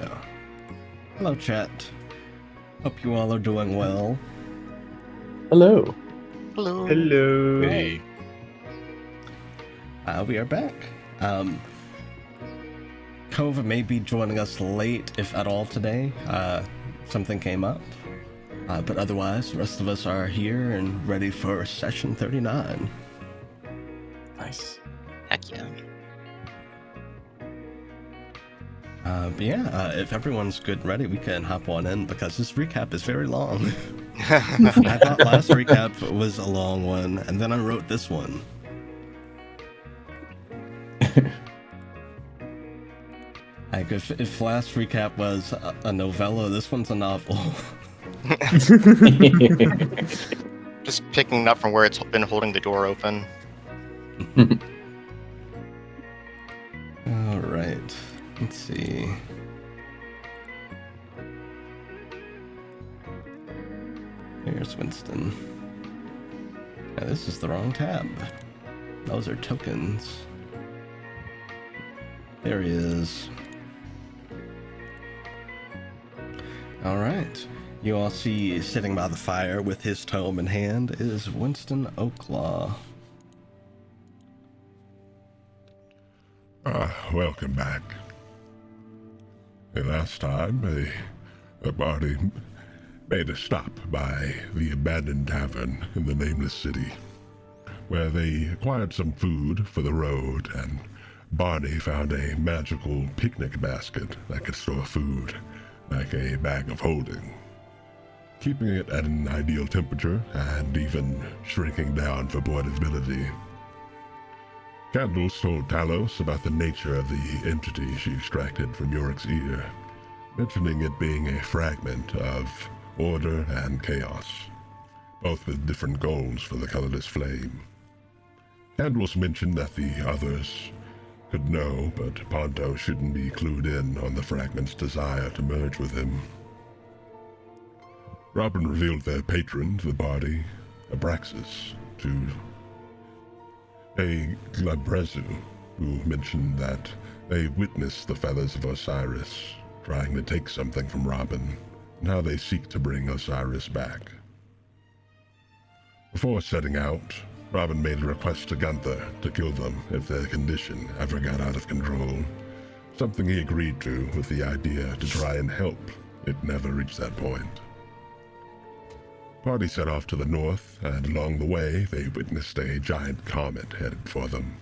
Yeah. Hello, chat. Hope you all are doing well. Hello. Hello. Hello. Hey. We are back. Cove may be joining us late, if at all, today. Something came up. But otherwise, the rest of us are here and ready for session 39. Nice. Heck yeah. If everyone's good and ready, we can hop on in because this recap is very long. I thought last recap was a long one, and then I wrote this one. Like, if last recap was a novella, this one's a novel. Just picking it up from where it's been holding the door open. All right. Let's see. Here's Winston. Now, this is the wrong tab. Those are tokens. There he is. All right. You all see sitting by the fire with his tome in hand is Winston Oaklaw. Welcome back. Last time, a party made a stop by the abandoned tavern in the Nameless City, where they acquired some food for the road, and Barney found a magical picnic basket that could store food, like a bag of holding, keeping it at an ideal temperature and even shrinking down for portability. Candles told Talos about the nature of the entity she extracted from Yorick's ear, mentioning it being a fragment of order and chaos, both with different goals for the colorless flame. Candles mentioned that the others could know, but Ponto shouldn't be clued in on the fragment's desire to merge with him. Robin revealed their patron to the party, Varaxes, to a Glabrezu, who mentioned that they witnessed the Feathers of Osiris trying to take something from Robin, and how they seek to bring Osiris back. Before setting out, Robin made a request to Gunther to kill them if their condition ever got out of control, something he agreed to with the idea to try and help it never reached that point. Party set off to the north, and along the way they witnessed a giant comet headed for them.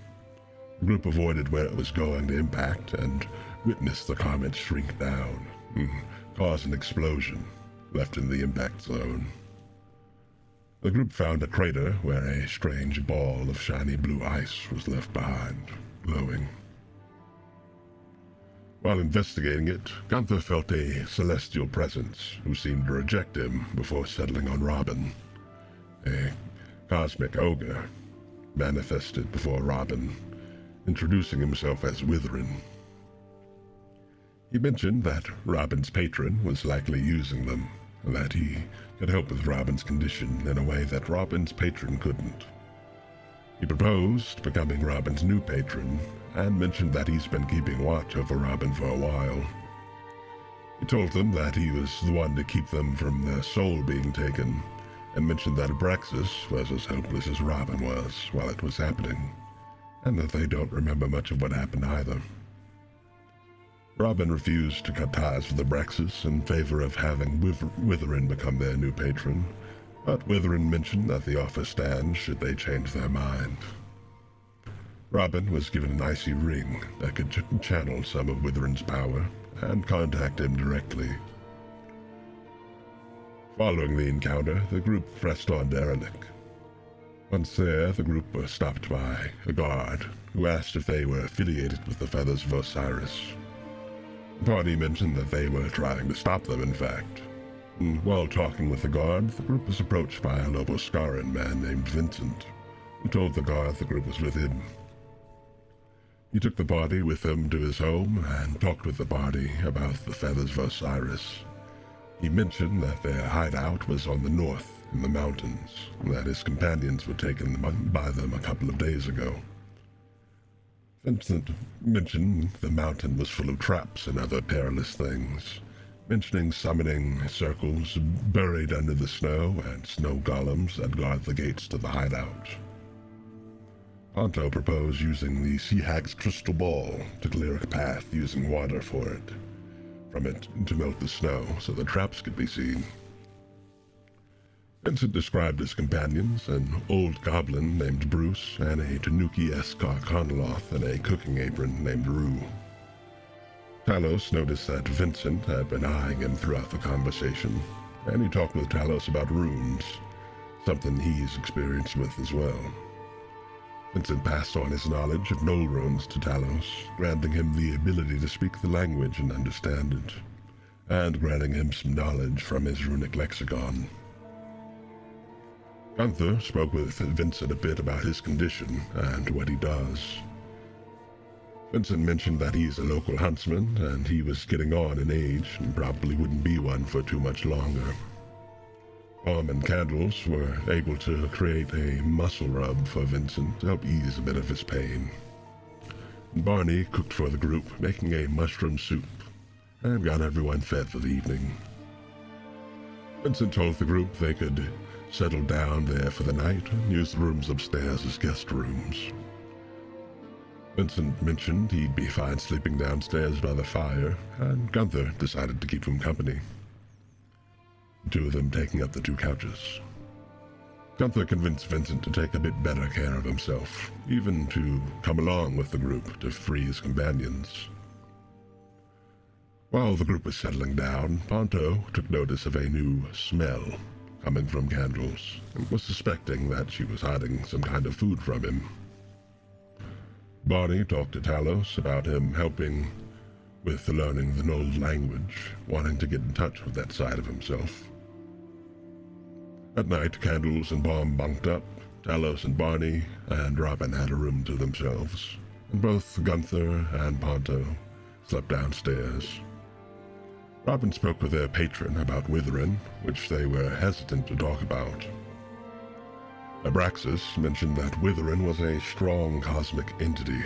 The group avoided where it was going to impact and witnessed the comet shrink down, cause an explosion, left in the impact zone. The group found a crater where a strange ball of shiny blue ice was left behind, glowing. While investigating it, Gunther felt a celestial presence who seemed to reject him before settling on Robin. A cosmic ogre manifested before Robin, introducing himself as Witherin. He mentioned that Robin's patron was likely using them, and that he could help with Robin's condition in a way that Robin's patron couldn't. He proposed becoming Robin's new patron, and mentioned that he's been keeping watch over Robin for a while. He told them that he was the one to keep them from their soul being taken, and mentioned that Varaxes was as helpless as Robin was while it was happening, and that they don't remember much of what happened either. Robin refused to cut ties with Varaxes in favor of having Witherin become their new patron, but Witherin mentioned that the offer stands should they change their mind. Robin was given an icy ring that could channel some of Witherin's power and contact him directly. Following the encounter, the group pressed on to Erlich. Once there, the group was stopped by a guard who asked if they were affiliated with the Feathers of Osiris. The party mentioned that they were trying to stop them, in fact. And while talking with the guard, the group was approached by a Loboscaran man named Vincent, who told the guard the group was with him. He took the party with him to his home and talked with the party about the Feathers of Osiris. He mentioned that their hideout was on the north in the mountains, and that his companions were taken by them a couple of days ago. Vincent mentioned the mountain was full of traps and other perilous things, mentioning summoning circles buried under the snow and snow golems that guard the gates to the hideout. Ponto proposed using the Sea Hag's crystal ball to clear a path using water for it, from it to melt the snow so the traps could be seen. Vincent described his companions, an old goblin named Bruce and a Tanuki-esque Arcanoloth in a cooking apron named Rue. Talos noticed that Vincent had been eyeing him throughout the conversation, and he talked with Talos about runes, something he's experienced with as well. Vincent passed on his knowledge of Knoll runes to Talos, granting him the ability to speak the language and understand it, and granting him some knowledge from his runic lexicon. Gunther spoke with Vincent a bit about his condition and what he does. Vincent mentioned that he's a local huntsman, and he was getting on in age and probably wouldn't be one for too much longer. Palm and Candles were able to create a muscle rub for Vincent to help ease a bit of his pain. Barney cooked for the group, making a mushroom soup, and got everyone fed for the evening. Vincent told the group they could settle down there for the night and use the rooms upstairs as guest rooms. Vincent mentioned he'd be fine sleeping downstairs by the fire, and Gunther decided to keep him company. The two of them taking up the two couches. Gunther convinced Vincent to take a bit better care of himself, even to come along with the group to free his companions. While the group was settling down, Ponto took notice of a new smell coming from Candles, and was suspecting that she was hiding some kind of food from him. Barney talked to Talos about him helping with learning the Knoll language, wanting to get in touch with that side of himself. At night, Candles and Bomb bunked up. Talos and Barney and Robin had a room to themselves, and both Gunther and Ponto slept downstairs. Robin spoke with their patron about Witherin, which they were hesitant to talk about. Varaxes mentioned that Witherin was a strong cosmic entity.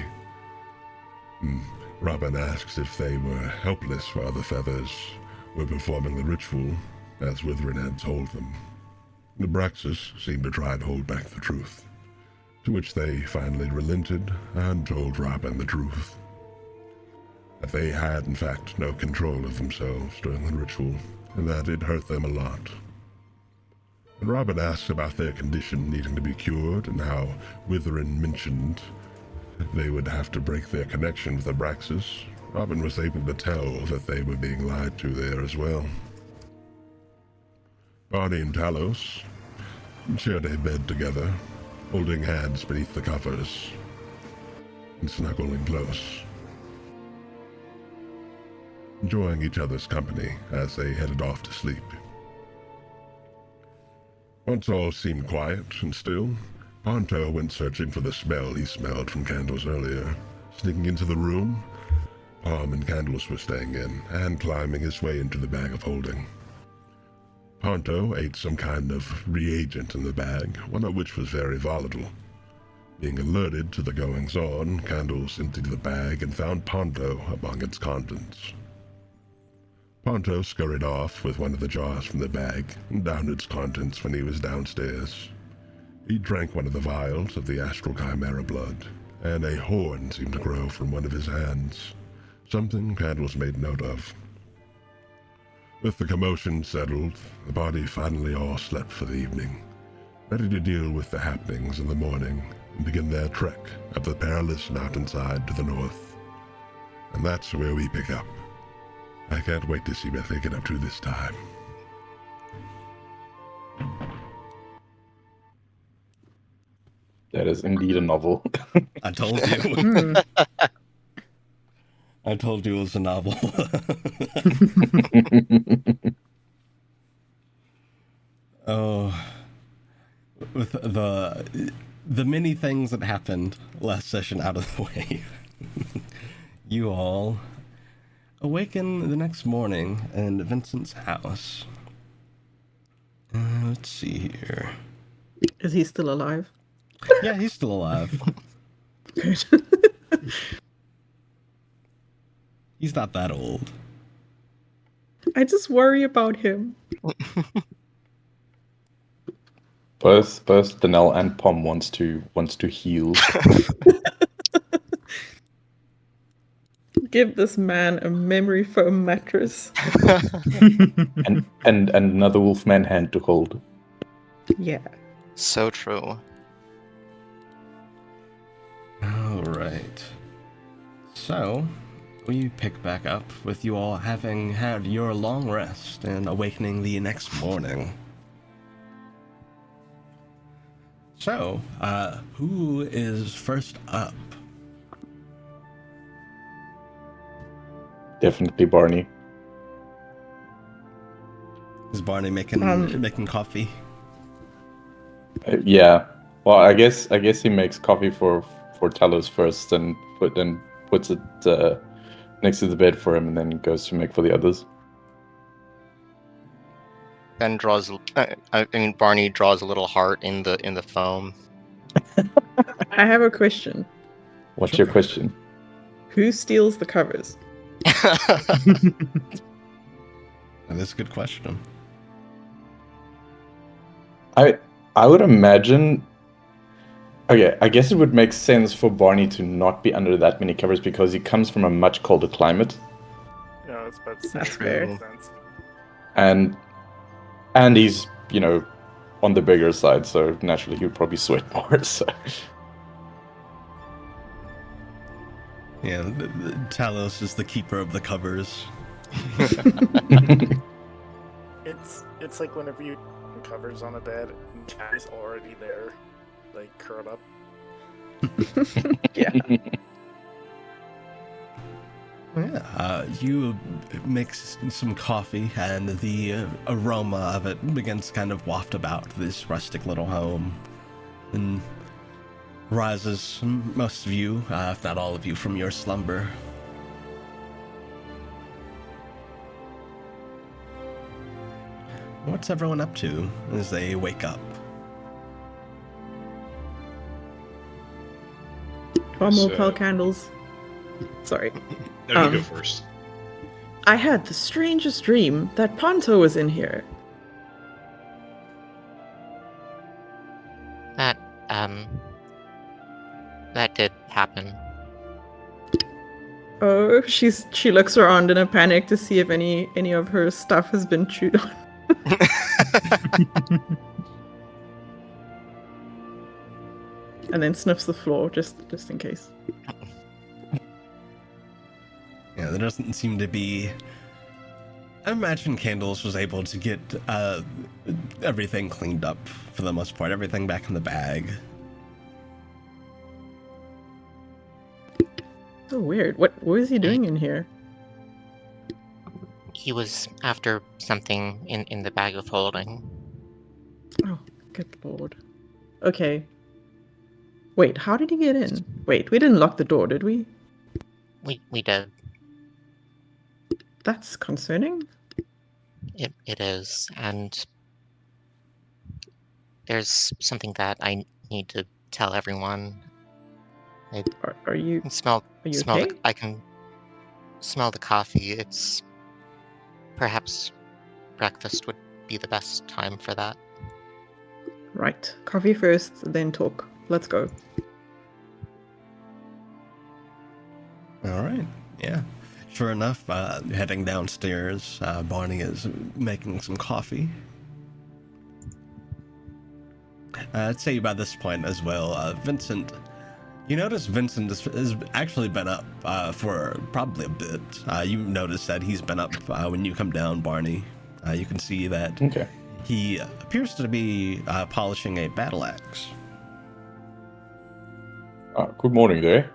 Robin asks if they were helpless while the feathers were performing the ritual, as Witherin had told them. Varaxes seemed to try to hold back the truth, to which they finally relented and told Robin the truth. That they had, in fact, no control of themselves during the ritual, and that it hurt them a lot. When Robin asked about their condition needing to be cured, and how Witherin mentioned they would have to break their connection with Varaxes, Robin was able to tell that they were being lied to there as well. Barney and Talos shared a bed together, holding hands beneath the covers, and snuggling close, enjoying each other's company as they headed off to sleep. Once all seemed quiet and still, Ponto went searching for the smell he smelled from Candles earlier, sneaking into the room Palm and Candles were staying in, and climbing his way into the bag of holding. Ponto ate some kind of reagent in the bag, one of which was very volatile. Being alerted to the goings-on, Candles emptied the bag and found Ponto among its contents. Ponto scurried off with one of the jars from the bag and downed its contents when he was downstairs. He drank one of the vials of the astral chimera blood, and a horn seemed to grow from one of his hands, something Candles made note of. With the commotion settled, the party finally all slept for the evening, ready to deal with the happenings in the morning and begin their trek up the perilous mountainside to the north. And that's where we pick up. I can't wait to see what they get up to this time. That is indeed a novel. I told you. I told you it was a novel. Oh, with the many things that happened last session out of the way, you all awaken the next morning in Vincent's house. Let's see here. Is he still alive? Yeah, he's still alive. Good. He's not that old. I just worry about him. Both Danelle and Pom wants to heal. Give this man a memory foam mattress. and another Wolfman hand to hold. Yeah. So true. All right. So, we pick back up with you all having had your long rest and awakening the next morning. So, who is first up? Definitely Barney. Is Barney making coffee? Yeah. Well, I guess he makes coffee for Talos first, and puts it next to the bed for him, and then goes to make for the others. Ben draws. Barney draws a little heart in the foam. I have a question. What's your question? Who steals the covers? That is a good question. I would imagine. Okay, I guess it would make sense for Barney to not be under that many covers because he comes from a much colder climate, Yeah, that's about to say. That's it makes fair. sense. and he's on the bigger side, so naturally he would probably sweat more. So Yeah, Talos is the keeper of the covers. It's like whenever you covers on a bed and cat is already there, like curled up. Yeah. You mix some coffee, and the aroma of it begins to kind of waft about this rustic little home, and rises most of you, if not all of you, from your slumber. What's everyone up to as they wake up? Or more So- pearl candles. Sorry. No, you go first. I had the strangest dream that Ponto was in here. That did happen. Oh, she looks around in a panic to see if any of her stuff has been chewed on. And then sniffs the floor just in case. Yeah, there doesn't seem to be... I imagine Candles was able to get everything cleaned up for the most part, everything back in the bag. So weird. What was he doing in here? He was after something in the bag of holding. Oh, good lord. Okay. Wait, how did he get in? Wait, we didn't lock the door, did we? We did. That's concerning. It is, and there's something that I need to tell everyone. Are you Smell okay? I can smell the coffee. It's perhaps breakfast would be the best time for that. Right. Coffee first, then talk. Let's go. All right, yeah. Sure enough, heading downstairs, Barney is making some coffee. I'd say by this point as well, Vincent, you notice Vincent has actually been up for probably a bit. You notice that he's been up when you come down, Barney. You can see that okay. he appears to be polishing a battle axe. Good morning there.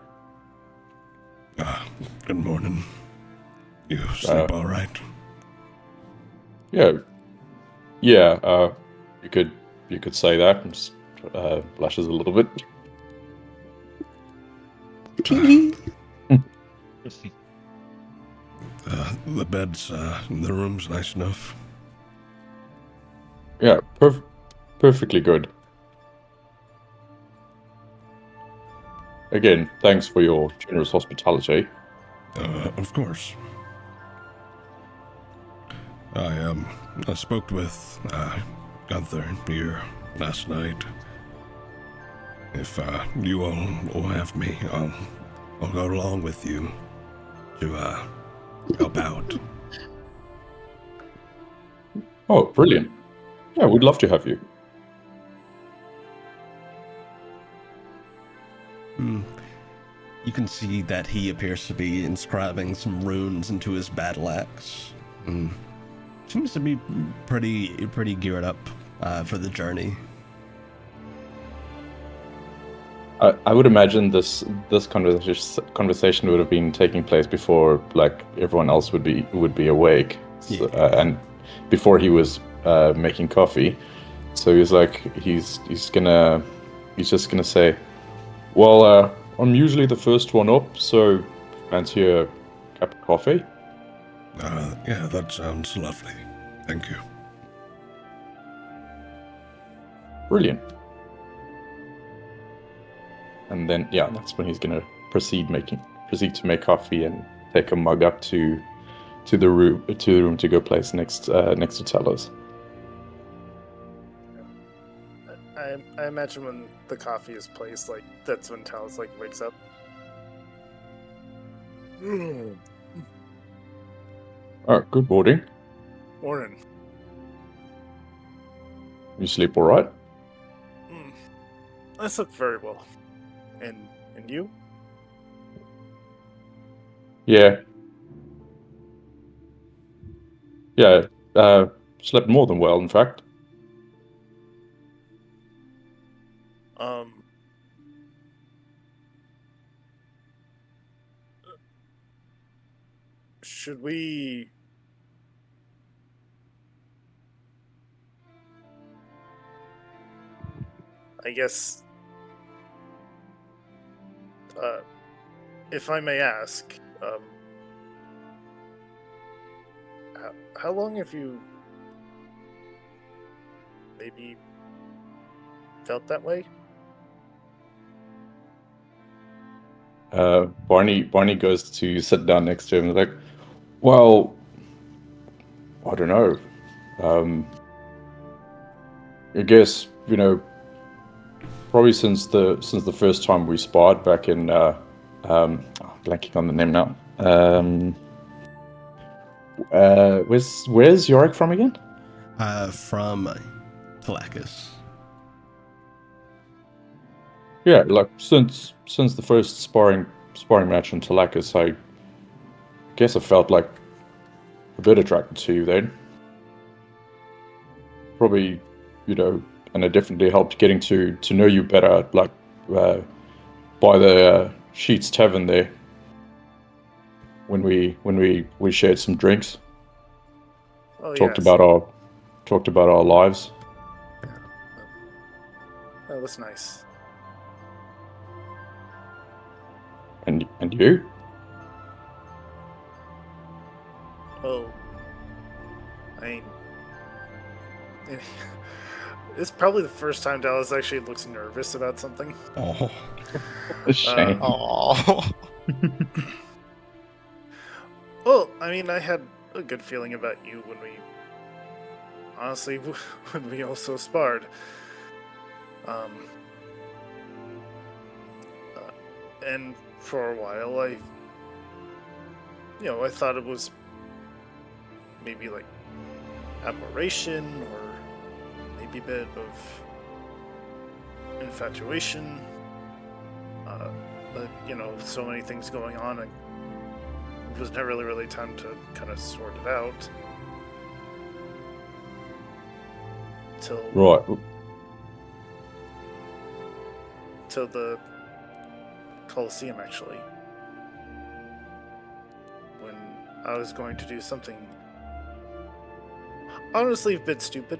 Good morning. You sleep all right? Yeah. You could say that. And just blushes a little bit. Tee. The bed's in the room's nice enough. Yeah, perfectly good. Again, thanks for your generous hospitality. Of course. I spoke with Gunther here last night. If you all will have me, I'll go along with you to help out. Oh, brilliant. Yeah, we'd love to have you. You can see that he appears to be inscribing some runes into his battle axe. Seems to be pretty geared up for the journey. I would imagine this conversation would have been taking place before like everyone else would be awake, so, Yeah. and before he was making coffee. So he's just gonna say, "Well, I'm usually the first one up, so fancy a cup of coffee?" Yeah, that sounds lovely. Thank you. Brilliant. And then that's when he's gonna proceed to make coffee and take a mug up to the room to go place next to Talos. I imagine when the coffee is placed, like that's when Talos like wakes up. Good morning. Morning. You sleep all right? I slept very well. And you? Yeah. Yeah. Slept more than well, in fact. Should we? I guess. If I may ask, how long have you maybe felt that way? Barney goes to sit down next to him and is like, well, I don't know. I guess, probably since the first time we sparred back in blanking on the name now. Where's Yorick from again? From Telakis. Yeah, like since the first sparring match in Telakis, I guess I felt like a bit attracted to you then. Probably, and it definitely helped getting to know you better, like by the Sheets Tavern there. When we shared some drinks, Oh, talked yes. about our lives. That was nice. And you? Oh, I mean, it's probably the first time Dallas actually looks nervous about something. Oh. A shame. Oh. Well, I mean, I had a good feeling about you honestly, when we also sparred. And for a while, I thought it was maybe like admiration or maybe a bit of infatuation. But so many things going on, and it was never really time to kind of sort it out. Right. Till the Coliseum, actually, when I was going to do something honestly a bit stupid.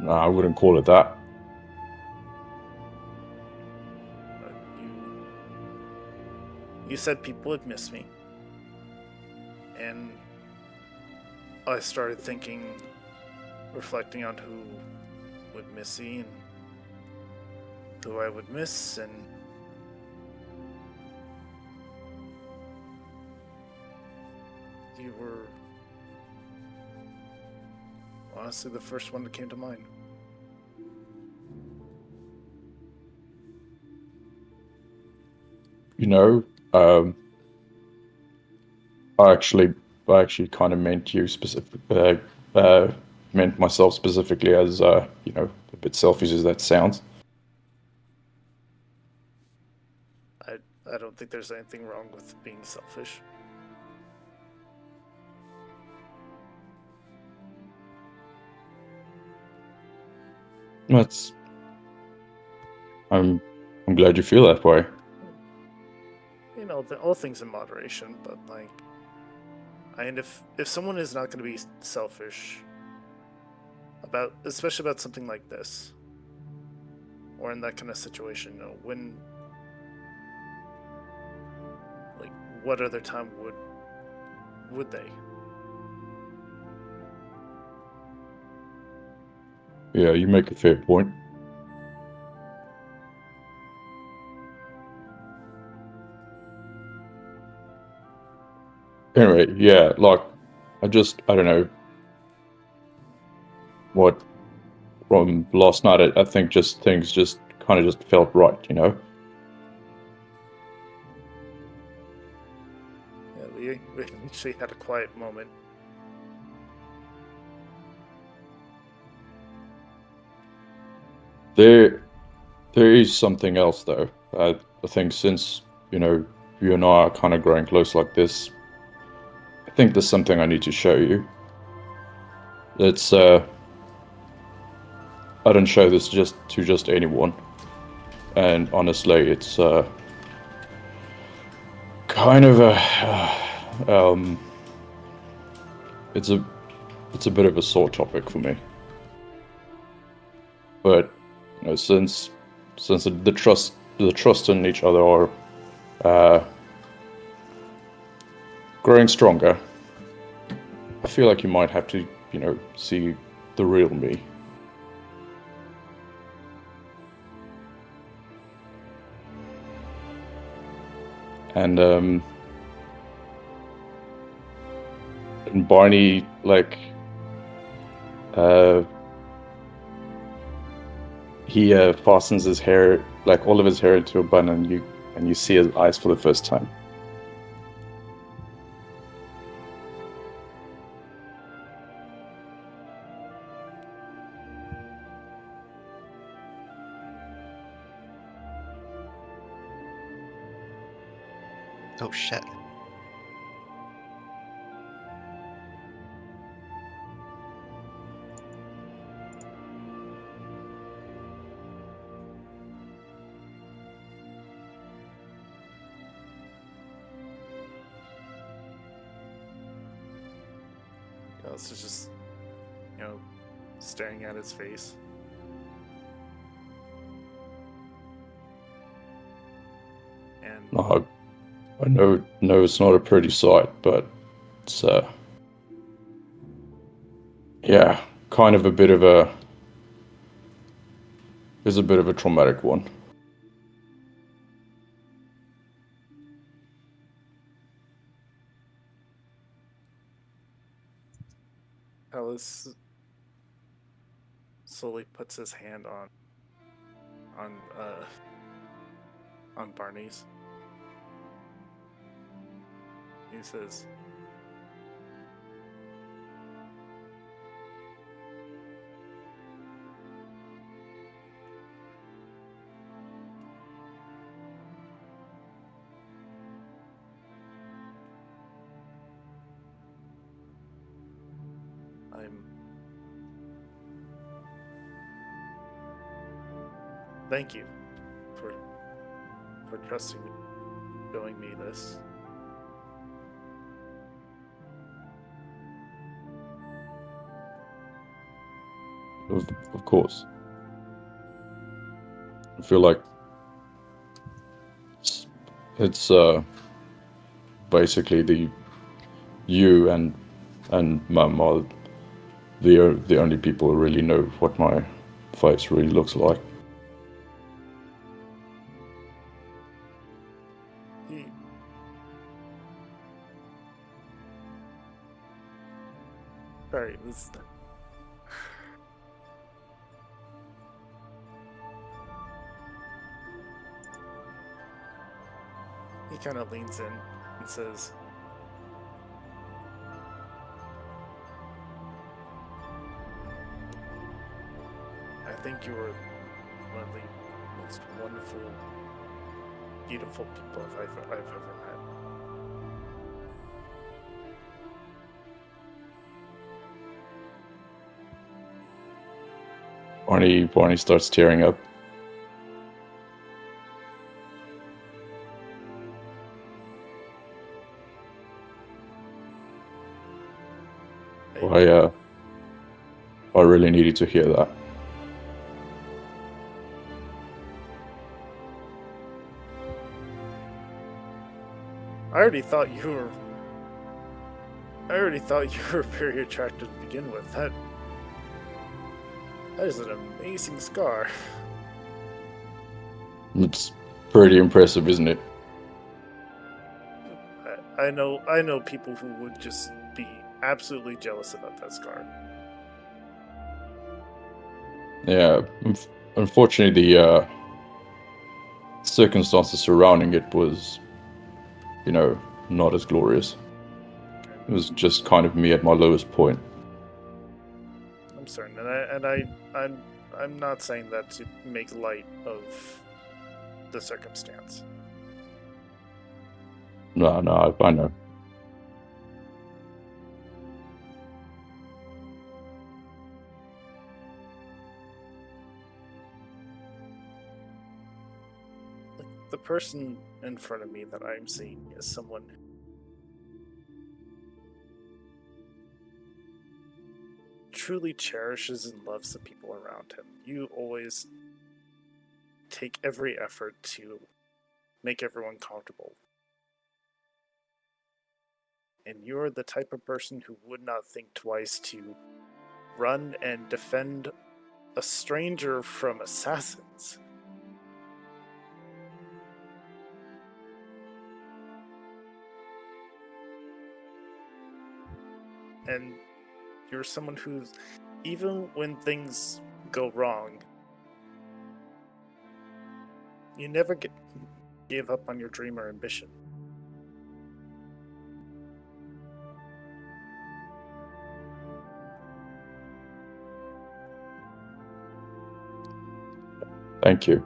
No, I wouldn't call it that. But you said people would miss me, and I started thinking, reflecting on who would miss me and who I would miss, and you were honestly the first one that came to mind. I actually kind of meant you meant myself specifically as a bit selfish as that sounds. I don't think there's anything wrong with being selfish. That's I'm glad you feel that way. You know, all things in moderation, but like, and if someone is not going to be selfish about, especially about something like this, or in that kind of situation, you know, when, like, what other time would they? Yeah, you make a fair point. Anyway, yeah, like, I don't know what, from last night, I think just things just kind of just felt right, you know? Yeah, we actually had a quiet moment. There is something else, though. I think since, you know, you and I are kind of growing close like this, I think there's something I need to show you. It's, I don't show this to just anyone. And honestly, it's, kind of a, it's a bit of a sore topic for me. But, you know, since the trust in each other are, growing stronger, I feel like you might have to, you know, see the real me. And Barney, like, he fastens his hair, like all of his hair, into a bun, and you see his eyes for the first time. Oh shit. This is just, you know, staring at his face. And No, I know it's not a pretty sight, but it's yeah, kind of a bit of a traumatic one. Ellis slowly puts his hand on on Barney's. He says, "I'm thank you for trusting me, showing me this." Of course. I feel like it's basically you and Mum are the only people who really know what my face really looks like. He sorry, this he kind of leans in and says, "I think you are one of the most wonderful, beautiful people I've ever met." Barney starts tearing up. I really needed to hear that. I already thought you were very attractive to begin with. That is an amazing scar. It's pretty impressive, isn't it? I know people who would just be absolutely jealous about that scar. Yeah. Unfortunately, the circumstances surrounding it was, not as glorious. It was just kind of me at my lowest point. I'm certain, I'm not saying that to make light of the circumstance. No, I know. The person in front of me that I'm seeing is someone truly cherishes and loves the people around him. You always take every effort to make everyone comfortable. And you're the type of person who would not think twice to run and defend a stranger from assassins. And you're someone who's, even when things go wrong, you never give up on your dream or ambition. Thank you.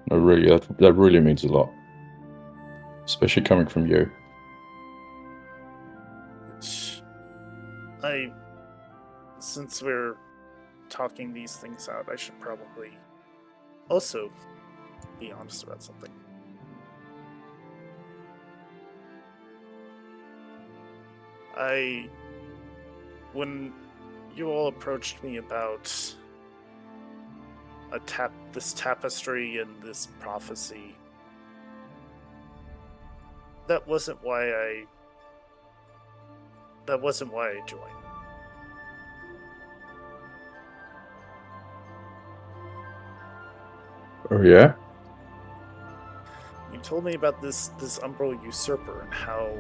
No, really, that really means a lot. Especially coming from you. Since we're talking these things out, I should probably also be honest about something. When you all approached me about this tapestry and this prophecy, that wasn't why I joined. Oh yeah? You told me about this Umbral usurper and how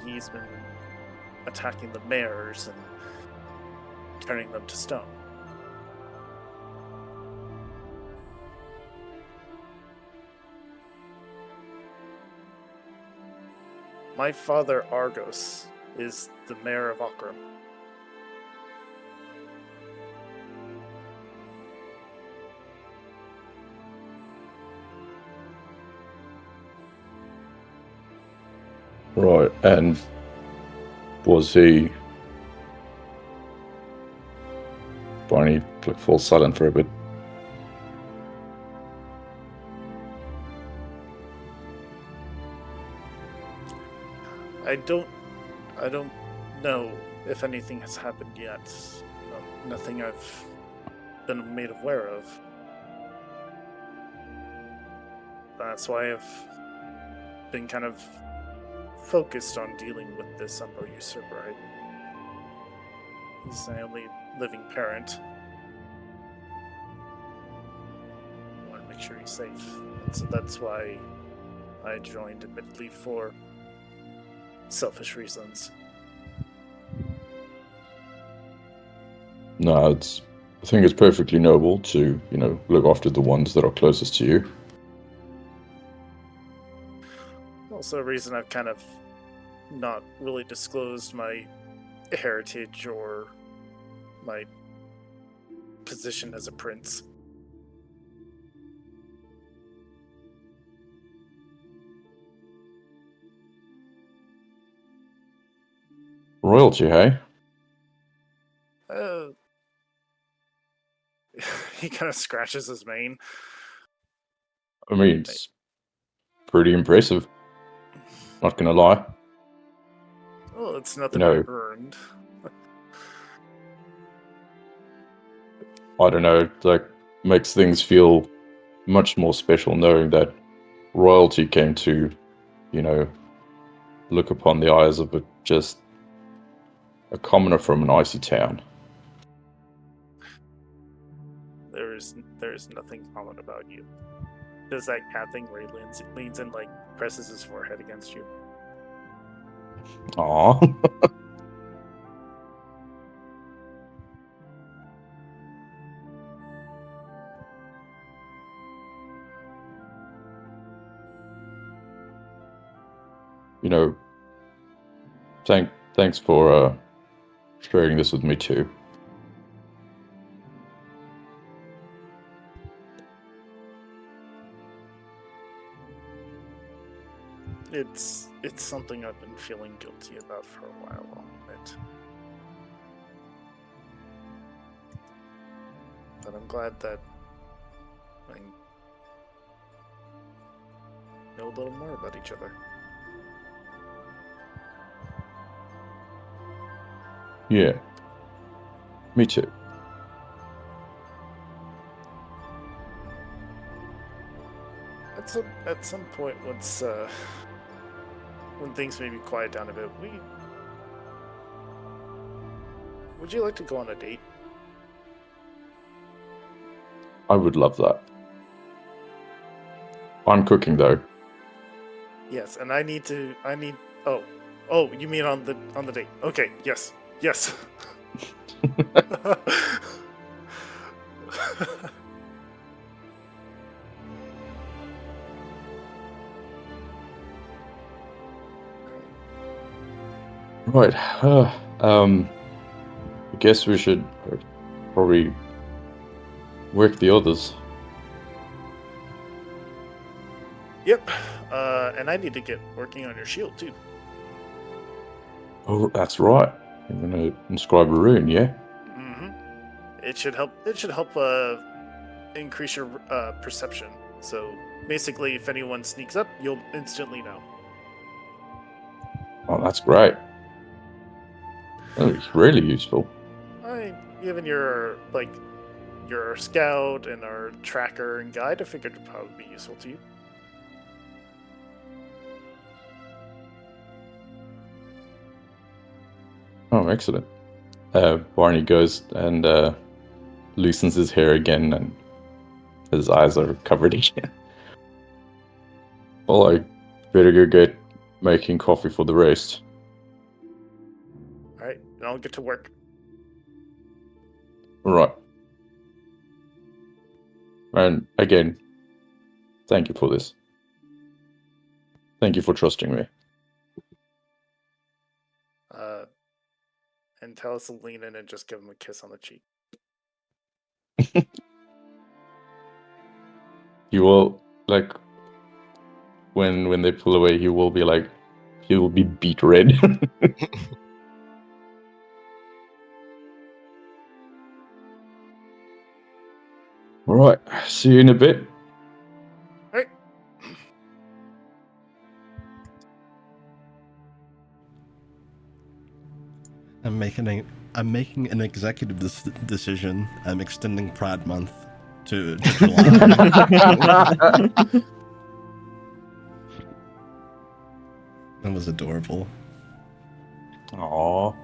he's been attacking the mares and turning them to stone. My father, Argos, is the mayor of Akram. Right, and was he... Barney falls silent for a bit. I don't know if anything has happened yet. Nothing I've been made aware of. That's why I've been kind of focused on dealing with this Umbral usurper. He's my only living parent. I want to make sure he's safe. And so that's why I joined, admittedly for selfish reasons. No, I think it's perfectly noble to, look after the ones that are closest to you. Also a reason I've kind of not really disclosed my heritage or my position as a prince. Royalty, hey? He kind of scratches his mane. I mean, it's pretty impressive. Not gonna lie. Well, it's nothing know, earned. I don't know, like, makes things feel much more special knowing that royalty came to, look upon the eyes of just a commoner from an icy town. There's nothing common about you. Does that cat thing where he leans and like presses his forehead against you? Aww. Thanks for sharing this with me too. It's something I've been feeling guilty about for a while, I'll admit. But I'm glad that I know a little more about each other. Yeah. Me too. At some point, once when things maybe quiet down a bit, would you like to go on a date? I would love that. I'm cooking though. Yes, and I need. Oh, you mean on the date? Okay, yes. Right. I guess we should probably work the others. Yep. And I need to get working on your shield too. Oh, that's right. I'm gonna inscribe a rune, yeah? Mm-hmm. It should help. Increase your perception. So basically, if anyone sneaks up, you'll instantly know. Oh, that's great. Oh, it's really useful. Given your scout and our tracker and guide, I figured it'd probably be useful to you. Oh, excellent. Barney goes and loosens his hair again, and his eyes are covered again. Well, I better go get making coffee for the rest. All right, and I'll get to work. All right. And again, thank you for this. Thank you for trusting me. And tell us to lean in and just give him a kiss on the cheek. You will, like, when they pull away, he will be beet red. All right. See you in a bit. All right. I'm making an executive decision. I'm extending Pride Month to July. That was adorable. Aww.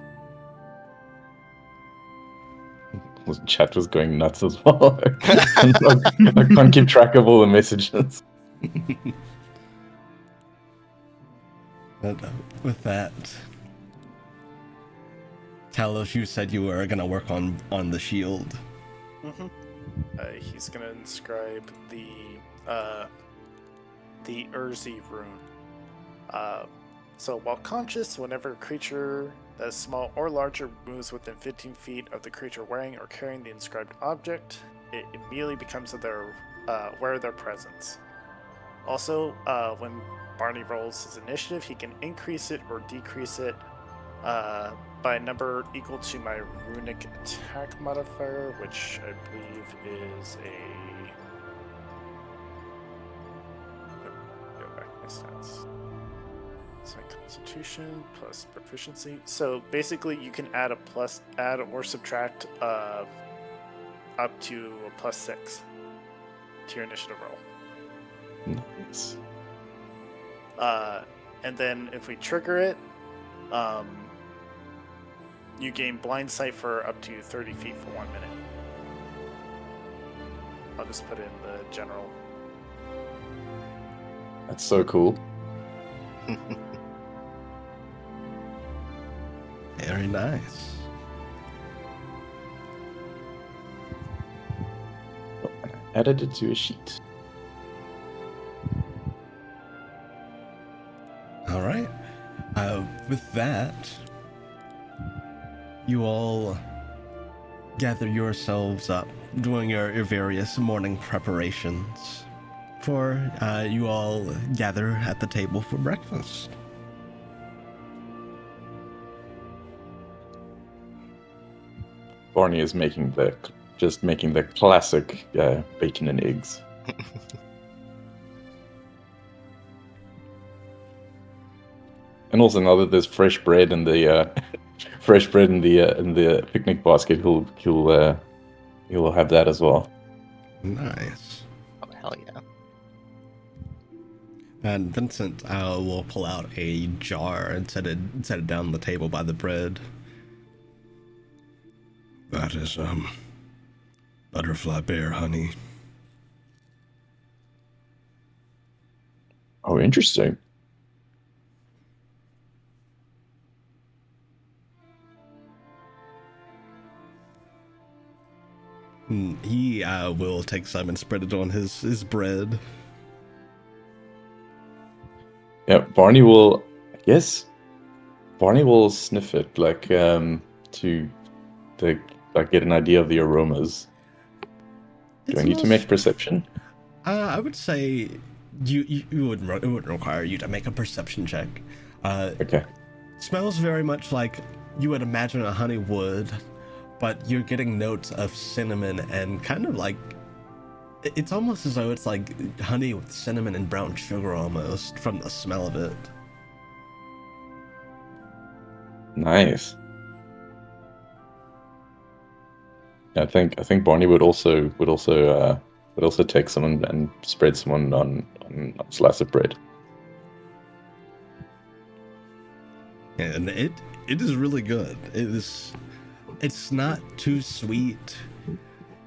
The chat was going nuts as well. I can't keep track of all the messages. But with that, Talos, you said you were gonna work on the shield. Mm-hmm. He's gonna inscribe the Urzi rune. So while conscious, whenever a creature that is small or larger moves within 15 feet of the creature wearing or carrying the inscribed object, it immediately becomes aware of their presence. Also, when Barney rolls his initiative, he can increase it or decrease it by a number equal to my runic attack modifier, which I believe is a... Go back to my stats. Plus my constitution, plus proficiency. So basically, you can add or subtract up to a +6 to your initiative roll. Nice. And then if we trigger it, you gain blind sight for up to 30 feet for 1 minute. I'll just put in the general. That's so cool. Very nice. Added it to a sheet. All right. With that, you all gather yourselves up, doing your various morning preparations for you all gather at the table for breakfast. Barney is making the classic bacon and eggs. And also now that there's fresh bread in the in the picnic basket, he'll have that as well. Nice. Oh, hell yeah. And Vincent will pull out a jar and set it down on the table by the bread. That is butterfly bear honey. Oh, interesting. He will take some and spread it on his bread. Yeah, Barney will sniff it to get an idea of the aromas. Do I need to make perception? I would say it wouldn't require you to make a perception check. Okay. Smells very much like you would imagine a honey would, but you're getting notes of cinnamon and kind of like it's almost as though it's like honey with cinnamon and brown sugar almost from the smell of it. Nice. I think Barney would also take some and spread some on a slice of bread. And it is really good. It's not too sweet.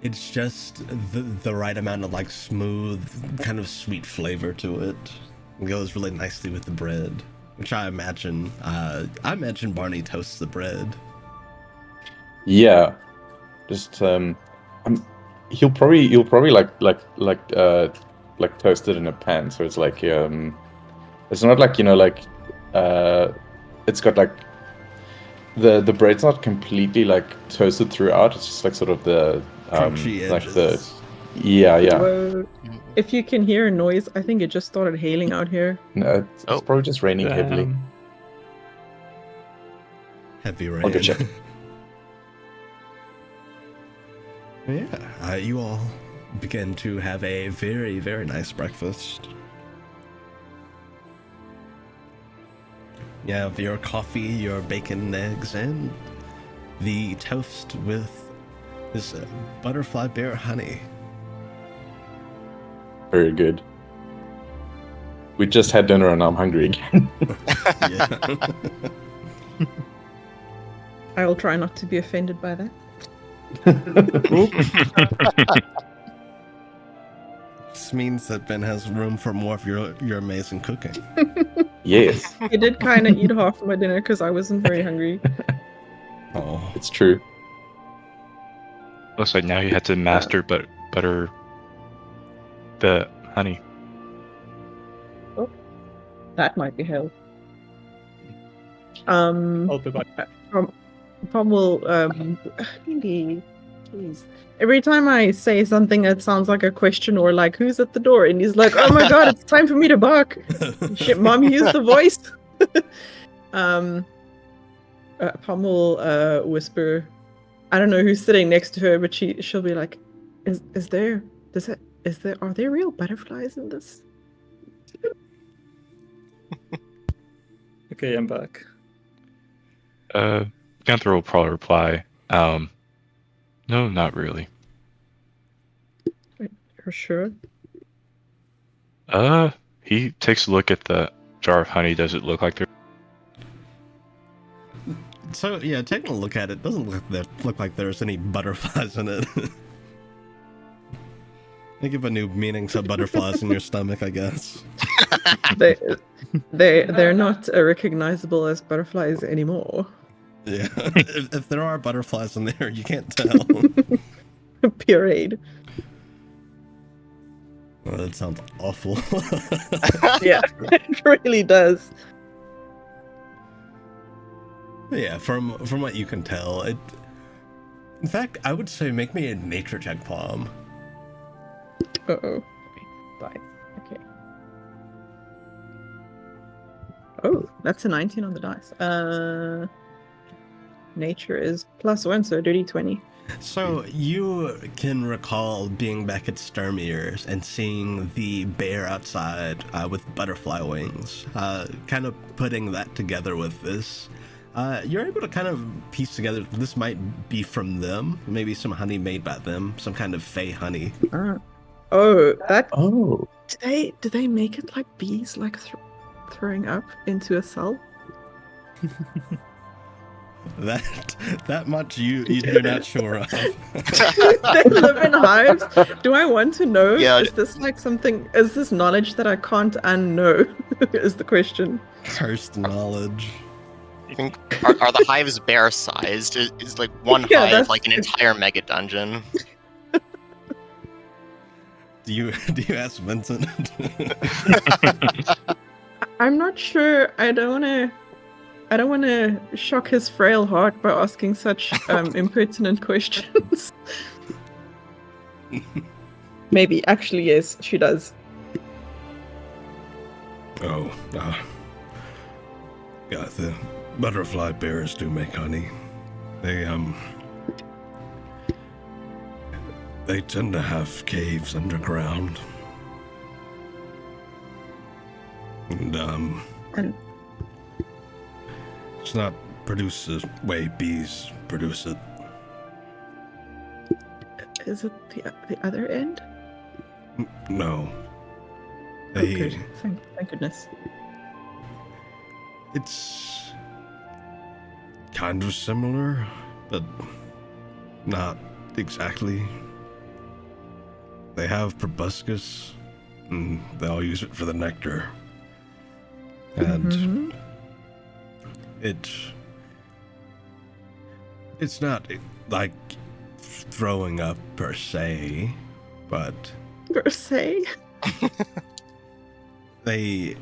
It's just the right amount of like smooth, kind of sweet flavor to it. It goes really nicely with the bread, which I imagine Barney toasts the bread. Yeah, just he'll probably like toast it in a pan. So it's like it's not like it's got like the bread's not completely like toasted throughout. It's just like sort of the Crunchy like edges. yeah. Whoa. If you can hear a noise, I think it just started hailing out here. No, it's probably just raining heavily. Heavy rain. I'll go check. Yeah, you all begin to have a very, very nice breakfast. You have your coffee, your bacon and eggs, and the toast with this butterfly bear honey. Very good. We just had dinner and I'm hungry again. Yeah. I'll try not to be offended by that. This means that Ben has room for more of your amazing cooking. Yes, I did kind of eat half of my dinner because I wasn't very hungry. Oh, it's true. Looks like now you have to master butter the honey. Oh, that might be hell. I'll be back. Pom will Indy, please. Every time I say something that sounds like a question or like who's at the door, and he's like, "Oh my god, it's time for me to bark." Shit, Mom, use the voice. Pom will whisper. I don't know who's sitting next to her, but she'll be like, are there real butterflies in this? Okay, I'm back. Gunther will probably reply, no, not really. You're sure? He takes a look at the jar of honey. Does it look like there? So yeah, taking a look at it, doesn't look like there's any butterflies in it. They give a new meaning to butterflies in your stomach, I guess. They're not recognizable as butterflies anymore. Yeah, if there are butterflies in there, you can't tell. Pureed. Oh, that sounds awful. Yeah, it really does. Yeah, from what you can tell, it. In fact, I would say make me a nature check, Palm. Uh-oh. Bye. Okay. Oh, that's a 19 on the dice. Nature is +1, so dirty 20. So you can recall being back at Sturmier's and seeing the bear outside with butterfly wings. Kind of putting that together with this. You're able to kind of piece together this might be from them, maybe some honey made by them, some kind of fey honey. Oh, that. Oh. Do they make it like bees, like throwing up into a cell? That much you're not sure of. They live in hives. Do I want to know? Yeah. Is this like something? Is this knowledge that I can't unknow? Is the question. Cursed knowledge. I think are the hives bear sized? Is like one Yeah, hive that's- like an entire mega dungeon? Do you ask Vincent? I'm not sure. I don't want to shock his frail heart by asking such impertinent questions. Maybe. Actually, yes, she does. Oh, yeah, the butterfly bears do make honey. They tend to have caves underground. And, it's not produced the way bees produce it. Is it the other end? No. Oh, good. Thank goodness. It's kind of similar, but not exactly. They have proboscis, and they all use it for the nectar. And it's not like throwing up per se, but Per se? They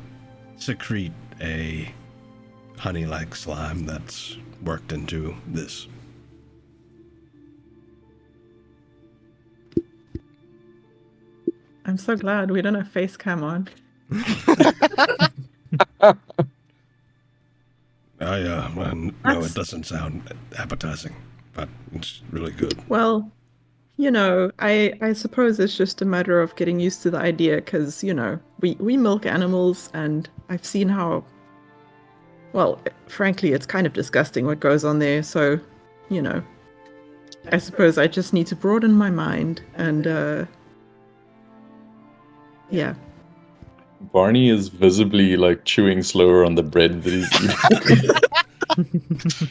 secrete a honey-like slime that's worked into this. I'm so glad we don't have face cam on. No, it doesn't sound appetizing, but it's really good. Well, I suppose it's just a matter of getting used to the idea because, we milk animals and I've seen how, well, frankly, it's kind of disgusting what goes on there. So, I suppose I just need to broaden my mind and, yeah. Barney is visibly like chewing slower on the bread that he's eating.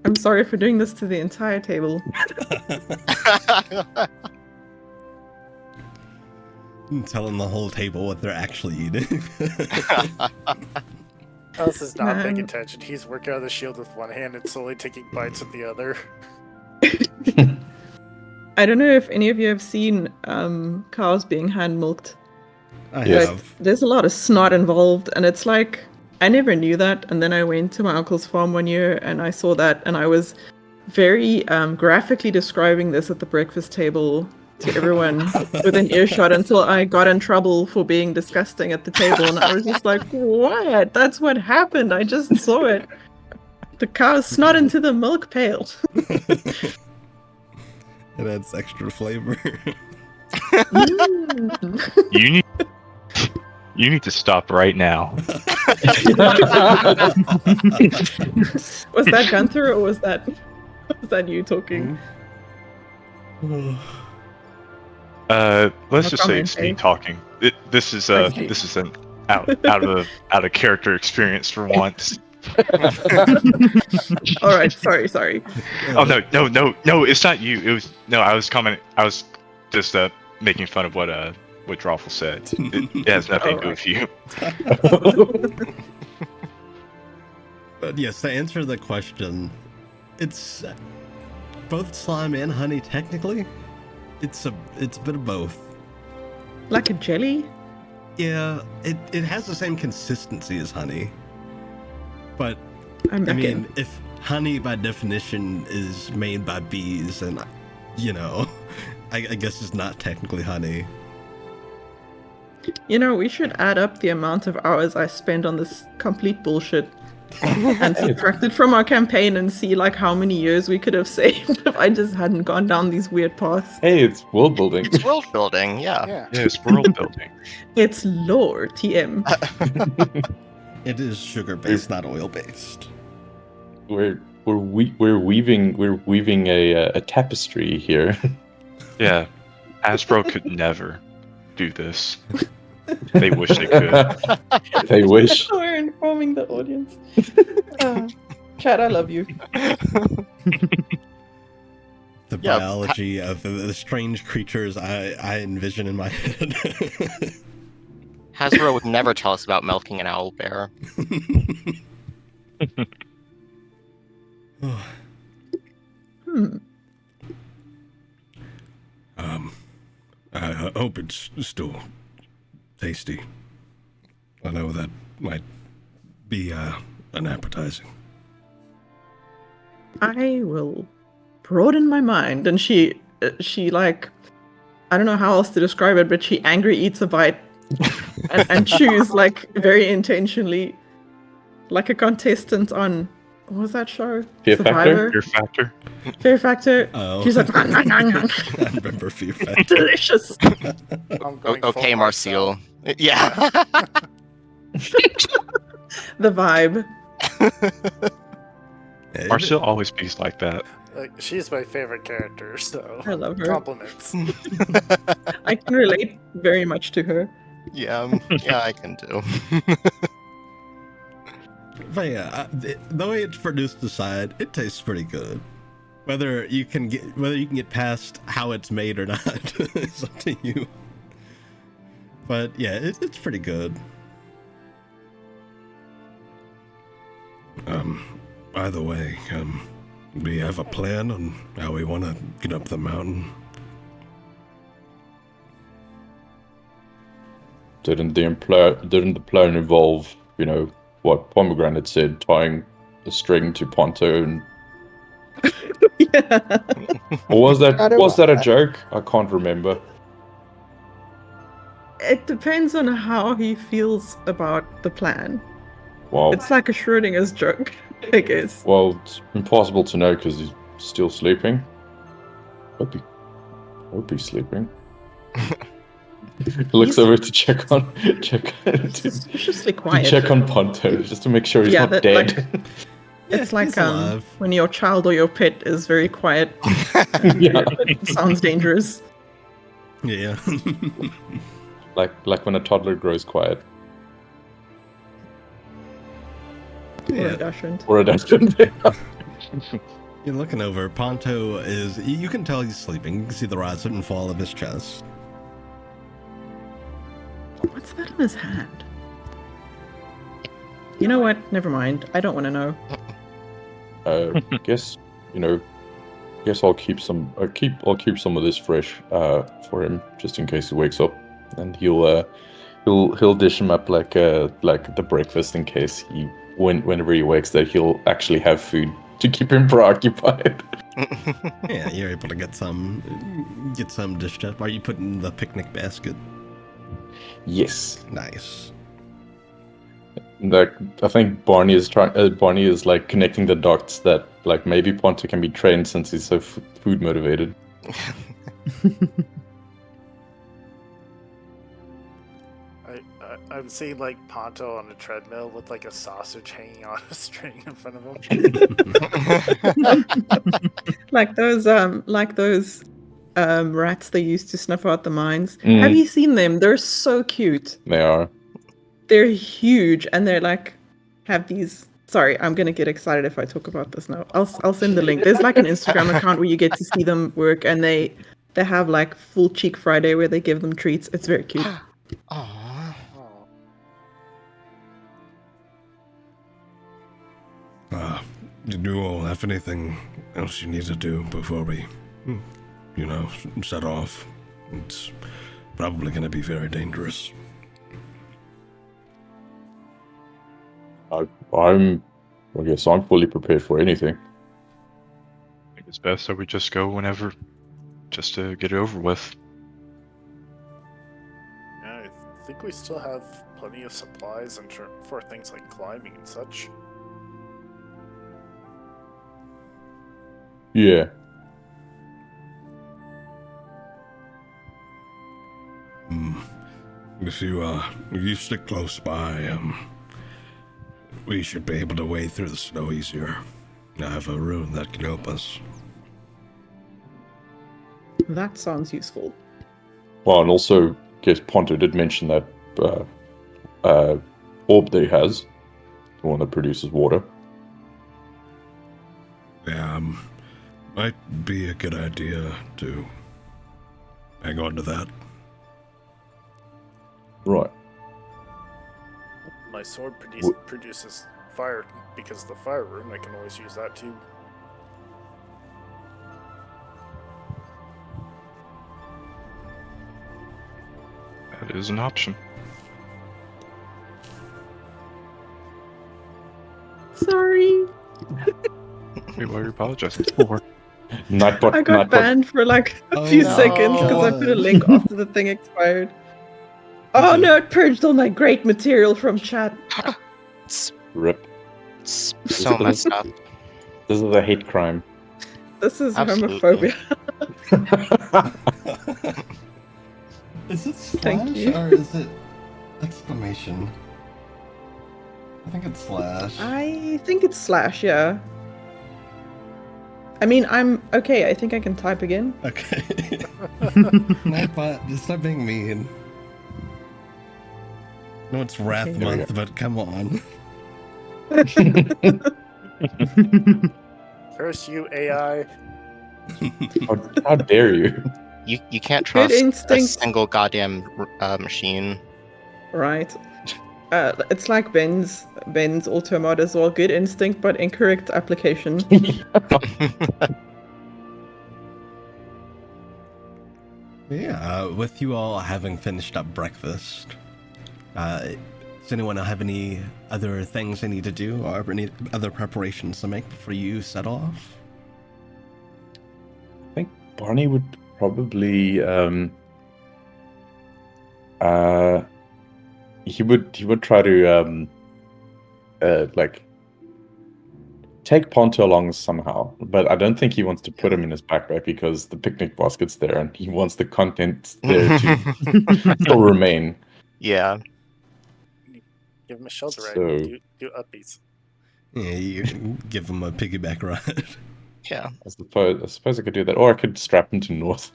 I'm sorry for doing this to the entire table. Telling the whole table what they're actually eating. Alice is not paying attention. He's working on the shield with one hand and slowly taking bites with the other. I don't know if any of you have seen cows being hand milked. I Yes. have. There's a lot of snot involved, and it's like, I never knew that. And then I went to my uncle's farm one year and I saw that, and I was very graphically describing this at the breakfast table to everyone within earshot until I got in trouble for being disgusting at the table. And I was just like, what? That's what happened. I just saw it. The cow snot into the milk pail. It adds extra flavor. You need You need to stop right now. Was that Gunther or was that you talking? Let's No just say comment, it's me eh? talking. This is I see. an out of character experience for once. All right, sorry. Oh no! It's not you. It was no. I was commenting. I was just making fun of what Drawful said. It has nothing to do with you. But yes, to answer the question, it's both slime and honey. Technically, it's a bit of both. Like a jelly? Yeah, it has the same consistency as honey, but I'm I back mean, in. if honey by definition is made by bees, and I guess it's not technically honey. We should add up the amount of hours I spend on this complete bullshit and subtract it from our campaign and see like how many years we could have saved if I just hadn't gone down these weird paths. Hey, it's world building. It's world building, yeah. Yeah. Yeah, it's world building. It's lore, TM. It is sugar-based, not oil-based. We're weaving a tapestry here. Yeah, Hasbro could never do this. They wish they could. They wish. We're informing the audience. Chad, I love you. The Yeah, biology of the strange creatures I envision in my head. Hasbro would never tell us about milking an owl bear. I hope it's still tasty. I know that might be unappetizing. I will broaden my mind. And she like, I don't know how else to describe it, but she angry eats a bite and chews like very intentionally, like a contestant on, what was that show? Fear Survivor? Fear factor. Fear Factor. Oh. She's like, I remember Fear Factor. delicious. I'm going Okay, full Marcel. Yeah. The vibe. Marcel always speaks like that. Like, she's my favorite character, so I love her. compliments. I can relate very much to her. Yeah, I can do. But yeah, the way it's produced aside, it tastes pretty good. Whether you can get past how it's made or not is up to you. But yeah, it's pretty good. By the way, do you have a plan on how we want to get up the mountain? Didn't the plan involve, what Pomegranate said, tying a string to Ponto, and Yeah. or was that a joke? I can't remember. It depends on how he feels about the plan. Well, It's like a Schrodinger's joke, I guess. well, it's impossible to know because he's still sleeping. Hope he's sleeping. Looks He's- over to check on Suspiciously quiet. check on Ponto just to make sure he's not that, dead. It's Yeah, like he's alive. when your child or your pet is very quiet. Yeah, It sounds dangerous. Yeah. like when a toddler grows quiet. Or Yeah. a Dachshund. Or a dachshund. You're looking over. Ponto is. You can tell he's sleeping. You can see the rise and fall of his chest. What's that in his hand? You know what? Never mind. I don't want to know. Guess I'll keep some. I'll keep some of this fresh for him just in case he wakes up, and he'll dish him up like the breakfast in case whenever he wakes that he'll actually have food to keep him preoccupied. Yeah, you're able to get some dished up. Are you putting in the picnic basket? Yes. Nice. Like I think Barney is like connecting the dots that like maybe Ponto can be trained since he's so food motivated. I'm seeing like Ponto on a treadmill with like a sausage hanging on a string in front of him. like those rats they used to snuff out the mines. Mm. Have you seen them? They're so cute. They are. They're huge and they're like have these. Sorry, I'm gonna get excited if I talk about this now. I'll send the link. There's like an Instagram account where you get to see them work, and they have like full cheek Friday where they give them treats. It's very cute. Aww. Did you all have anything else you need to do before we, set off? It's probably going to be very dangerous. I guess I'm fully prepared for anything. I think it's best that we just go whenever, just to get it over with. Yeah, I think we still have plenty of supplies and for things like climbing and such. Yeah. If you stick close by, we should be able to wade through the snow easier. I have a rune that can help us. That sounds useful. Well, and also, I guess Ponto did mention that orb that he has, the one that produces water. Yeah, might be a good idea to hang on to that. Right. My sword produces fire because of the fire rune. I can always use that too. That is an option. Sorry. Wait, what are you apologizing for? Nightbot. I got banned for like a Oh few no. seconds because I put a link after the thing expired. Oh no, it purged all my great material from chat. It's, Rip. it's so messed up. This is a hate crime. This is Absolutely. homophobia. Is it Thank slash you. or is it exclamation? I think it's slash. I think it's slash, yeah. I mean, I'm okay. I think I can type again. Okay. Nightbot, just stop being mean. No, it's Wrath Okay. Month, but come on. Curse you, AI. How dare you? You can't Good trust a instinct. single goddamn machine. Right. It's like Ben's auto mod as well. Good instinct, but incorrect application. Yeah, with you all having finished up breakfast, does anyone have any other things they need to do or any other preparations to make before you set off? I think Barney would probably he would try to like take Ponto along somehow, but I don't think he wants to put him in his backpack because the picnic basket's there and he wants the contents there to still remain. Yeah. Give him a shoulder ride. So- Do upbeats. Yeah, you give them a piggyback ride. Yeah. I suppose I could do that, or I could strap him to North.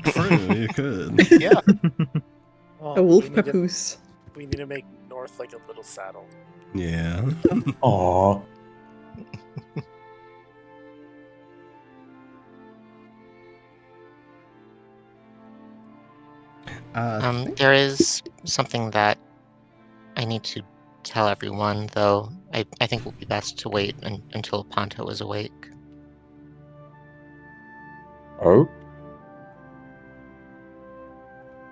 True, you could. Yeah. Oh, A wolf we need to- papoose. We need to make North like a little saddle. Yeah. Aww. There is something that I need to tell everyone, though. I think it would be best to wait until Ponto is awake. Oh.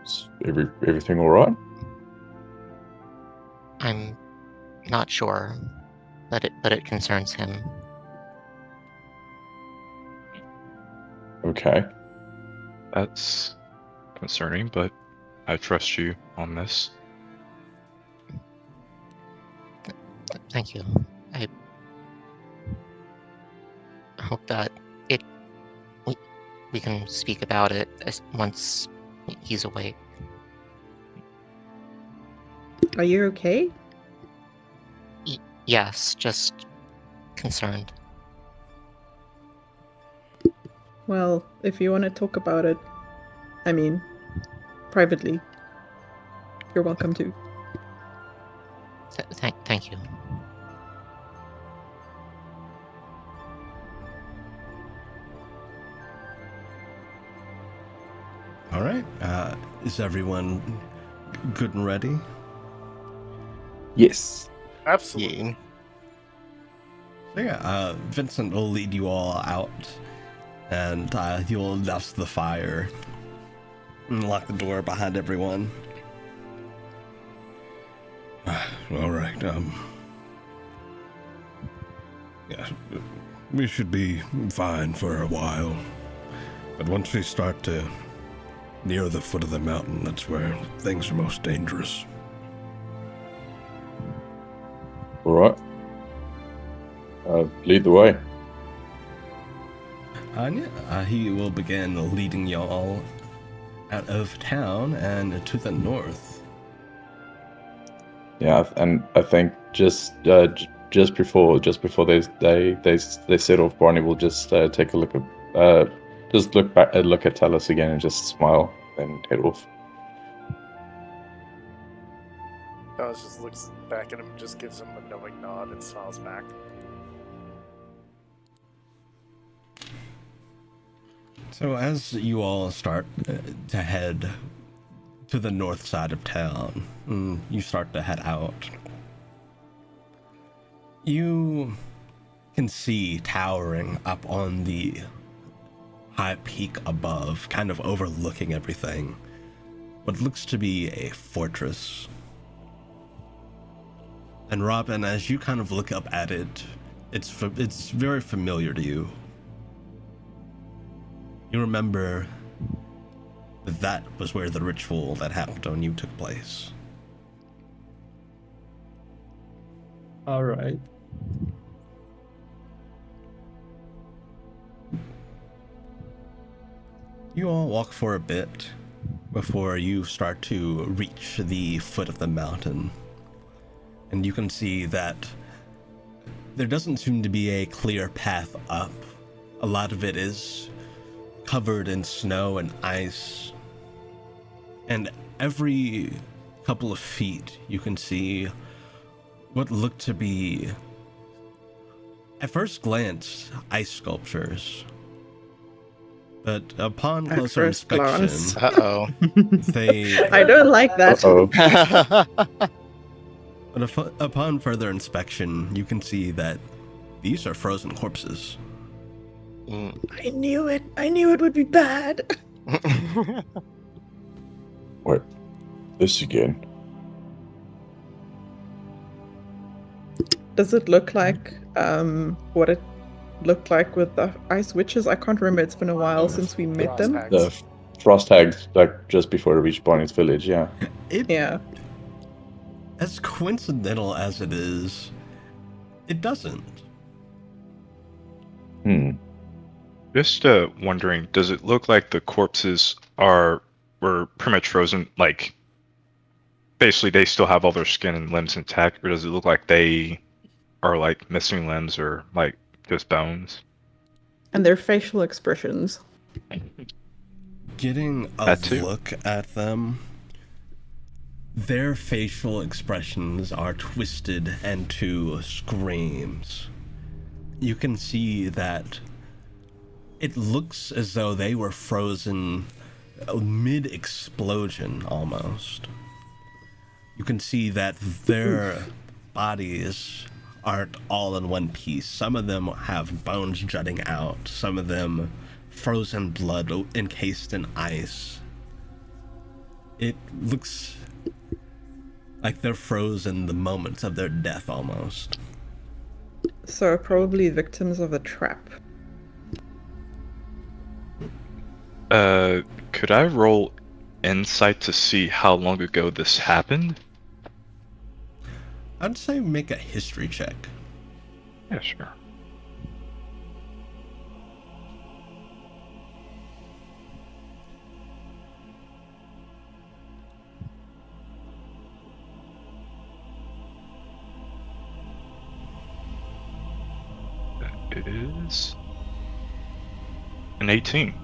Is everything all right? I'm not sure, but it concerns him. Okay. That's concerning, but I trust you on this. Thank you. I hope that we can speak about it once he's awake. Are you okay? Yes, just concerned. Well, if you want to talk about it, I mean, privately, you're welcome to. Thank you. All right. Is everyone good and ready? Yes. Absolutely. Yeah. So yeah, Vincent will lead you all out, and he'll douse the fire and lock the door behind everyone. All right. Yeah, we should be fine for a while. But once we start to near the foot of the mountain, that's where things are most dangerous. All right. Lead the way. And yeah, he will begin leading y'all out of town and to the north. Yeah, and I think just before they set off, Barney will just take a look at just look back look at Talus again and just smile and head off. Alice just looks back at him, just gives him a knowing nod, and smiles back. So as you all start to head to the north side of town, you start to head out. You can see towering up on the high peak above, kind of overlooking everything, what looks to be a fortress. And Robin, as you kind of look up at it, it's very familiar to you. You remember that was where the ritual that happened on you took place. All right. You all walk for a bit before you start to reach the foot of the mountain. And you can see that there doesn't seem to be a clear path up. A lot of it is covered in snow and ice. And every couple of feet, you can see what look to be, at first glance, ice sculptures. But upon At closer first glance. inspection, Uh-oh. they... I don't like that. But upon further inspection, you can see that these are frozen corpses. I knew it. I knew it would be bad. What? This again? Does it look like what it looked like with the ice witches? I can't remember. It's been a while since we met them. Hags. The frost hags, like just before we reached Barney's village. Yeah. Yeah. As coincidental as it is, it doesn't. Just wondering, does it look like the corpses were pretty much frozen? Like, basically, they still have all their skin and limbs intact, or does it look like they are like missing limbs or like just bones? And their facial expressions. Getting a That too. look at them, their facial expressions are twisted into screams. You can see that it looks as though they were frozen mid-explosion almost. You can see that their bodies aren't all in one piece. Some of them have bones jutting out, some of them frozen blood encased in ice. It looks like they're frozen the moments of their death almost. So probably victims of a trap. Could I roll insight to see how long ago this happened? I'd say make a history check. Yeah, sure. is an 18.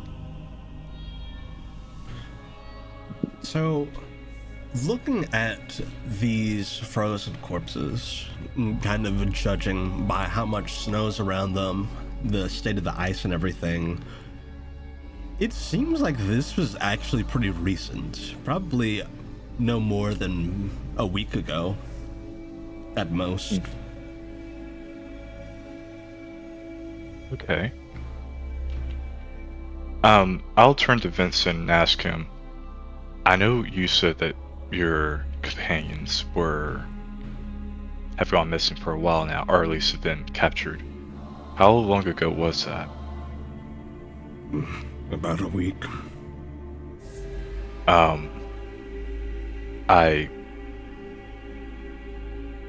So, looking at these frozen corpses, kind of judging by how much snow's around them, the state of the ice and everything, it seems like this was actually pretty recent. Probably no more than a week ago, at most. Okay. I'll turn to Vincent and ask him, I know you said that your companions have gone missing for a while now, or at least have been captured. How long ago was that? About a week.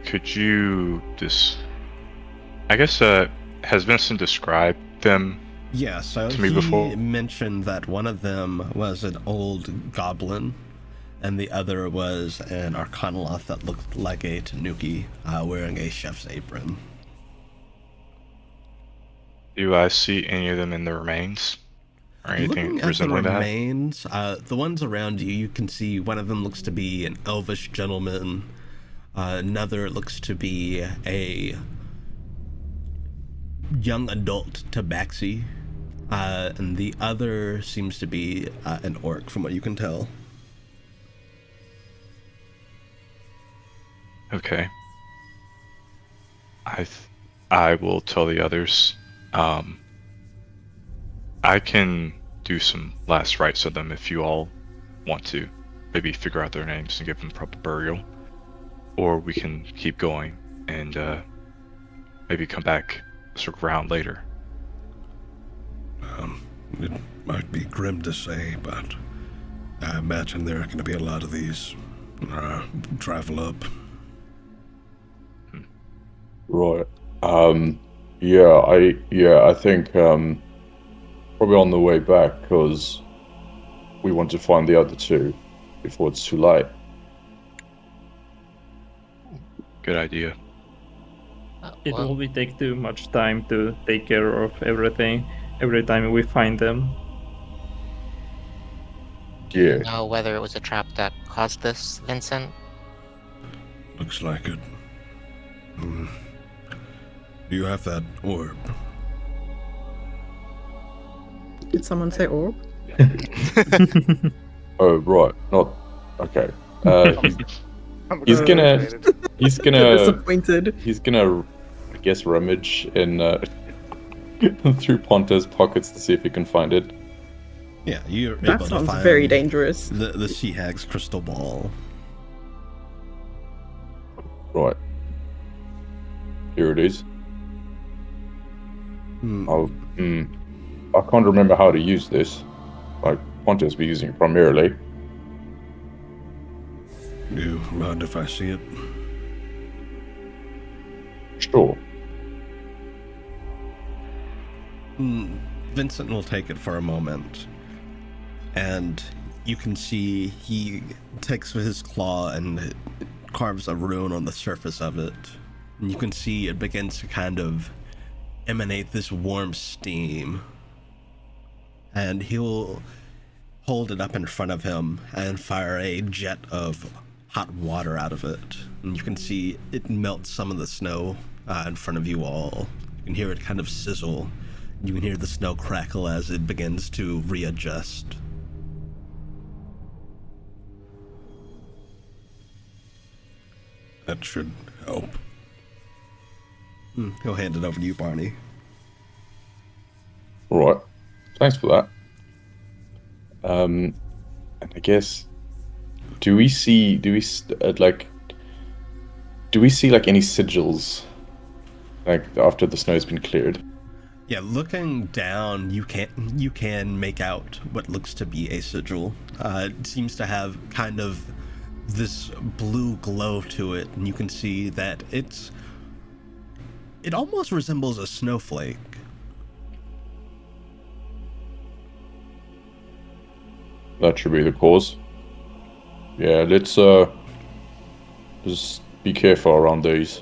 Could you has Vincent described them Yeah, so to me he before? mentioned that one of them was an old goblin, and the other was an Arcanoloth that looked like a Tanuki, wearing a chef's apron. Do I see any of them in the remains? Or anything Looking at the resembling that? remains, the ones around you, you can see one of them looks to be an elvish gentleman. Another looks to be a young adult tabaxi. And the other seems to be an orc, from what you can tell. Okay. I will tell the others. I can do some last rites of them if you all want to. Maybe figure out their names and give them proper burial. Or we can keep going and maybe come back circle around later. It might be grim to say, but I imagine there are going to be a lot of these travel up. Right. I think probably on the way back, because we want to find the other two before it's too late. Good idea. It Well, will take too much time to take care of everything every time we find them. do you Yeah. know whether it was a trap that caused this, Vincent? Looks like it. Do you have that orb? Did someone say orb? Oh, right. Not okay. I'm He's gonna- disappointed. He's gonna Disappointed. I guess, rummage in through Ponto's pockets to see if he can find it. Yeah, you're That able to sounds find very dangerous. the sea hag's crystal ball. Right. Here it is. I can't remember how to use this. Like, Ponto's be using it primarily. Do you mind if I see it? Sure. Vincent will take it for a moment, and you can see he takes his claw and carves a rune on the surface of it. And you can see it begins to kind of emanate this warm steam. And he'll hold it up in front of him and fire a jet of hot water out of it. And you can see it melts some of the snow in front of you all. You can hear it kind of sizzle. You can hear the snow crackle as it begins to readjust. That should help. He'll hand it over to you, Barney. All right. Thanks for that. And I guess, do we see like any sigils, like after the snow's been cleared? Yeah, looking down, you can make out what looks to be a sigil. It seems to have kind of this blue glow to it, and you can see that it almost resembles a snowflake. That should be the cause. Yeah, let's just be careful around these.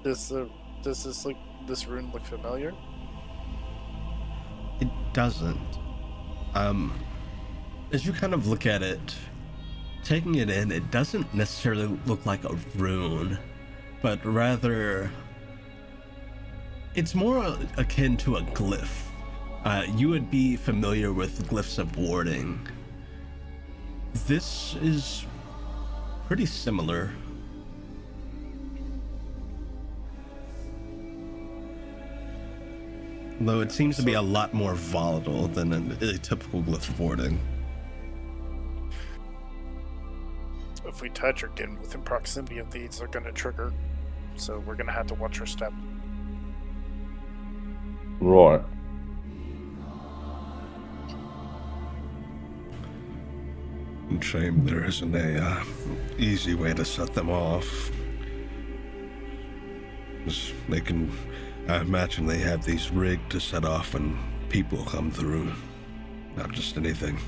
Does this rune look familiar? It doesn't. As you kind of look at it, taking it in, it doesn't necessarily look like a rune, but rather it's more akin to a glyph. You would be familiar with glyphs of warding. This is pretty similar. Though it seems to be a lot more volatile than a typical glyph of warding. If we touch or get within proximity of these, they're going to trigger. So we're going to have to watch our step. Right. Shame there isn't a easy way to set them off. They can, I imagine they have these rigged to set off when people come through, not just anything.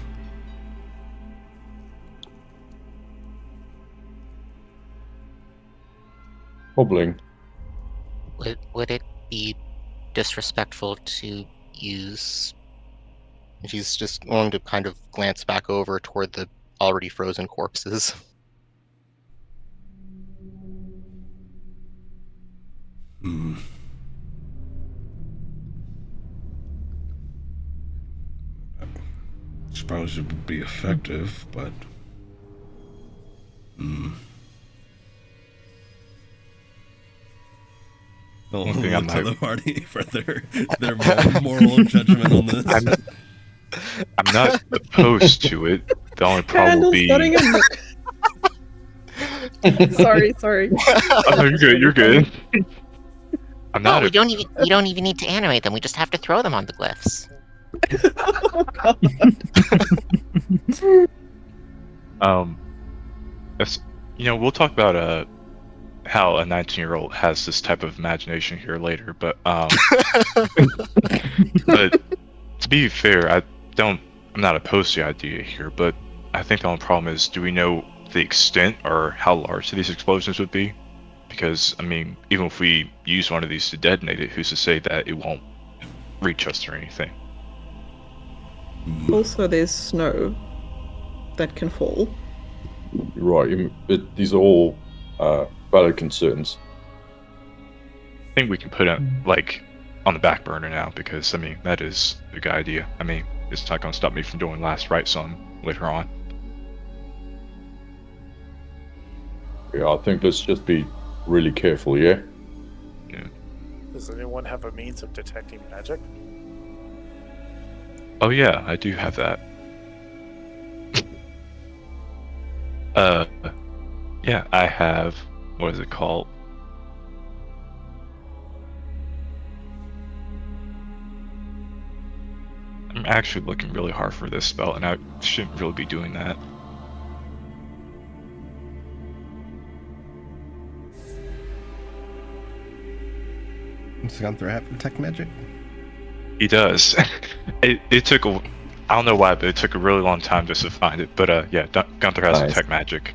Hobbling. Would it be disrespectful to use? She's just going to kind of glance back over toward the already frozen corpses. Hmm. I suppose it would be effective, but... They'll One thing look I'm to not- the party for their moral judgment on this. I'm not opposed to it. The only problem will Candle be. starting in. Sorry. Oh, no, you're good. You're good. I'm No, not. we don't even need to animate them. We just have to throw them on the glyphs. Oh god. That's, we'll talk about how a 19-year-old has this type of imagination here later, but but to be fair, I'm not opposed to the idea here, but I think the only problem is, do we know the extent or how large these explosions would be? Because, I mean, even if we use one of these to detonate it, who's to say that it won't reach us or anything? Also, there's snow that can fall. Right. These are all valid concerns. I think we can put it, on the back burner now, because, I mean, that is a good idea. I mean, it's not going to stop me from doing last rites on later on. Yeah, I think let's just be really careful, yeah? Does anyone have a means of detecting magic? Oh yeah, I do have that. Yeah, I have, what is it called? I'm actually looking really hard for this spell, and I shouldn't really be doing that. Does Gunther have detect magic? He does. It took I don't know why, but it took a really long time just to find it. But yeah, Gunther has Nice. detect magic.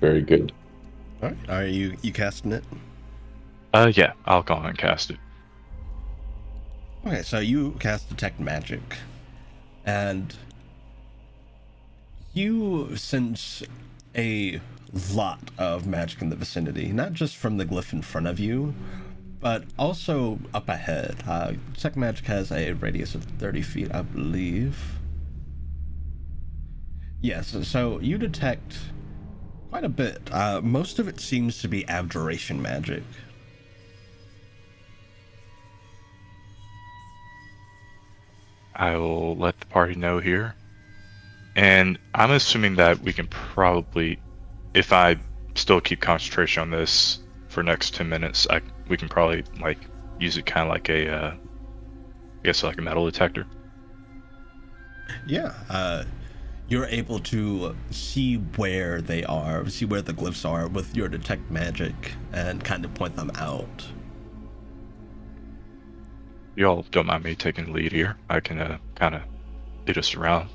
Very good. All right. Are you casting it? Yeah, I'll go on and cast it. Okay, so you cast detect magic, and you sense a lot of magic in the vicinity, not just from the glyph in front of you, but also up ahead. Detect magic has a radius of 30 feet, I believe. Yes, so you detect quite a bit. Most of it seems to be abjuration magic. I will let the party know here. And I'm assuming that we can probably, if I still keep concentration on this for next 10 minutes, we can probably use it kind of like I guess like a metal detector. Yeah, you're able to see where they are, see where the glyphs are with your detect magic, and kind of point them out. Y'all don't mind me taking the lead here? I can kind of lead us around.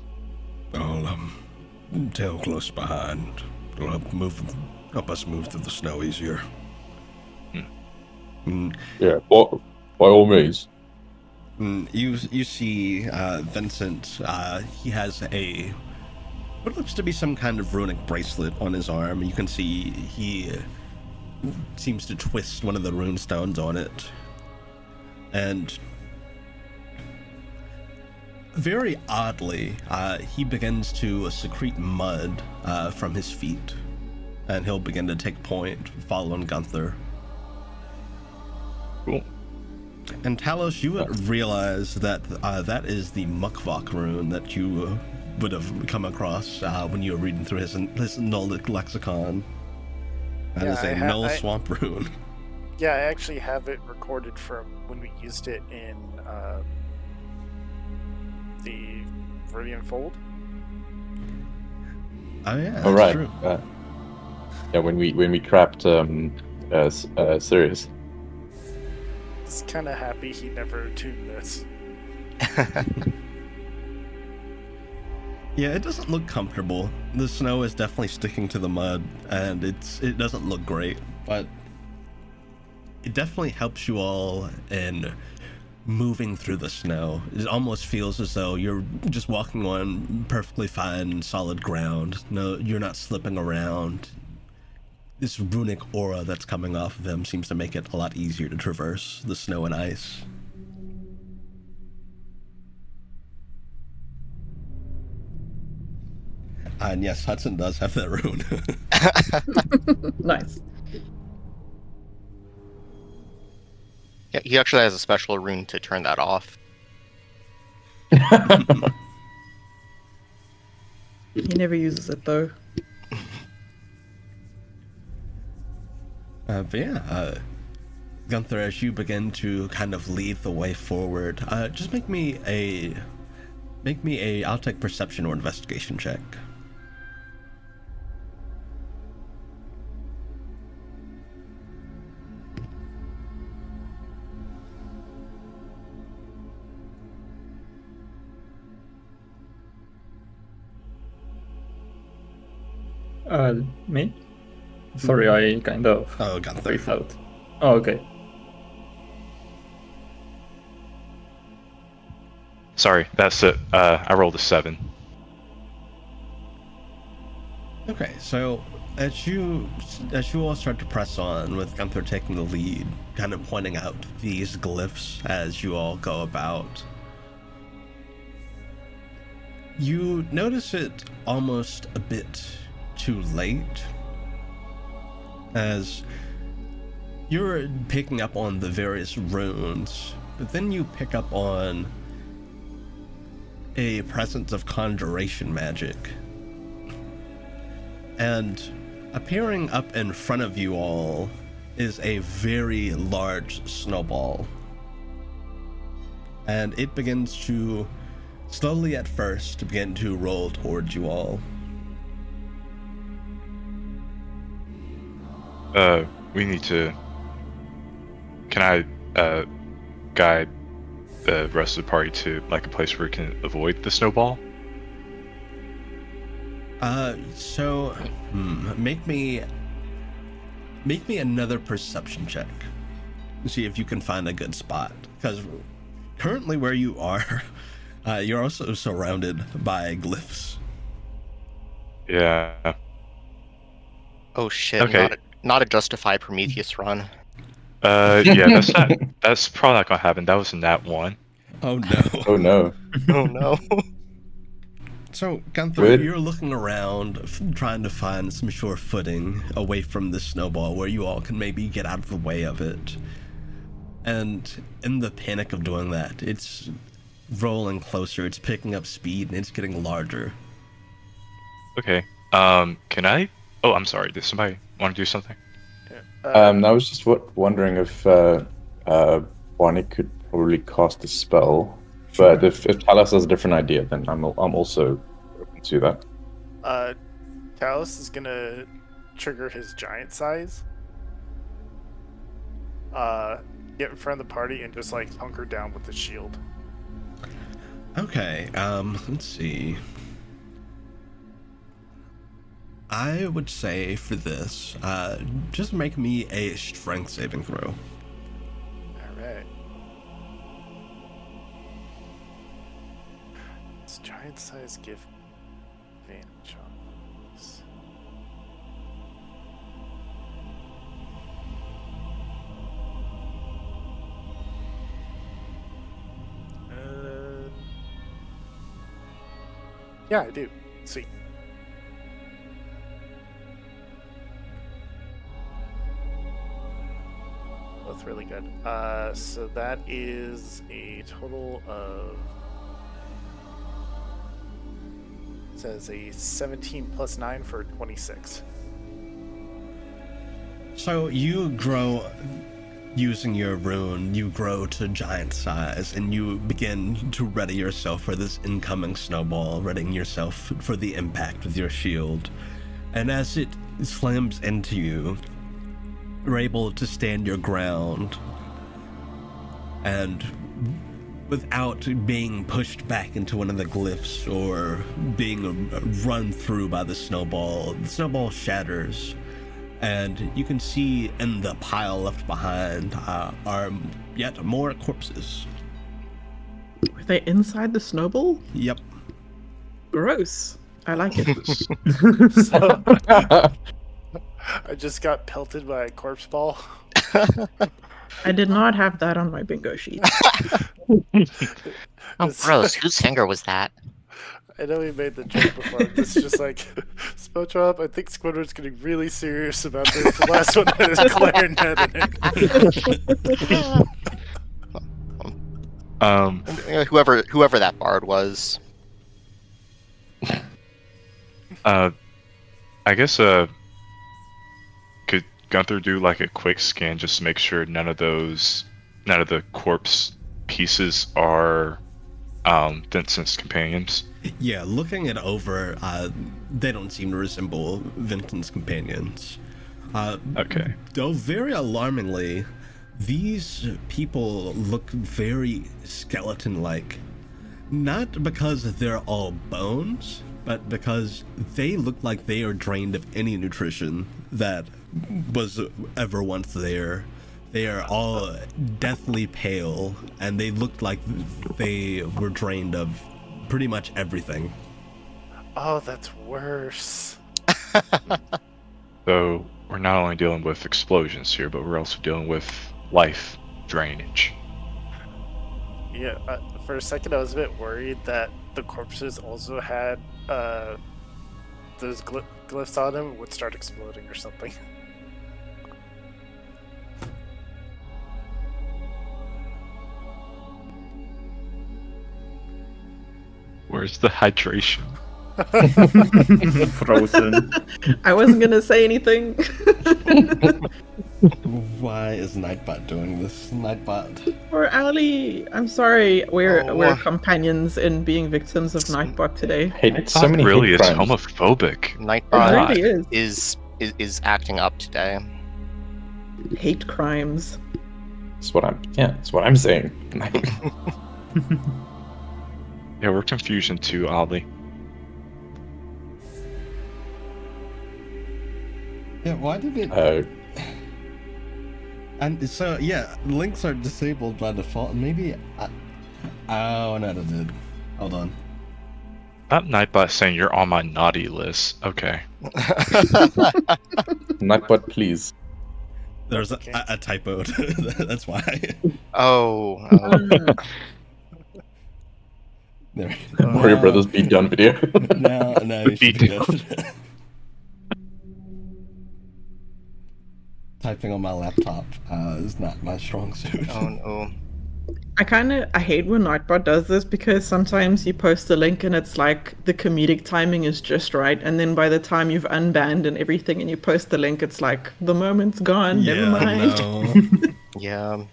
I'll tail close behind. It'll help us move through the snow easier. Mm, Yeah, by all means. you see Vincent. He has what looks to be some kind of runic bracelet on his arm. You can see he seems to twist one of the rune stones on it, and very oddly, he begins to secrete mud from his feet, and he'll begin to take point, following Gunther. Cool. And Talos, you would realize that that is the Mukvok rune that you would have come across when you were reading through his Nullic lexicon. That is a Null Swamp rune. Yeah, I actually have it recorded from when we used it in the Viridian Fold. Oh yeah, that's All right. true. Yeah, when we trapped Sirius. He's kind of happy he never tuned this. Yeah, it doesn't look comfortable. The snow is definitely sticking to the mud, and it doesn't look great, but it definitely helps you all in moving through the snow. It almost feels as though you're just walking on perfectly fine, solid ground. No, you're not slipping around. This runic aura that's coming off of him seems to make it a lot easier to traverse the snow and ice. And yes, Hudson does have that rune. Nice. Yeah, he actually has a special rune to turn that off. He never uses it though. But yeah, Gunther, as you begin to kind of lead the way forward, just make me a I'll take perception or investigation check. Me? Sorry, I kind of Oh, Gunther. freaked out. Oh, okay. Sorry, that's it. I rolled a 7. Okay, so as you all start to press on, with Gunther taking the lead, kind of pointing out these glyphs as you all go about, you notice it almost a bit too late, as you're picking up on the various runes, but then you pick up on a presence of conjuration magic. And appearing up in front of you all is a very large snowball. And it begins to, slowly at first, begin to roll towards you all. We need to... Can I guide the rest of the party to like a place where we can avoid the snowball? Make me another perception check. See if you can find a good spot. Because currently where you are, you're also surrounded by glyphs. Yeah. Oh shit! Okay. Not a justified Prometheus run. Yeah, that's probably not gonna happen. That was in that one. Oh no. Oh no. Oh no. So, Gunther, Good. you're looking around, trying to find some sure footing away from the snowball where you all can maybe get out of the way of it. And in the panic of doing that, it's rolling closer, it's picking up speed, and it's getting larger. Okay. Can I? Oh, I'm sorry. Did somebody want to do something? I was just wondering if Barney could probably cast a spell, but if Talos has a different idea, then I'm also open to that. Talos is gonna trigger his giant size. Get in front of the party and just like hunker down with the shield. Okay, let's see. I would say for this, just make me a strength saving throw. giant size give advantage on these. Yeah, I do. Sweet. Both really good. So that is a total of, it says a 17 plus 9 for 26. So you grow, using your rune, you grow to giant size, and you begin to ready yourself for this incoming snowball, readying yourself for the impact with your shield. And as it slams into you, you're able to stand your ground, and without being pushed back into one of the glyphs or being run through by the snowball shatters. And you can see in the pile left behind are yet more corpses. Were they inside the snowball? Yep. Gross. I like it. So, I just got pelted by a corpse ball. I did not have that on my bingo sheet. Oh, gross. Whose finger was that? I know we made the joke before. It's just like, SpongeBob, I think Squidward's getting really serious about this. The last one had his clarinet in it. Whoever that bard was. I guess could Gunther do like a quick scan just to make sure none of the corpse pieces are Vincent's companions? Yeah, looking it over, they don't seem to resemble Vinton's companions. Okay. Though very alarmingly, these people look very skeleton-like. Not because they're all bones, but because they look like they are drained of any nutrition that was ever once there. They are all deathly pale, and they looked like they were drained of pretty much everything. Oh, that's worse. So we're not only dealing with explosions here, but we're also dealing with life drainage. Yeah, for a second I was a bit worried that the corpses also had those glyphs on them would start exploding or something. Where's the hydration? Frozen. I wasn't gonna say anything. Why is Nightbot doing this? Nightbot. Or Ali, I'm sorry. We're companions in being victims of Nightbot today. Hate so many really hate is crimes. homophobic. Nightbot It really is. is acting up today. Hate crimes. That's what I'm saying. Yeah, we're confusion too, Ollie. Yeah, why did it... And so, yeah, links are disabled by default. Maybe... Oh, no, it did. Hold on. Not Nightbot saying you're on my naughty list. Okay. Nightbot, please. There's a typo. That's why. Oh. There. Mario Brothers beat down video. No, you should be good. Typing on my laptop is not my strong suit. Oh no. I hate when Nightbot does this because sometimes you post a link and it's like the comedic timing is just right, and then by the time you've unbanned and everything and you post the link, it's like the moment's gone. Never mind. No. Yeah.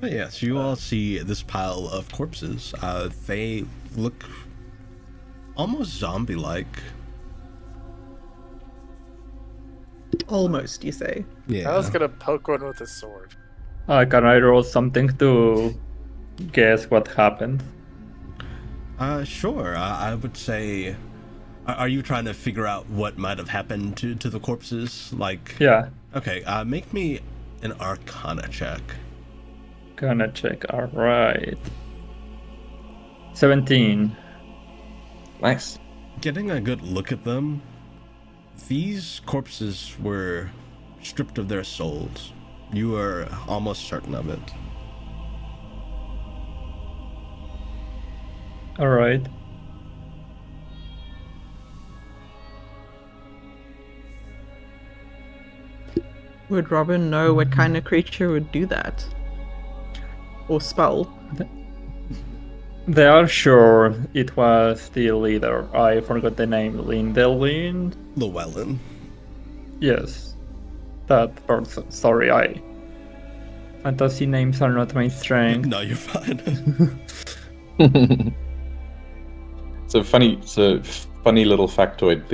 But yes, you all see this pile of corpses. They look almost zombie-like. Almost, you say. Yeah. I was gonna poke one with a sword. Can I roll something to guess what happened? Sure. I would say... Are you trying to figure out what might have happened to the corpses? Like... Yeah. Okay, make me an Arcana check. Gonna check. Alright. 17. Nice. Getting a good look at them, these corpses were stripped of their souls. You are almost certain of it. All right. Would Robin know what kind of creature would do that? Or spell? They are sure it was the leader. I forgot the name. Lindelin? Llewellyn. Yes. That person. Sorry, fantasy names are not my strength. No, you're fine. So funny little factoid.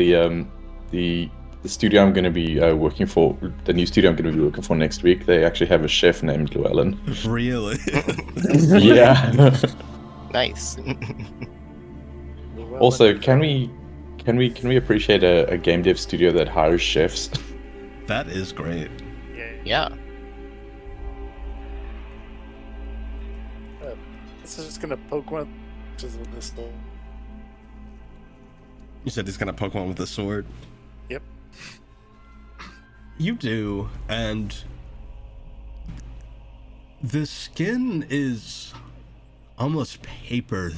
The studio I'm going to be working for, the new studio I'm going to be working for next week, they actually have a chef named Llewellyn. Really? Yeah. Nice. Also, can we appreciate a game dev studio that hires chefs? That is great. Yeah. This is just gonna poke one just with this little. You said he's gonna poke one with a sword? Yep. You do, and the skin is almost paper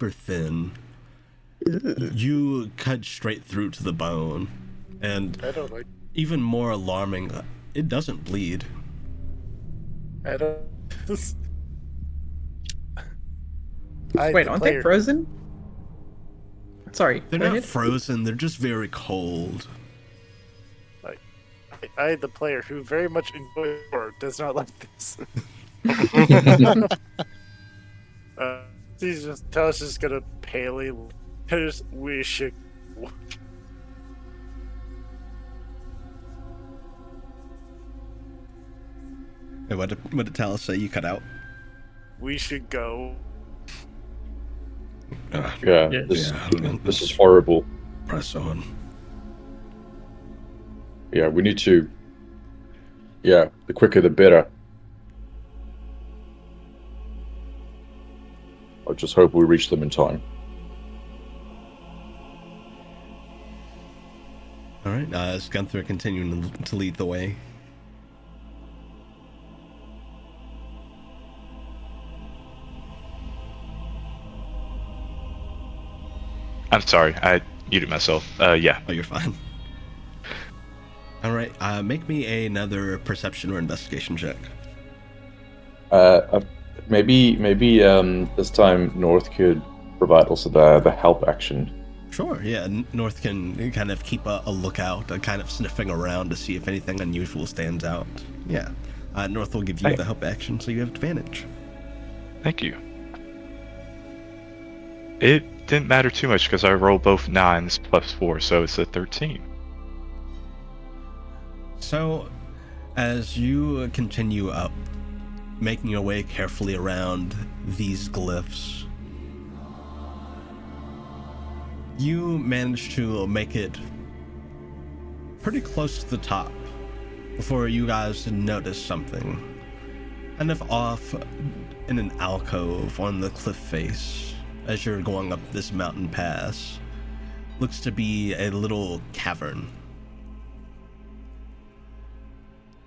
thin. You cut straight through to the bone, and I don't like. even more alarming, it doesn't bleed. I don't. Wait, aren't they frozen? Sorry, They're go not ahead. frozen, they're just very cold. I, the player who very much enjoys horror, does not like this. He's just tell us just gonna palely just wish it. Hey, what did Talus say? You cut out? We should go. Yeah, Yes. this is horrible. Press on. Yeah, we need to. Yeah, the quicker the better. I just hope we reach them in time. All right, is Gunther continuing to lead the way? I'm sorry, I muted myself. Yeah. Oh, you're fine. All right, make me another perception or investigation check. Maybe this time North could provide also the help action. Sure, yeah. North can kind of keep a lookout, kind of sniffing around to see if anything unusual stands out. Yeah. North will give you the help action, so you have advantage. Thank you. It didn't matter too much because I rolled both 9s plus 4, so it's a 13. So, as you continue up, making your way carefully around these glyphs, you manage to make it pretty close to the top before you guys notice something. Kind of off in an alcove on the cliff face as you're going up this mountain pass, looks to be a little cavern.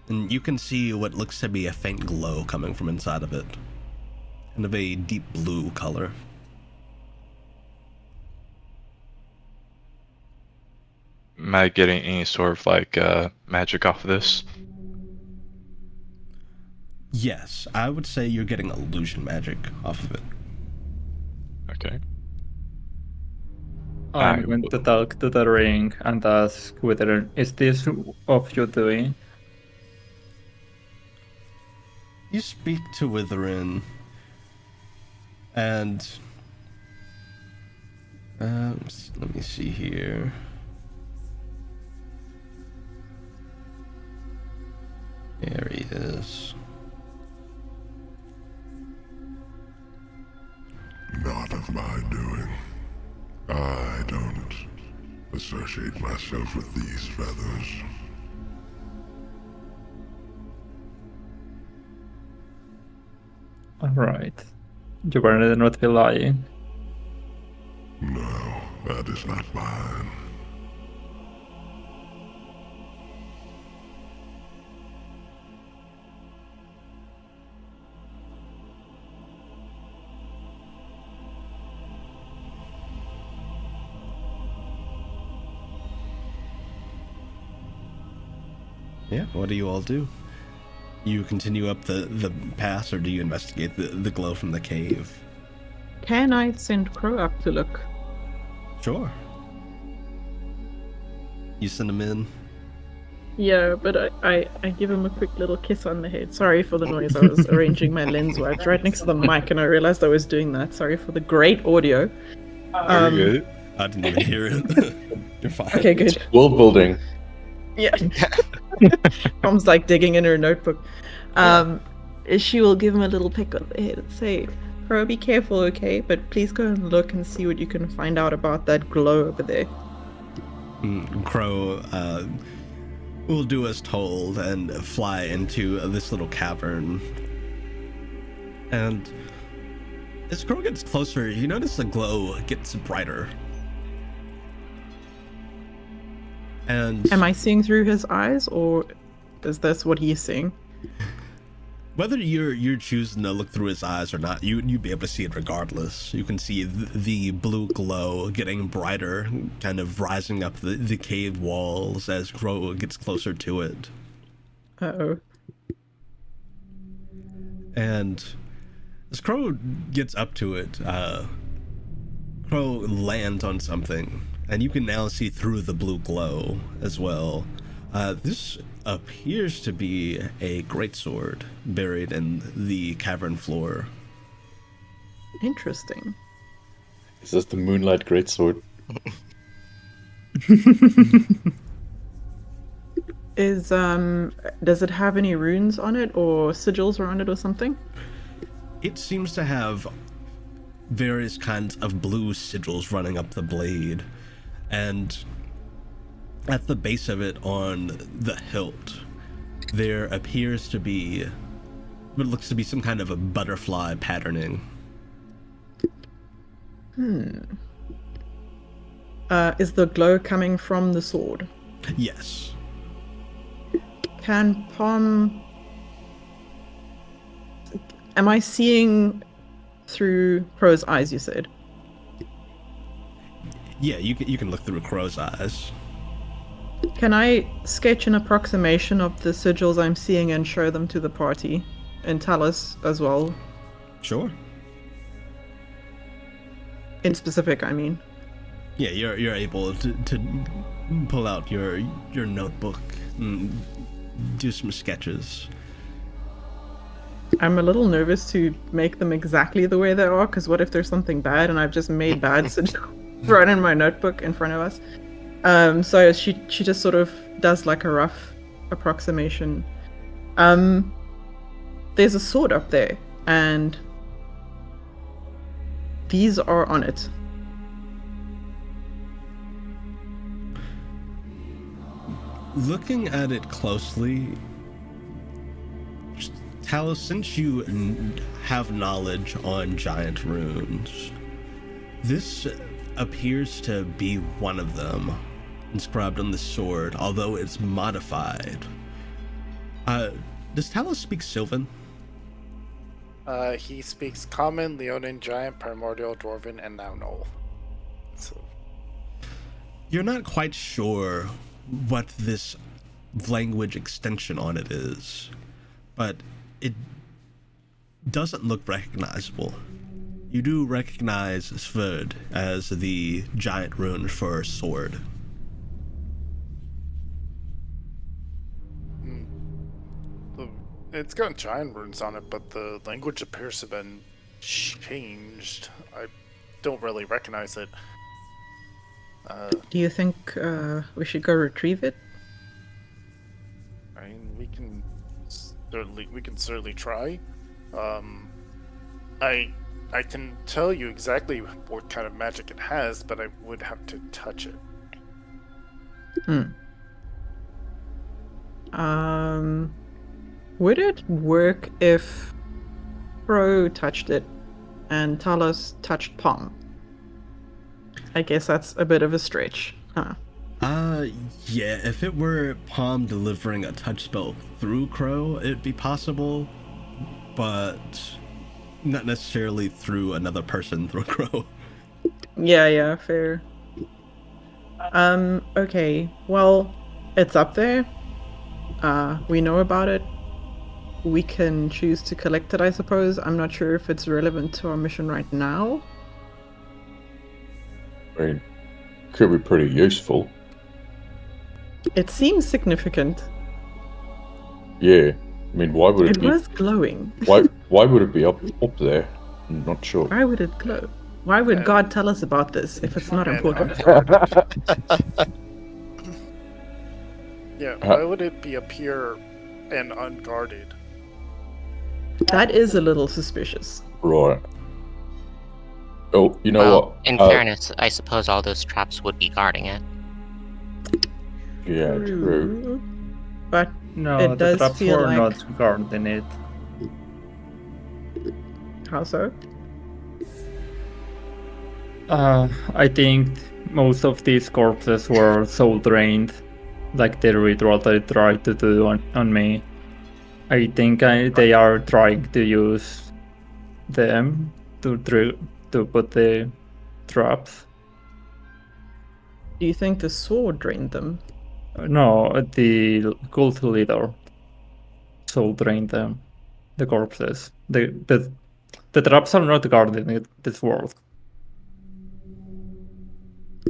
And you can see what looks to be a faint glow coming from inside of it. Kind of a deep blue color. Am I getting any sort of like magic off of this? Yes, I would say you're getting illusion magic off of it. Okay. I'm going to talk to the ring and ask whether is this of you doing? You speak to Witherin, and let me see here. There he is. Not of my doing. I don't associate myself with these feathers. Alright. You better not be lying. No, that is not mine. Yeah, what do you all do? You continue up the pass, or do you investigate the glow from the cave? Can I send Crow up to look? Sure. You send him in. Yeah, but I give him a quick little kiss on the head. Sorry for the noise. I was arranging my lens wipes right next to the mic, and I realized I was doing that. Sorry for the great audio. Very good. I didn't even hear it. You're fine. Okay, good. World building. Yeah. Mom's like digging in her notebook. She will give him a little peck on the head and say, Crow, be careful, okay? But please go and look and see what you can find out about that glow over there. Crow will do as told and fly into this little cavern. And as Crow gets closer, you notice the glow gets brighter. And Am I seeing through his eyes, or is this what he's seeing? whether you're choosing to look through his eyes or not, you'd be able to see it regardless. You can see the blue glow getting brighter, kind of rising up the cave walls as Crow gets closer to it. Uh-oh. And as Crow gets up to it, Crow lands on something, and you can now see through the blue glow as well. This appears to be a greatsword buried in the cavern floor. Interesting. Is this the Moonlight Greatsword? Does it have any runes on it or sigils around it or something? It seems to have various kinds of blue sigils running up the blade, and at the base of it on the hilt, there appears to be what looks to be some kind of a butterfly patterning. Is the glow coming from the sword? Yes. Can Pom... Am I seeing through Crow's eyes, you said? Yeah, you can look through Crow's eyes. Can I sketch an approximation of the sigils I'm seeing and show them to the party? And Talus as well. Sure. In specific, I mean. Yeah, you're able to pull out your notebook and do some sketches. I'm a little nervous to make them exactly the way they are, because what if there's something bad and I've just made bad sigils right in my notebook in front of us? So she just sort of does like a rough approximation. There's a sword up there, and these are on it. Looking at it closely, Talos, since you have knowledge on giant runes, this appears to be one of them inscribed on the sword, although it's modified. Does Talos speak Sylvan? He speaks Common, Leonin, Giant, Primordial, Dwarven, and now Null. So You're not quite sure what this language extension on it is, but it doesn't look recognizable. You do recognize Sverd as the giant rune for sword. it's got giant runes on it, but the language appears to have been changed. I don't really recognize it. Do you think we should go retrieve it? I mean, we can certainly try. I can tell you exactly what kind of magic it has, but I would have to touch it. Would it work if Pro touched it and Talos touched Palm. I guess that's a bit of a stretch. Huh. Yeah, if it were Palm delivering a touch spell through Crow, it'd be possible, but not necessarily through another person through Crow. Yeah, fair. Okay. Well, it's up there. We know about it. We can choose to collect it, I suppose. I'm not sure if it's relevant to our mission right now. I mean, could be pretty useful. It seems significant. Yeah. I mean, why would it It be? was glowing. Why would it be up there? I'm not sure. Why would it glow? Why would God tell us about this if it's not And important? Yeah, why would it be up here and unguarded? That is a little suspicious. Right. Oh, you know Well, what? in fairness, I suppose all those traps would be guarding it. Yeah, true. But No, it the does traps feel were like... not guarding it. How so? I think most of these corpses were soul drained, like the ritual they tried to do on me. I think they are trying to use them to put the traps. Do you think the sword drained them? No, the cult leader soul drained them, the corpses. The traps are not guarding this world.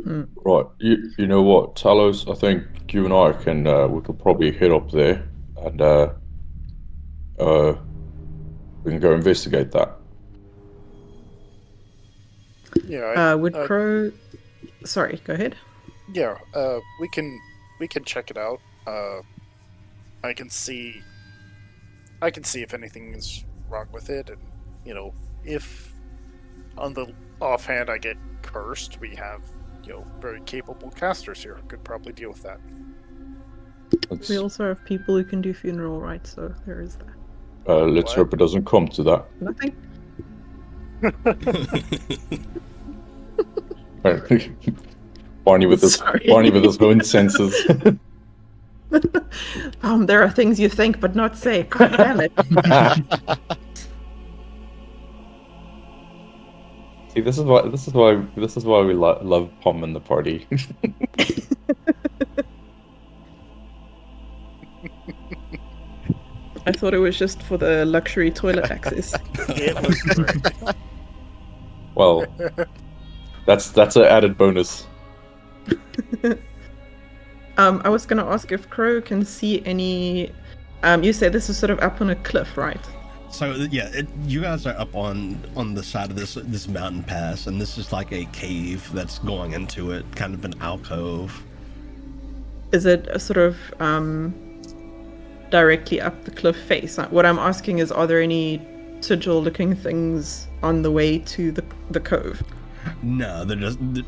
Right. You know what, Talos? I think you and I can we could probably head up there and we can go investigate that. Yeah. Would Crow... Sorry, go ahead. Yeah. We can check it out. I can see if anything is wrong with it, and if on the offhand I get cursed, we have very capable casters here who could probably deal with that. We also have people who can do funeral rites, so there is that. Let's What? hope it doesn't come to that. Nothing. Barney with his Sorry. own senses. There are things you think but not say. God damn it. See, this is why we love Pom in the party. I thought it was just for the luxury toilet access. It was great. Well, that's an added bonus. I was gonna ask if Crow can see any... you say this is sort of up on a cliff, right? So yeah, you guys are up on the side of this mountain pass, and this is like a cave that's going into it, kind of an alcove. Is it a sort of directly up the cliff face? What I'm asking is, are there any sigil-looking things on the way to the cove? No, there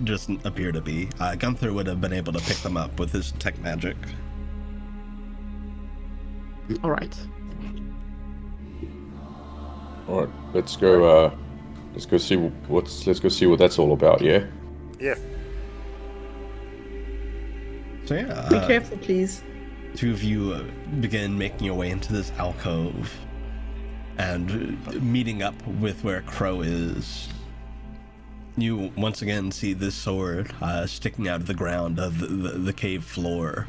just appear to be. Gunther would have been able to pick them up with his tech magic. All right. All right, let's go see what that's all about. Yeah. Yeah. So yeah, Be careful, please. two of you begin making your way into this alcove and meeting up with where Crow is. You once again see this sword sticking out of the ground of the cave floor.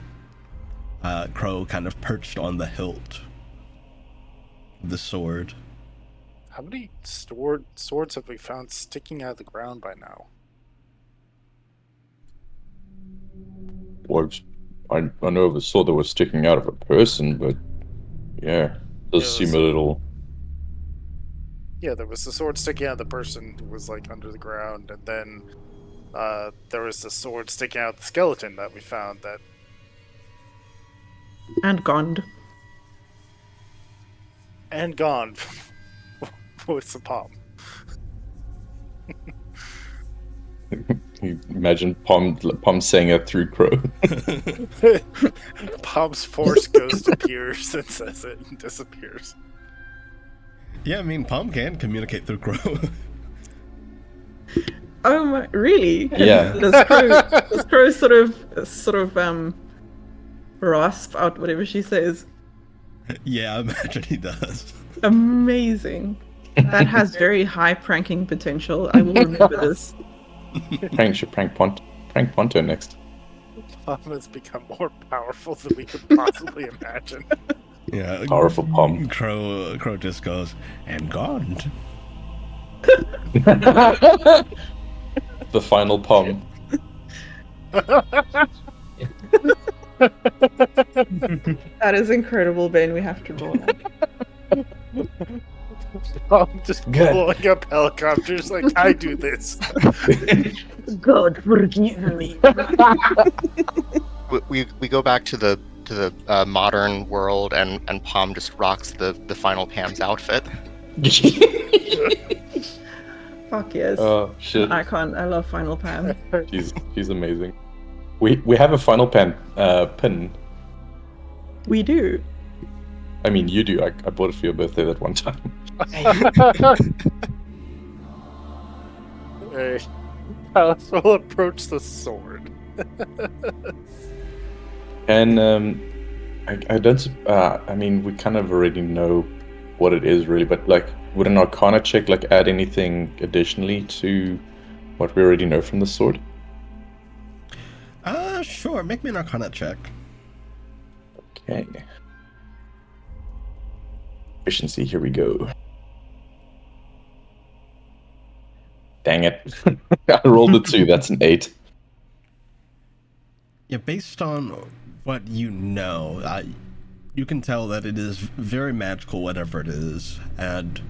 Crow kind of perched on the hilt of the sword. How many swords have we found sticking out of the ground by now? Well, I know of a sword that was sticking out of a person, but yeah, it does seem a little. Yeah, there was the sword sticking out of the person who was like under the ground, and then there was the sword sticking out of the skeleton that we found that. And gone. And gone. With the palm. Imagine Pom saying it through Crow. Palm's force ghost appears and says it and disappears. Yeah, I mean, Palm can communicate through Crow. Oh my, really? Yeah. Does Crow sort of rasp out whatever she says? Yeah, I imagine he does. Amazing. That has very high pranking potential. I will remember this. Prank Ponto next. Pom has become more powerful than we could possibly imagine. Yeah, Powerful Pom. Crow just goes, and God. The final Pom. That is incredible, Ben. We have to roll that. Pom just Good. blowing up helicopters like, I do this. God forgive me. We go back to the modern world, and Palm just rocks the final Pam's outfit. Fuck yes. Oh shit. Icon. I love Final Pam. She's amazing. We have a final pen pin. We do. I mean, you do. I bought it for your birthday that one time. Hey, Alice will approach the sword. And I don't. I mean, we kind of already know what it is, really. But like, would an Arcana check like add anything additionally to what we already know from the sword? Sure. Make me an Arcana check. Okay. Efficiency. Here we go. Dang it! I rolled a 2. That's an 8. Yeah, based on what you know, you can tell that it is very magical, whatever it is, and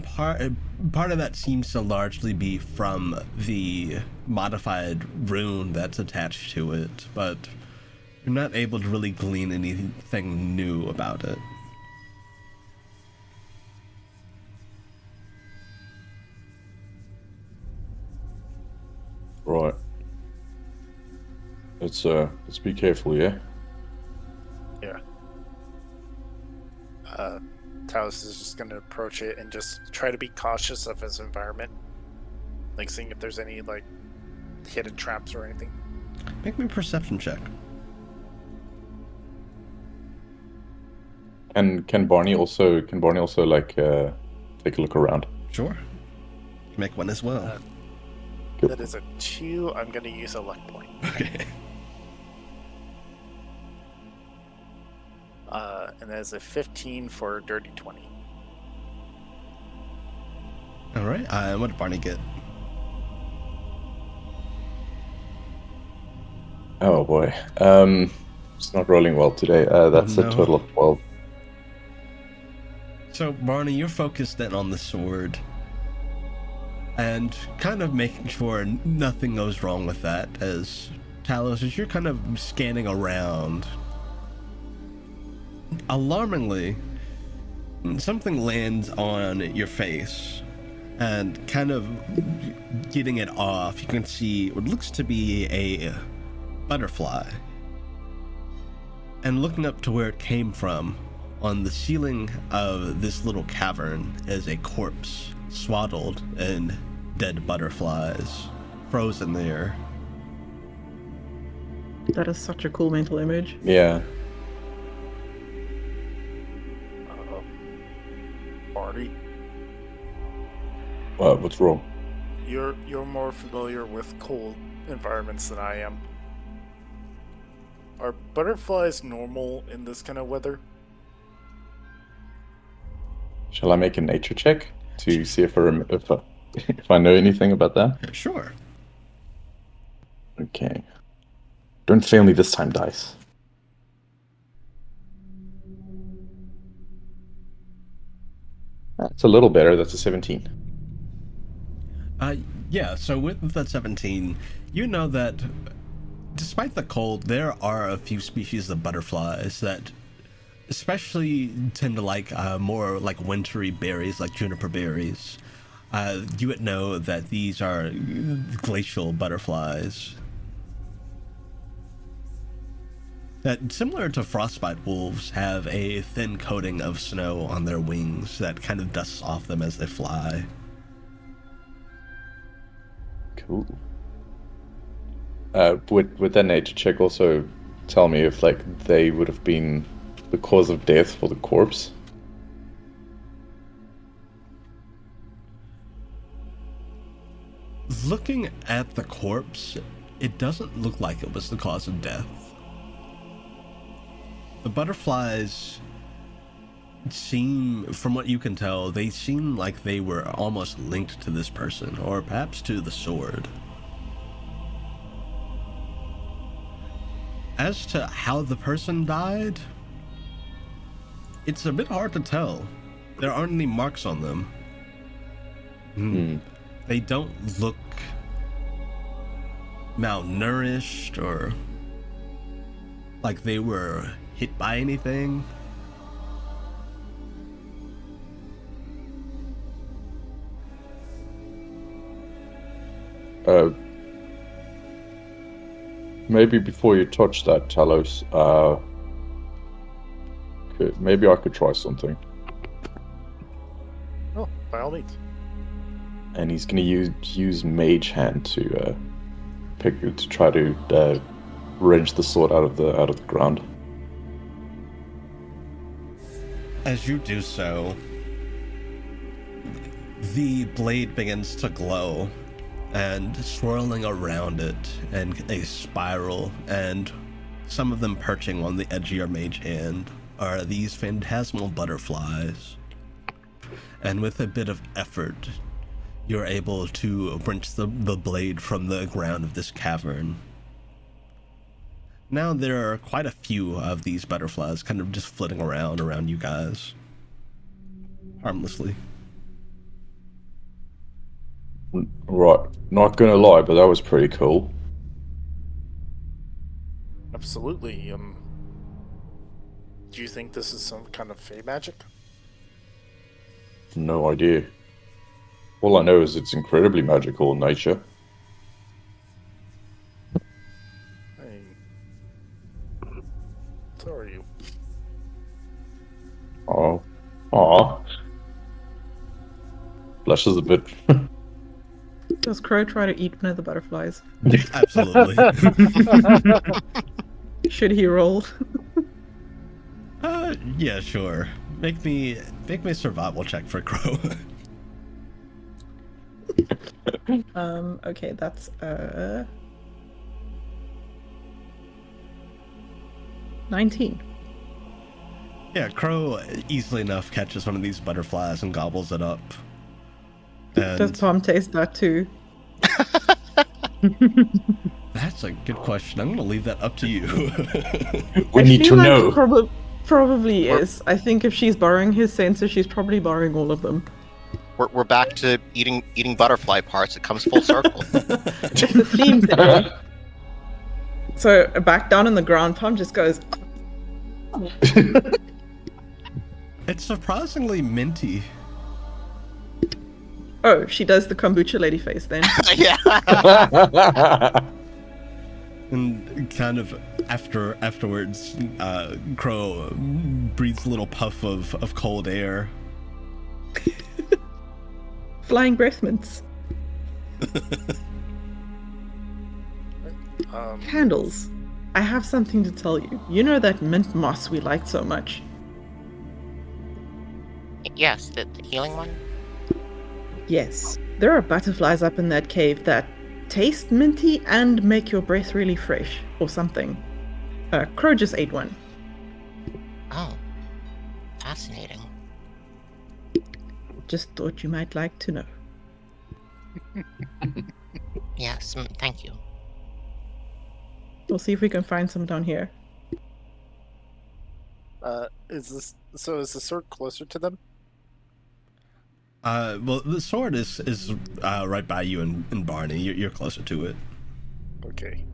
part of that seems to largely be from the modified rune that's attached to it, but you're not able to really glean anything new about it. Right. Let's be careful, yeah. Yeah. Talos is just gonna approach it and just try to be cautious of his environment, like seeing if there's any like hidden traps or anything. Make me a perception check. And can Barney also like take a look around? Sure. Make one as well. That is a 2. I'm gonna use a luck point. Okay. And that is a 15 for a dirty 20. All right. What did Barney get? Oh boy. It's not rolling well today. That's no. a total of 12. So, Barney, you're focused in on the sword and kind of making sure nothing goes wrong with that, as Talos, as you're kind of scanning around, alarmingly, something lands on your face, and kind of getting it off, you can see what looks to be a butterfly. And looking up to where it came from, on the ceiling of this little cavern is a corpse swaddled in dead butterflies, frozen there. That is such a cool mental image. Yeah. Barney, What's wrong? you're more familiar with cold environments than I am. Are butterflies normal in this kind of weather? Shall I make a nature check to see if I know anything about that? Sure. Okay. Don't fail me this time, dice. That's a little better. That's a 17. Yeah, so with that 17, you know that despite the cold, there are a few species of butterflies that especially tend to like more like wintry berries, like juniper berries. You would know that these are glacial butterflies. That, similar to frostbite wolves, have a thin coating of snow on their wings that kind of dusts off them as they fly. Cool. Would that nature check also tell me if like they would have been the cause of death for the corpse? Looking at the corpse, it doesn't look like it was the cause of death. The butterflies seem, from what you can tell, they seem like they were almost linked to this person, or perhaps to the sword. As to how the person died, it's a bit hard to tell. There aren't any marks on them. They don't look malnourished or like they were hit by anything. Maybe before you touch that, Talos, maybe I could try something. Oh, by all means. And he's gonna use Mage Hand to try to wrench the sword out of the ground. As you do so, the blade begins to glow, and swirling around it in a spiral, and some of them perching on the edge of your mage hand are these phantasmal butterflies. And with a bit of effort, you're able to wrench the blade from the ground of this cavern. Now there are quite a few of these butterflies kind of just flitting around you guys, harmlessly. Right, not gonna lie, but that was pretty cool. Absolutely. Do you think this is some kind of fey magic? No idea. All I know is it's incredibly magical in nature. Hey. So are you? Aw. Blushes a bit. Does Crow try to eat one of the butterflies? Absolutely. Should he roll? Yeah, sure. Make me a survival check for Crow. Okay, that's 19. Yeah, Crow easily enough catches one of these butterflies and gobbles it up. And Does Palm taste that too? that's a good question. I'm gonna leave that up to you. We I need to feel like know. Probably is. I think if she's borrowing his sensor, she's probably borrowing all of them. We're back to eating butterfly parts. It comes full circle. It's a theme today. So back down on the ground, Palm just goes. It's surprisingly minty. Oh, she does the kombucha lady face then. Yeah. And kind of afterwards, Crow breathes a little puff of cold air. Flying breath mints. Candles. I have something to tell you. You know that mint moss we liked so much? Yes, the healing one? Yes. There are butterflies up in that cave that taste minty and make your breath really fresh, or something. Crow just ate one. Oh. Fascinating. Just thought you might like to know. Yes, thank you. We'll see if we can find some down here. Is the sword closer to them? Well, the sword is right by you and Barney. You're closer to it. Okay.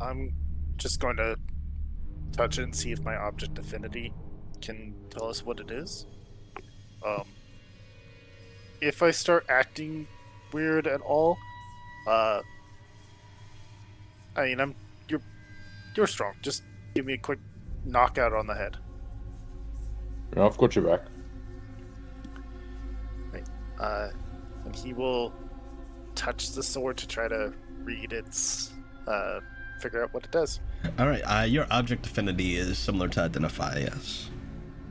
I'm just going to touch it and see if my object affinity can tell us what it is. If I start acting weird at all, you're strong. Just give me a quick knockout on the head. Yeah, I've got your back. Right. And he will touch the sword to try to read its, figure out what it does. All right. Your object affinity is similar to identify. Yes.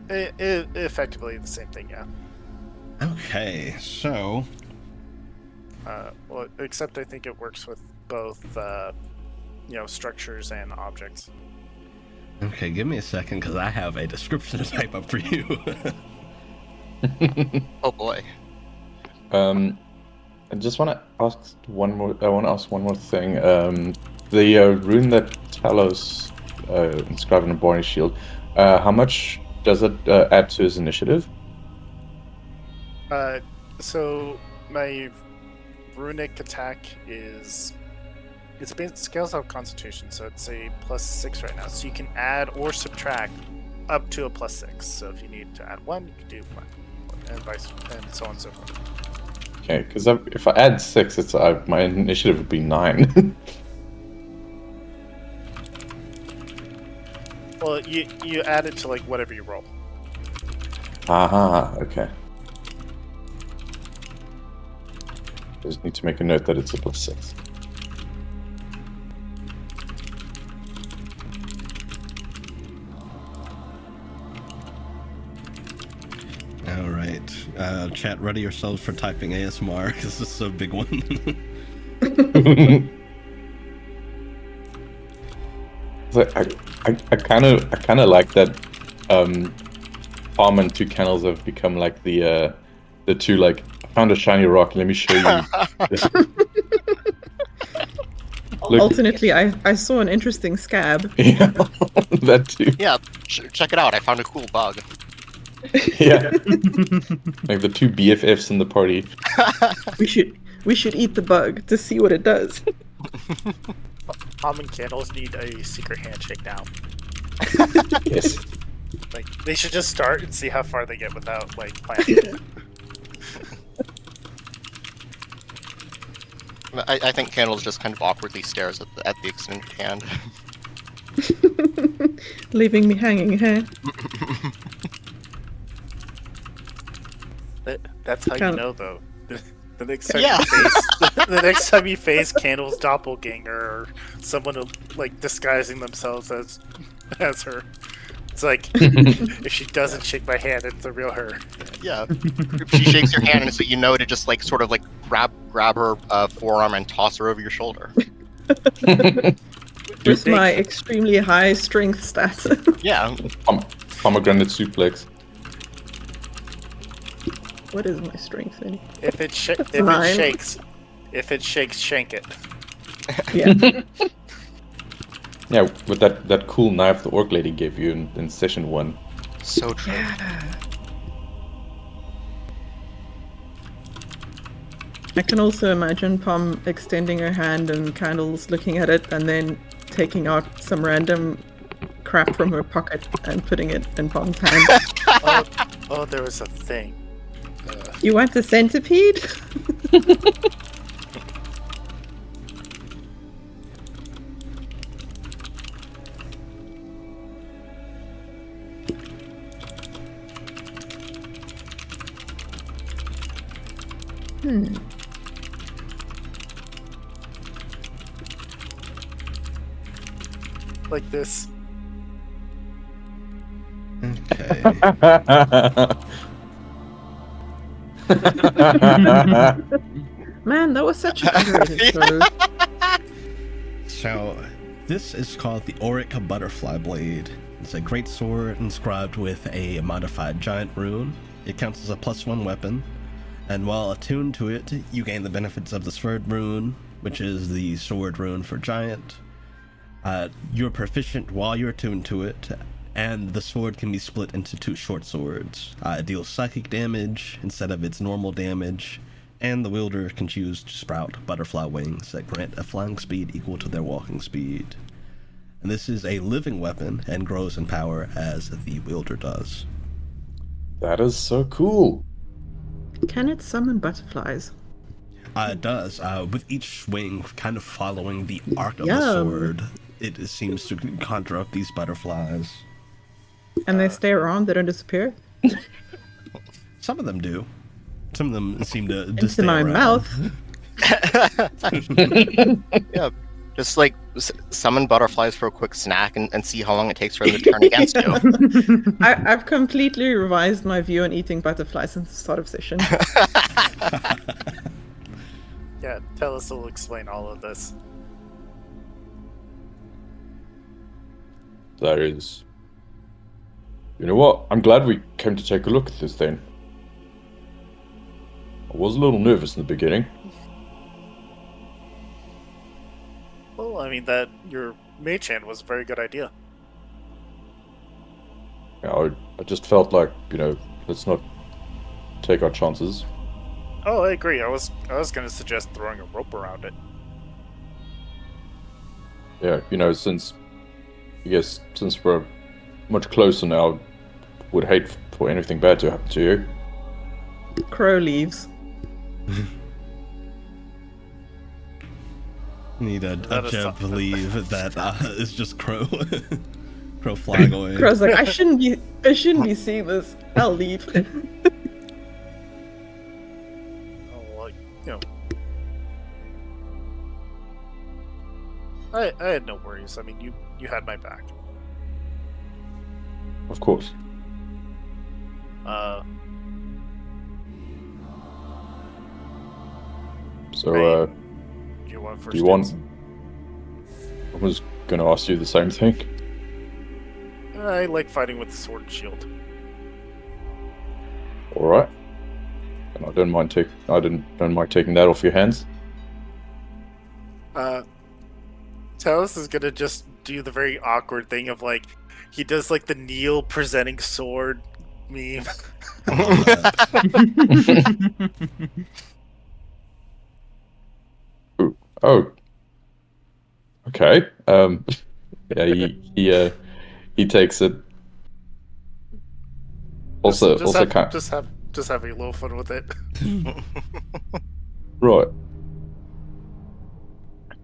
Effectively the same thing, yeah. Okay. So. Well, except I think it works with both, structures and objects. Okay, give me a second because I have a description to type up for you. Oh boy. I just want to ask one more. I want to ask one more thing. The rune that Talos inscribed on the Borny shield. How much does it add to his initiative? So my runic attack is scales out Constitution, so it's a +6 right now. So you can add or subtract up to a +6. So if you need to add 1, you can do 1, and so on and so forth. Okay, because if I add 6, it's my initiative would be 9. Well, you add it to like whatever you roll. Aha, okay. Just need to make a note that it's a +6. All right. Chat, ready yourselves for typing ASMR because this is a big one. I kind of like that. Palm and two candles have become like the two like I found a shiny rock. Let me show you. Look. Alternately, I saw an interesting scab. Yeah, that too. Yeah, check it out. I found a cool bug. Yeah, like the two BFFs in the party. We should eat the bug to see what it does. Palm and candles need a secret handshake now. Yes. Like they should just start and see how far they get without like planning. I think Candles just kind of awkwardly stares at the extended hand. Leaving me hanging here. That's how you know, though. The next time Yeah. the next time you face Candle's doppelganger or someone like disguising themselves as her, it's like if she doesn't shake my hand, it's the real her. Yeah. If she shakes your hand, and so you know to just like sort of like grab her forearm and toss her over your shoulder. With my extremely high strength stat. Yeah. Pomegranate suplex. What is my strength in? If it shakes, shank it. Yeah. Yeah, with that cool knife the orc lady gave you in session 1. So true. I can also imagine Pom extending her hand and Candles looking at it and then taking out some random crap from her pocket and putting it in Pom's hand. Oh, there was a thing. You want a centipede? Like this. Okay. Man, that was such an underrated show. So, this is called the Auric Butterfly Blade. It's a great sword inscribed with a modified giant rune. It counts as a +1 weapon, and while attuned to it, you gain the benefits of the sword rune, which is the sword rune for giant. You're proficient while you're attuned to it, and the sword can be split into 2 short swords. It deals psychic damage instead of its normal damage, and the wielder can choose to sprout butterfly wings that grant a flying speed equal to their walking speed. And this is a living weapon and grows in power as the wielder does. That is so cool. Can it summon butterflies? It does, with each swing kind of following the arc of Yum. the sword. It seems to conjure up these butterflies. And they stay around, they don't disappear? Some of them do. Some of them seem to Into stay my around. mouth. Yeah, just like summon butterflies for a quick snack and see how long it takes for them to turn against you. I've completely revised my view on eating butterflies since the start of session. Yeah, Tellus will explain all of this. That is. You know what? I'm glad we came to take a look at this thing. I was a little nervous in the beginning. Well, I mean, that your mage hand was a very good idea. Yeah, I just felt like, let's not take our chances. Oh, I agree. I was going to suggest throwing a rope around it. Yeah, since we're much closer now, would hate for anything bad to happen to you. Crow leaves. Need a That is Jeb something. believe that it's just Crow. Crow flying away. Crow's like, I shouldn't be seeing this. I'll leave. Oh, like, I had no worries. I mean, you had my back. Of course. So, Do you want first do you want... dibs? I was gonna ask you the same thing. I like fighting with the sword and shield. Alright. And I don't mind taking that off your hands. Talos is gonna just do the very awkward thing of like, he does like the Neil presenting sword meme. Oh. Okay. Yeah, he takes it. Also kind just having a little fun with it. right.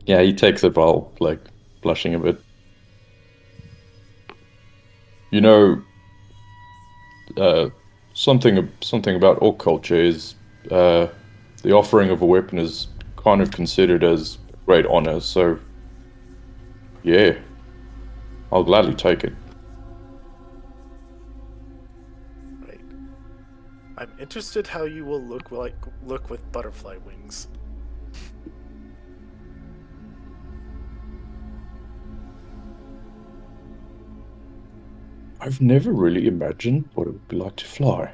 Yeah, he takes it while like blushing a bit. Something about orc culture is the offering of a weapon is kind of considered as a great honor. So, yeah, I'll gladly take it. Right. I'm interested how you will look with butterfly wings. I've never really imagined what it would be like to fly.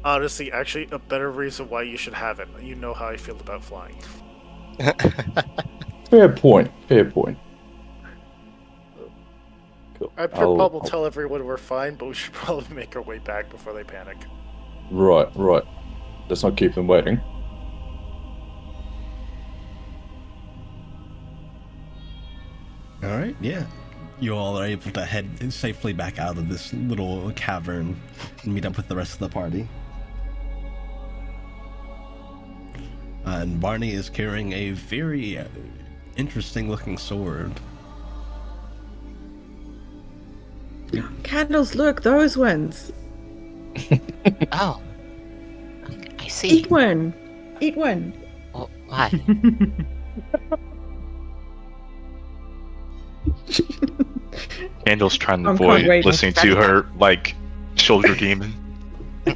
Honestly, actually, a better reason why you should have it. You know how I feel about flying. Fair point. Cool. I'm sure I'll- Bob will tell everyone we're fine, but we should probably make our way back before they panic. Right. Let's not keep them waiting. All right, yeah. You all are able to head safely back out of this little cavern and meet up with the rest of the party. And Barney is carrying a very interesting looking sword. Candles, look, those ones. Oh. I see. Eat one. Eat one. Oh, why? Candle's trying to I'm avoid quite listening to her, like, shoulder demon. There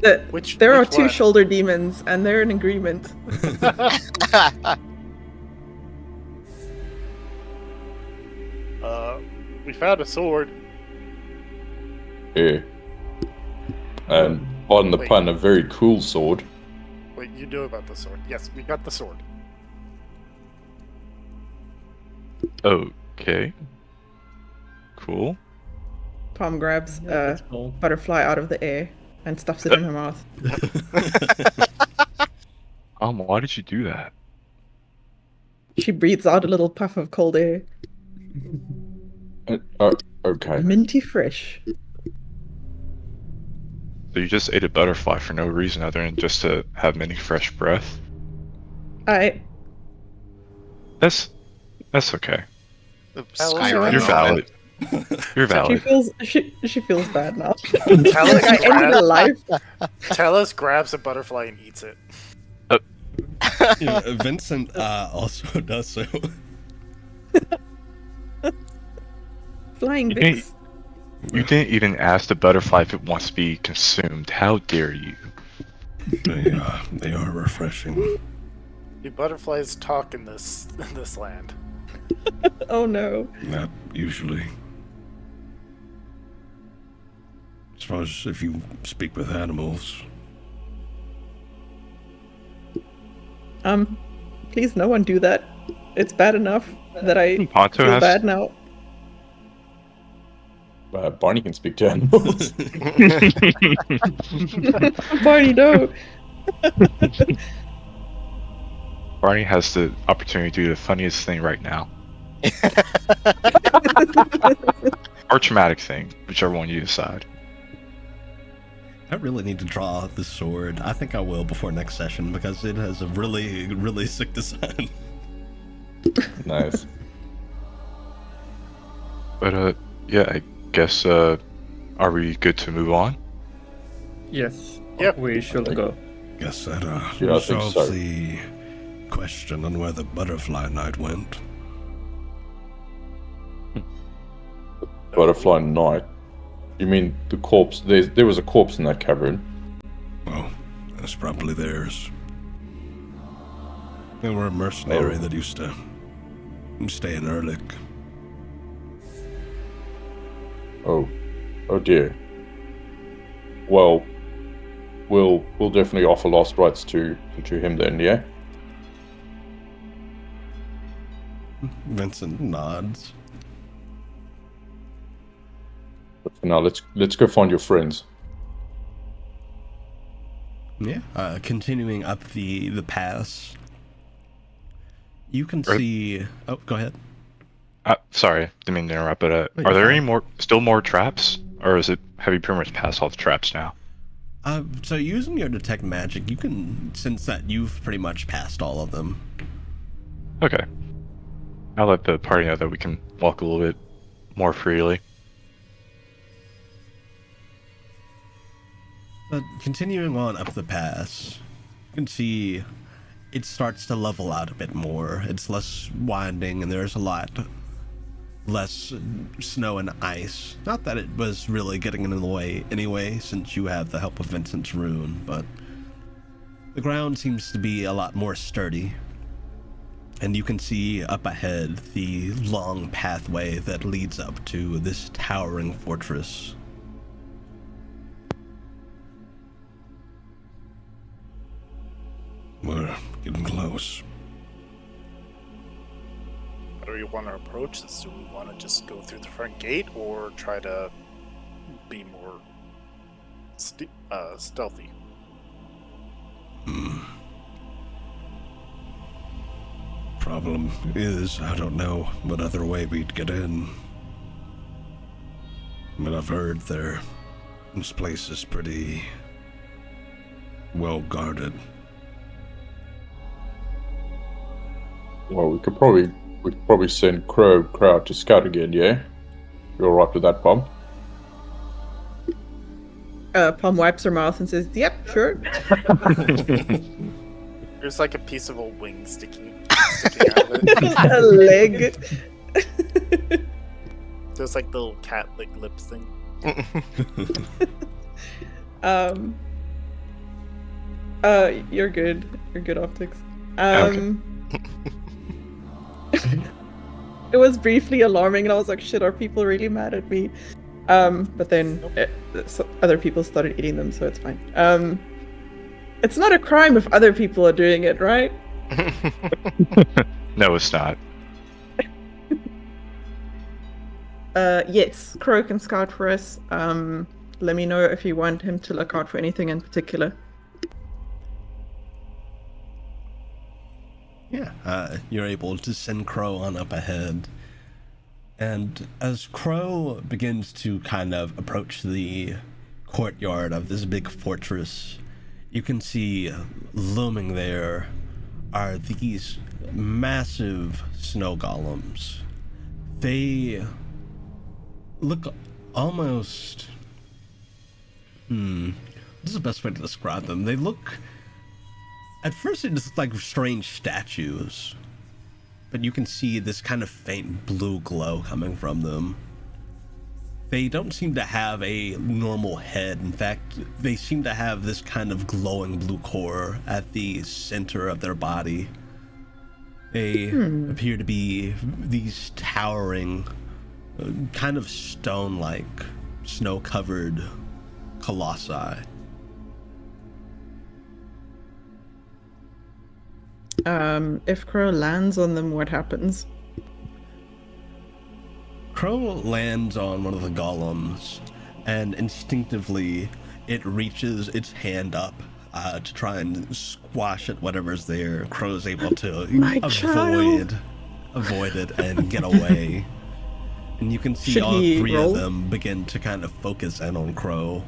are which two one? shoulder demons, and they're in agreement. We found a sword. Yeah. And pardon the Wait. pun, a very cool sword. Wait, you knew about the sword? Yes, we got the sword. Okay. Cool. Palm grabs That's cool. butterfly out of the air and stuffs it in her mouth. Why did you do that? She breathes out a little puff of cold air. Okay. Minty fresh. So you just ate a butterfly for no reason other than just to have many fresh breath? I That's okay. Skyrim You're moment. valid. You're She valid. feels bad now. Talus, Like I ended a life. Talus grabs a butterfly and eats it. Vincent also does so. Flying You Vix. You didn't even ask the butterfly if it wants to be consumed. How dare you? They are refreshing. Do butterflies talk in this land? Oh no. Not usually. I suppose if you speak with animals. Please no one do that. It's bad enough that I Ponto feel has. bad now. Barney can speak to animals. Barney, no. Barney has the opportunity to do the funniest thing right now, or traumatic thing, whichever one you decide. I really need to draw the sword. I think I will before next session because it has a really, really sick design. Nice. But yeah, I guess are we good to move on? Yes. Yep. We should go. Guess that Yeah, I think resolves so. the question on where the butterfly night went. Butterfly night. You mean the corpse? There was a corpse in that cavern. Well, that's probably theirs. They were a mercenary that used to stay in Erlich. Oh dear. Well, we'll definitely offer last rites to him then, yeah. Vincent nods. But for now, let's go find your friends. Yeah. Continuing up the pass, you can Right. see. Oh, go ahead. Sorry, didn't mean to interrupt. But No, are you're there any fine. still more traps, or is it have you pretty much passed all the traps now? So using your detect magic, you can sense that you've pretty much passed all of them. Okay. I'll let the party know that we can walk a little bit more freely. But continuing on up the pass, you can see it starts to level out a bit more. It's less winding, and there's a lot less snow and ice. Not that it was really getting in the way anyway, since you have the help of Vincent's rune, but the ground seems to be a lot more sturdy. And you can see up ahead the long pathway that leads up to this towering fortress. We're getting close. How do we want to approach this? Do we want to just go through the front gate or try to be more stealthy? Problem is, I don't know what other way we'd get in. I mean, I've heard this place is pretty well guarded. Well, we could probably send Crow out to scout again, yeah? You alright with that, Pom? Palm wipes her mouth and says, "Yep, sure." There's like a piece of a wing sticking out of it. A leg. So it's like the little cat lips thing. You're good. You're good optics. It was briefly alarming, and I was like, "Shit, are people really mad at me?" But then other people started eating them, so it's fine. It's not a crime if other people are doing it, right? No, it's not. Yes, Crow can scout for us. Let me know if you want him to look out for anything in particular. Yeah, you're able to send Crow on up ahead. And as Crow begins to kind of approach the courtyard of this big fortress, you can see looming there are these massive snow golems. They look almost. This is the best way to describe them. They look. At first, it just looks like strange statues, but you can see this kind of faint blue glow coming from them. They don't seem to have a normal head. In fact, they seem to have this kind of glowing blue core at the center of their body. They appear to be these towering, kind of stone-like, snow-covered colossi. If Crow lands on them, what happens? Crow lands on one of the golems, and instinctively it reaches its hand up to try and squash at whatever's there. Crow's able to avoid it and get away. And you can see Should all he three roll? of them begin to kind of focus in on Crow.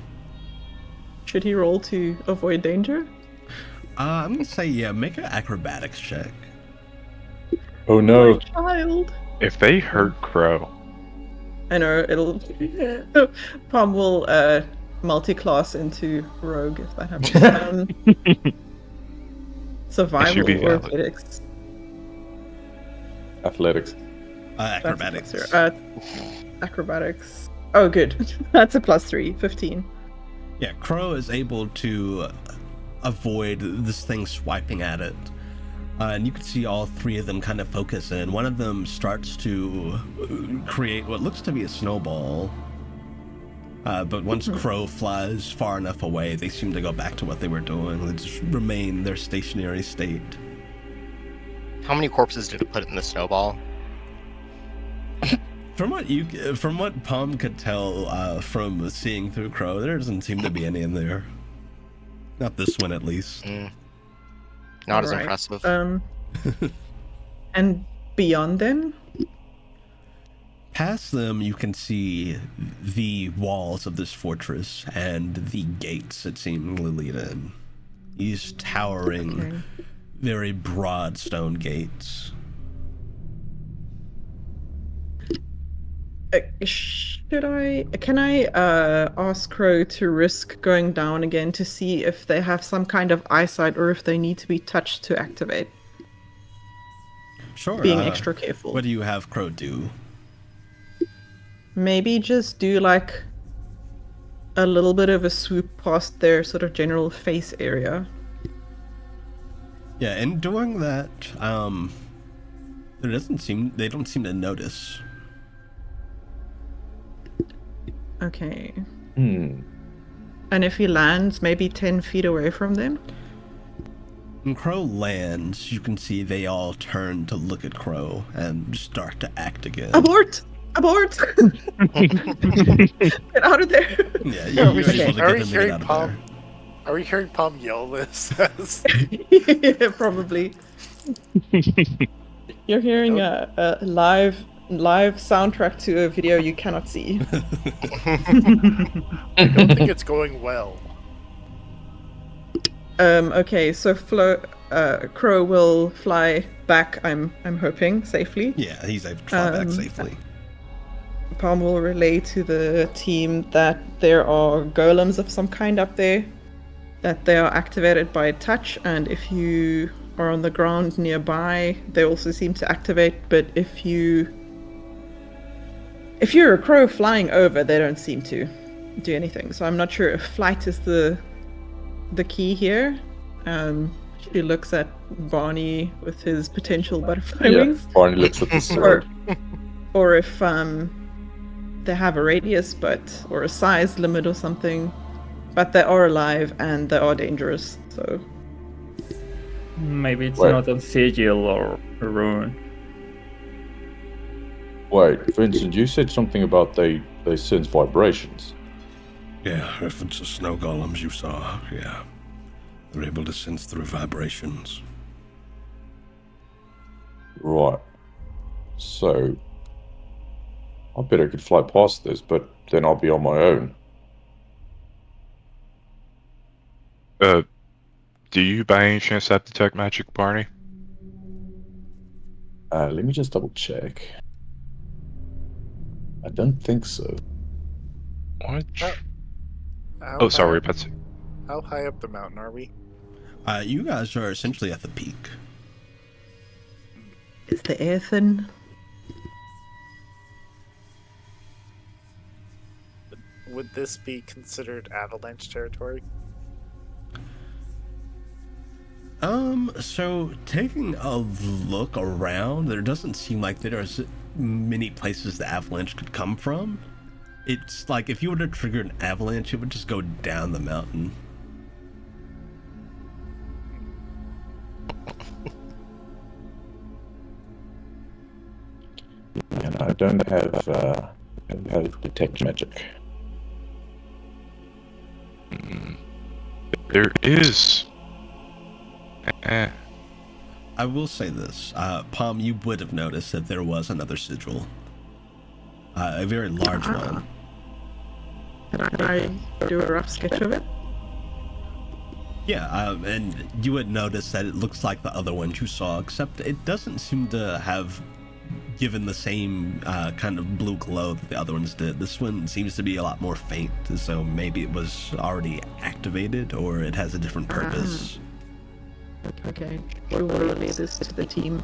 Should he roll to avoid danger? I'm gonna say, yeah, make an acrobatics check. Oh no. Child. If they hurt Crow, I know, it'll... Palm will multi-class into rogue if that happens. Survival be or valid. athletics? Athletics. Acrobatics. That's a acrobatics. Oh, good. That's a +3, 15. Yeah, Crow is able to avoid this thing swiping at it. And you can see all three of them kind of focus in. One of them starts to create what looks to be a snowball. But once Crow flies far enough away, they seem to go back to what they were doing. They just remain in their stationary state. How many corpses did it put in the snowball? From what Palm could tell from seeing through Crow, there doesn't seem to be any in there. Not this one, at least. Not as Alright. impressive. And beyond them? Past them, you can see the walls of this fortress and the gates that seemingly lead in. These towering, very broad stone gates. Can I ask Crow to risk going down again to see if they have some kind of eyesight or if they need to be touched to activate? Sure. Being extra careful. What do you have Crow do? Maybe just do like a little bit of a swoop past their sort of general face area. Yeah, and doing that, they don't seem to notice. Okay. Hmm. And if he lands maybe 10 feet away from them? When Crow lands, you can see they all turn to look at Crow and start to act again. Abort! Abort! Get out of there! Yeah, Are you're we, able to are get we them to get hearing out of Palm? there. Are we hearing Palm yell this? Yeah, probably. You're hearing a live soundtrack to a video you cannot see. I don't think it's going well. Okay, so Crow will fly back, I'm hoping, safely. Yeah, he's able to fly back safely. Palm will relay to the team that there are golems of some kind up there, that they are activated by touch, and if you are on the ground nearby, they also seem to activate, but if you're a crow flying over, they don't seem to do anything. So I'm not sure if flight is the key here. She looks at Barney with his potential butterfly wings. Barney looks at the sword. Or if they have a radius or a size limit or something. But they are alive and they are dangerous, so... Maybe it's Wait. not a sigil or a rune. Wait, Vincent, you said something about they sense vibrations. Yeah, if it's the snow golems you saw, yeah. They're able to sense through vibrations. Right. So, I bet I could fly past this, but then I'll be on my own. Do you by any chance have detect magic, Barney? Let me just double check. I don't think so. What? How Oh, sorry, high- Betsy. How high up the mountain are we? You guys are essentially at the peak. Is the air thin? Would this be considered avalanche territory? So taking a look around, there doesn't seem like there's many places the avalanche could come from. It's like if you were to trigger an avalanche, it would just go down the mountain. And I don't have detect magic. There is. I will say this, Palm, you would have noticed that there was another sigil. A very large one. Can I do a rough sketch of it? Yeah, and you would notice that it looks like the other ones you saw, except it doesn't seem to have given the same kind of blue glow that the other ones did. This one seems to be a lot more faint, so maybe it was already activated or it has a different purpose. Okay, we will release this to the team.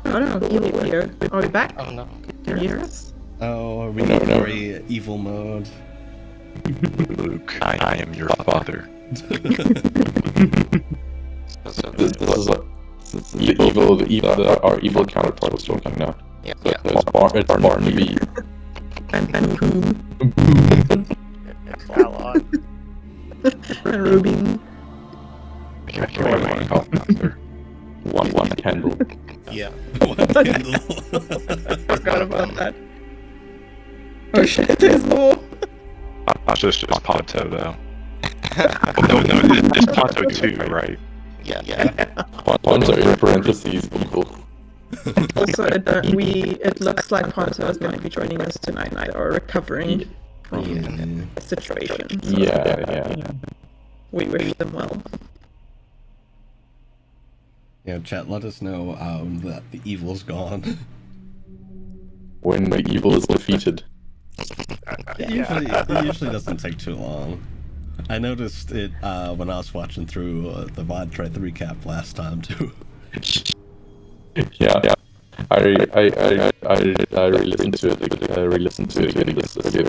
Oh no, we're here. Are we back? Oh no. Can you hear us? Oh, are we No, in no. very evil mode? Luke, I am your father. So, This is like our evil counterpart was talking now. yeah, So yeah. it's Barnaby. And Boom. Balon. And Rubin. I can't wait to call him father. One candle. Yeah. One candle. Forgot about that. Oh shit, there's more. It's just Ponto, though. No, it's Ponto too, right? Yeah, yeah. Ponto in parentheses evil. Also, it looks like Ponto is going to be joining us tonight, or recovering from the situation. So Yeah. we wish them well. Yeah, chat, let us know that the evil's gone. When the evil is defeated. It usually doesn't take too long. I noticed it when I was watching through the VOD Thread recap last time too. Yeah. I re-listened to it. Re-listened to it again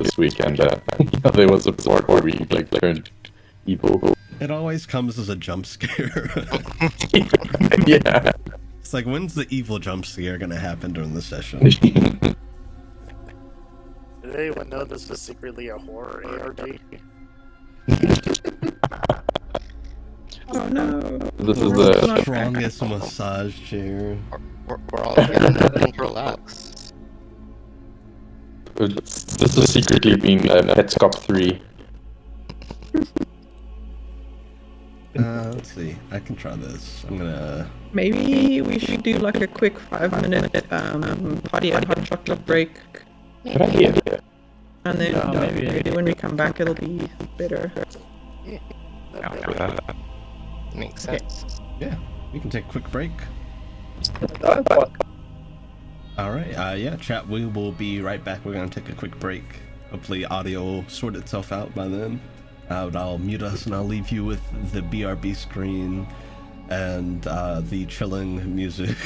this week, and there was a part where we turned evil. It always comes as a jump scare. Yeah. It's like, when's the evil jump scare gonna happen during the session? Did anyone know this was secretly a horror ARG? Oh no. This is The the strongest massage chair. We're all getting relaxed. this is secretly being Petscop 3. Let's see. I can try this. I'm gonna. Maybe we should do like a quick 5-minute potty and hot chocolate break, Good idea. and then Yeah, maybe when we come back it'll be better. After that. Makes sense. Yeah, we can take a quick break. All right. Yeah, chat. We will be right back. We're gonna take a quick break. Hopefully, audio will sort itself out by then. I'll mute us and I'll leave you with the BRB screen and the chilling music.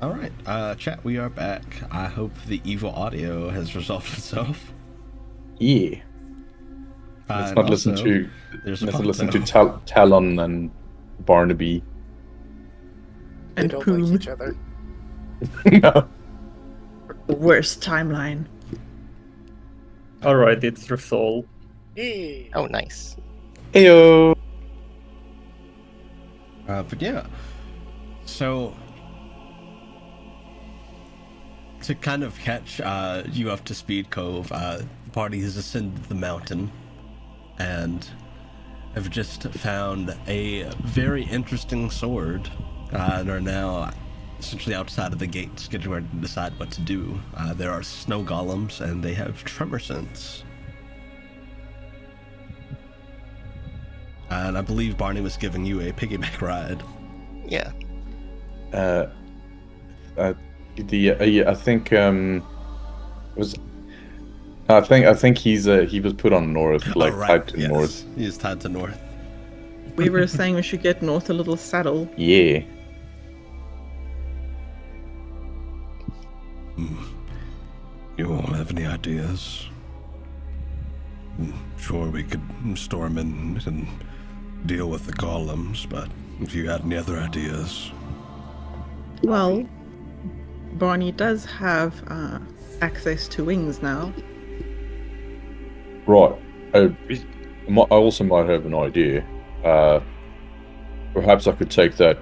All right, chat, we are back. I hope the evil audio has resolved itself. Yeah. Let's And not listen also, to there's let's not listen to Ponto. Talon and Barnaby. They And don't Poom. like each other. No. Worst timeline. Alright, it's resolved. Yeah. Oh, nice. Heyo. But yeah, so to kind of catch you up to speed, Cove, the party has ascended the mountain and have just found a very interesting sword and are now essentially outside of the gates getting ready to decide what to do. There are snow golems and they have tremor sense. And I believe Barney was giving you a piggyback ride. Yeah. I think was I think he was put on north, like tied to north. He is tied to north. We were saying we should get North a little saddle. Yeah. You all have any ideas? Sure, we could storm in and deal with the golems, but if you had any other ideas. Well, Barney does have access to wings now. Right. I also might have an idea. Perhaps I could take that,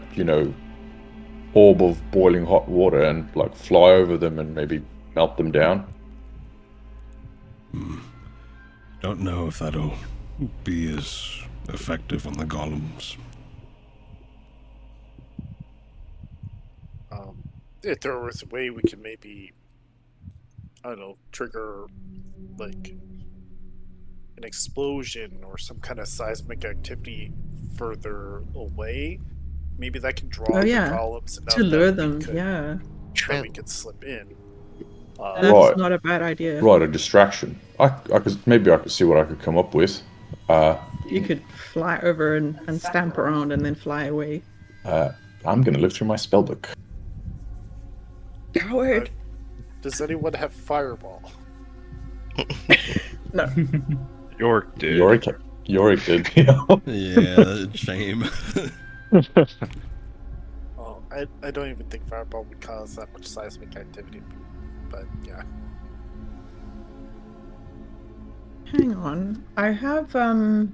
orb of boiling hot water and like fly over them and maybe melt them down. Don't know if that'll be as effective on the golems. If there was a way we could maybe, I don't know, trigger like an explosion or some kind of seismic activity further away, maybe that can draw the golems enough to lure that them. we could, Yeah, that we could slip in. that's Right. not a bad idea. Right, a distraction. I could see what I could come up with. You could fly over and stamp around and then fly away. I'm gonna look through my spellbook. Coward. Does anyone have fireball? No. York did. Yorick did. Yeah, shame. Oh, I don't even think fireball would cause that much seismic activity, but yeah. Hang on. I have I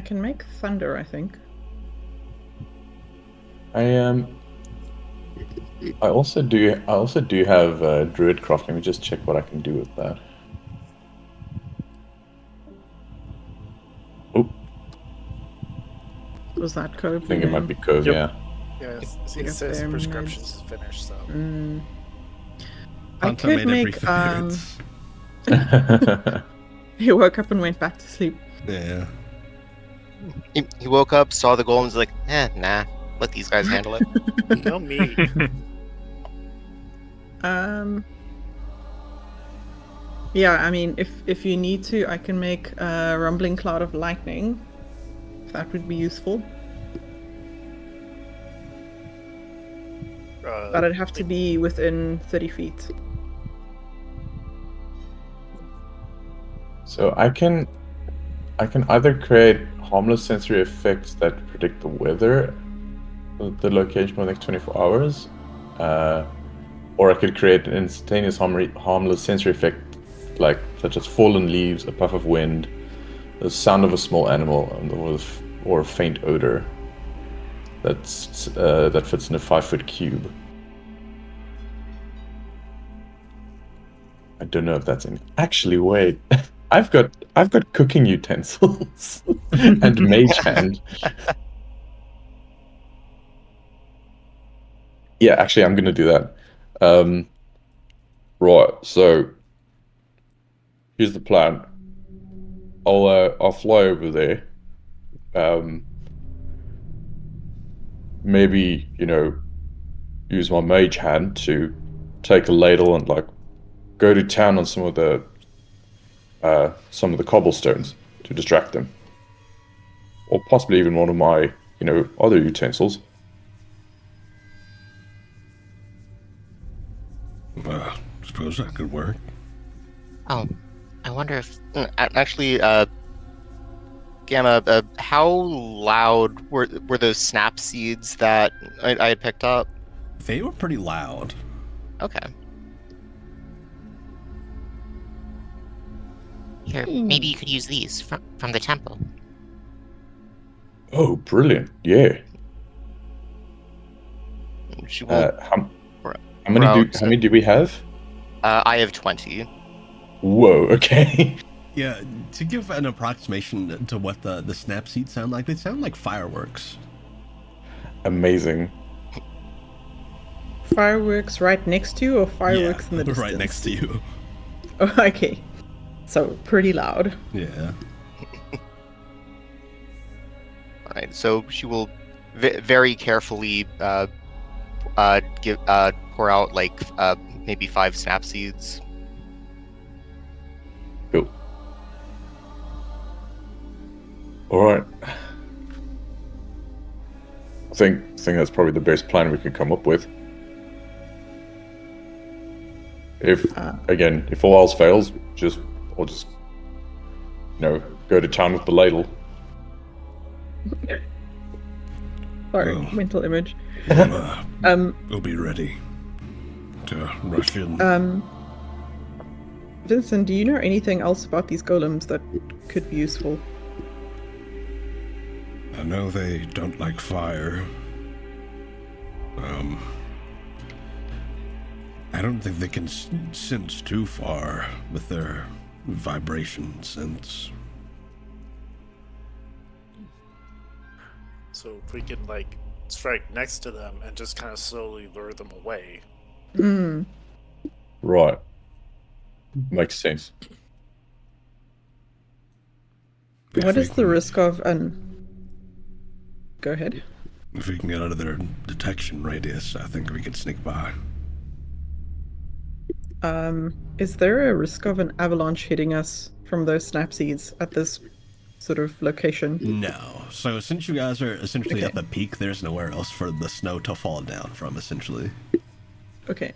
can make thunder, I think. I also do have Druidcraft. Let me just check what I can do with that. Oh, Was that Cove? I think it might be Cove, Yep. yeah. Yeah, it Yep, says there, prescriptions meds. is finished, so. I Ponto could made make every minute. he woke up and went back to sleep. Yeah. He woke up, saw the golems, like, nah, let these guys handle it. No me. Yeah, I mean, if you need to, I can make a rumbling cloud of lightning. If that would be useful. But it'd have to be within 30 feet. So I can either create harmless sensory effects that predict the weather, the location for the next 24 hours, or I could create an instantaneous harmless sensory effect, such as fallen leaves, a puff of wind, the sound of a small animal, or a faint odor. That fits in a 5-foot cube. I don't know if that's in. Actually, wait. I've got cooking utensils and mage hand. Yeah, actually, I'm gonna do that. Right. So here's the plan. I'll fly over there. Maybe use my mage hand to take a ladle and go to town on some of the cobblestones to distract them, or possibly even one of my other utensils. Suppose that could work. Oh, I wonder if Actually, Gamma, how loud were those snap seeds that I had picked up? They were pretty loud. Okay. here, maybe you could use these from the temple. Oh, brilliant! Yeah. She will. How pour many out, how many do we have? I have 20. Whoa. Okay. Yeah, to give an approximation to what the snap seeds sound like, they sound like fireworks. Amazing. Fireworks right next to you, or fireworks in the distance? Right next to you. Oh, okay. So pretty loud. Yeah. All right. So she will very carefully pour out like maybe 5 snap seeds. Cool. All right. I think that's probably the best plan we can come up with. If if all else fails, I'll just go to town with the ladle. Sorry, Well. mental image. We'll be ready to rush in. Vincent, do you know anything else about these golems that could be useful? I know they don't like fire. I don't think they can sense too far with their vibration sense. So if we can like strike next to them and just kind of slowly lure them away. Right. Makes sense. What is the risk of Go ahead. If we can get out of their detection radius, I think we could sneak by. Is there a risk of an avalanche hitting us from those snap seeds at this sort of location? No. So since you guys are essentially at the peak, there's nowhere else for the snow to fall down from, essentially. Okay.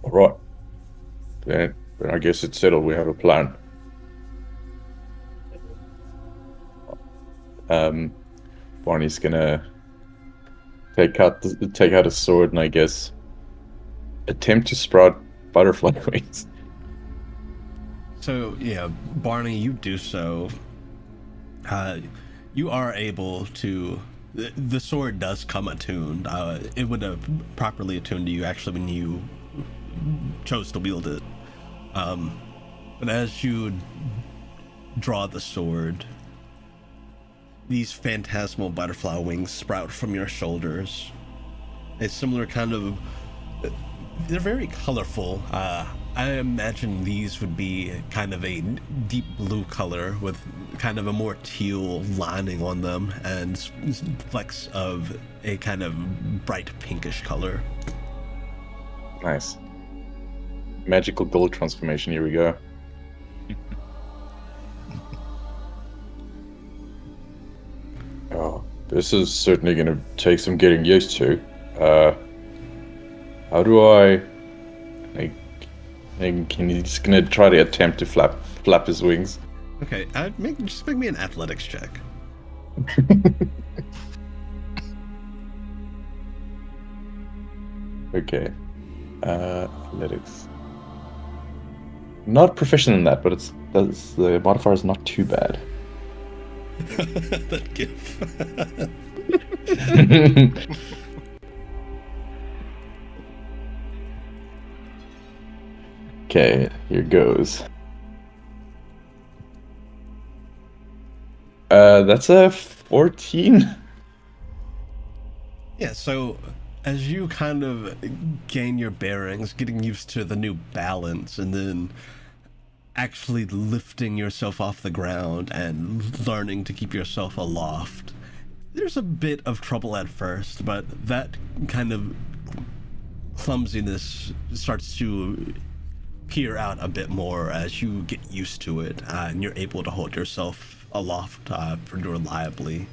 All right. Then I guess it's settled. We have a plan. Barney's gonna take out his sword and I guess attempt to sprout butterfly wings. So, yeah, Barney, you do so. You are able to... The sword does come attuned. It would have properly attuned to you, actually, when you chose to wield it. But as you draw the sword, these phantasmal butterfly wings sprout from your shoulders. A similar kind of... They're very colorful. I imagine these would be kind of a deep blue color with kind of a more teal lining on them and flecks of a kind of bright pinkish color. Nice. Magical gold transformation, here we go. Oh, this is certainly going to take some getting used to. How do I... Can you just going to try to attempt to flap his wings? Okay, just make me an athletics check. Okay. Athletics. Not proficient in that, but the modifier is not too bad. That gif. Okay, here goes. That's a 14. Yeah, so as you kind of gain your bearings, getting used to the new balance, and then actually lifting yourself off the ground and learning to keep yourself aloft, there's a bit of trouble at first, but that kind of clumsiness starts to peer out a bit more as you get used to it, and you're able to hold yourself aloft pretty reliably.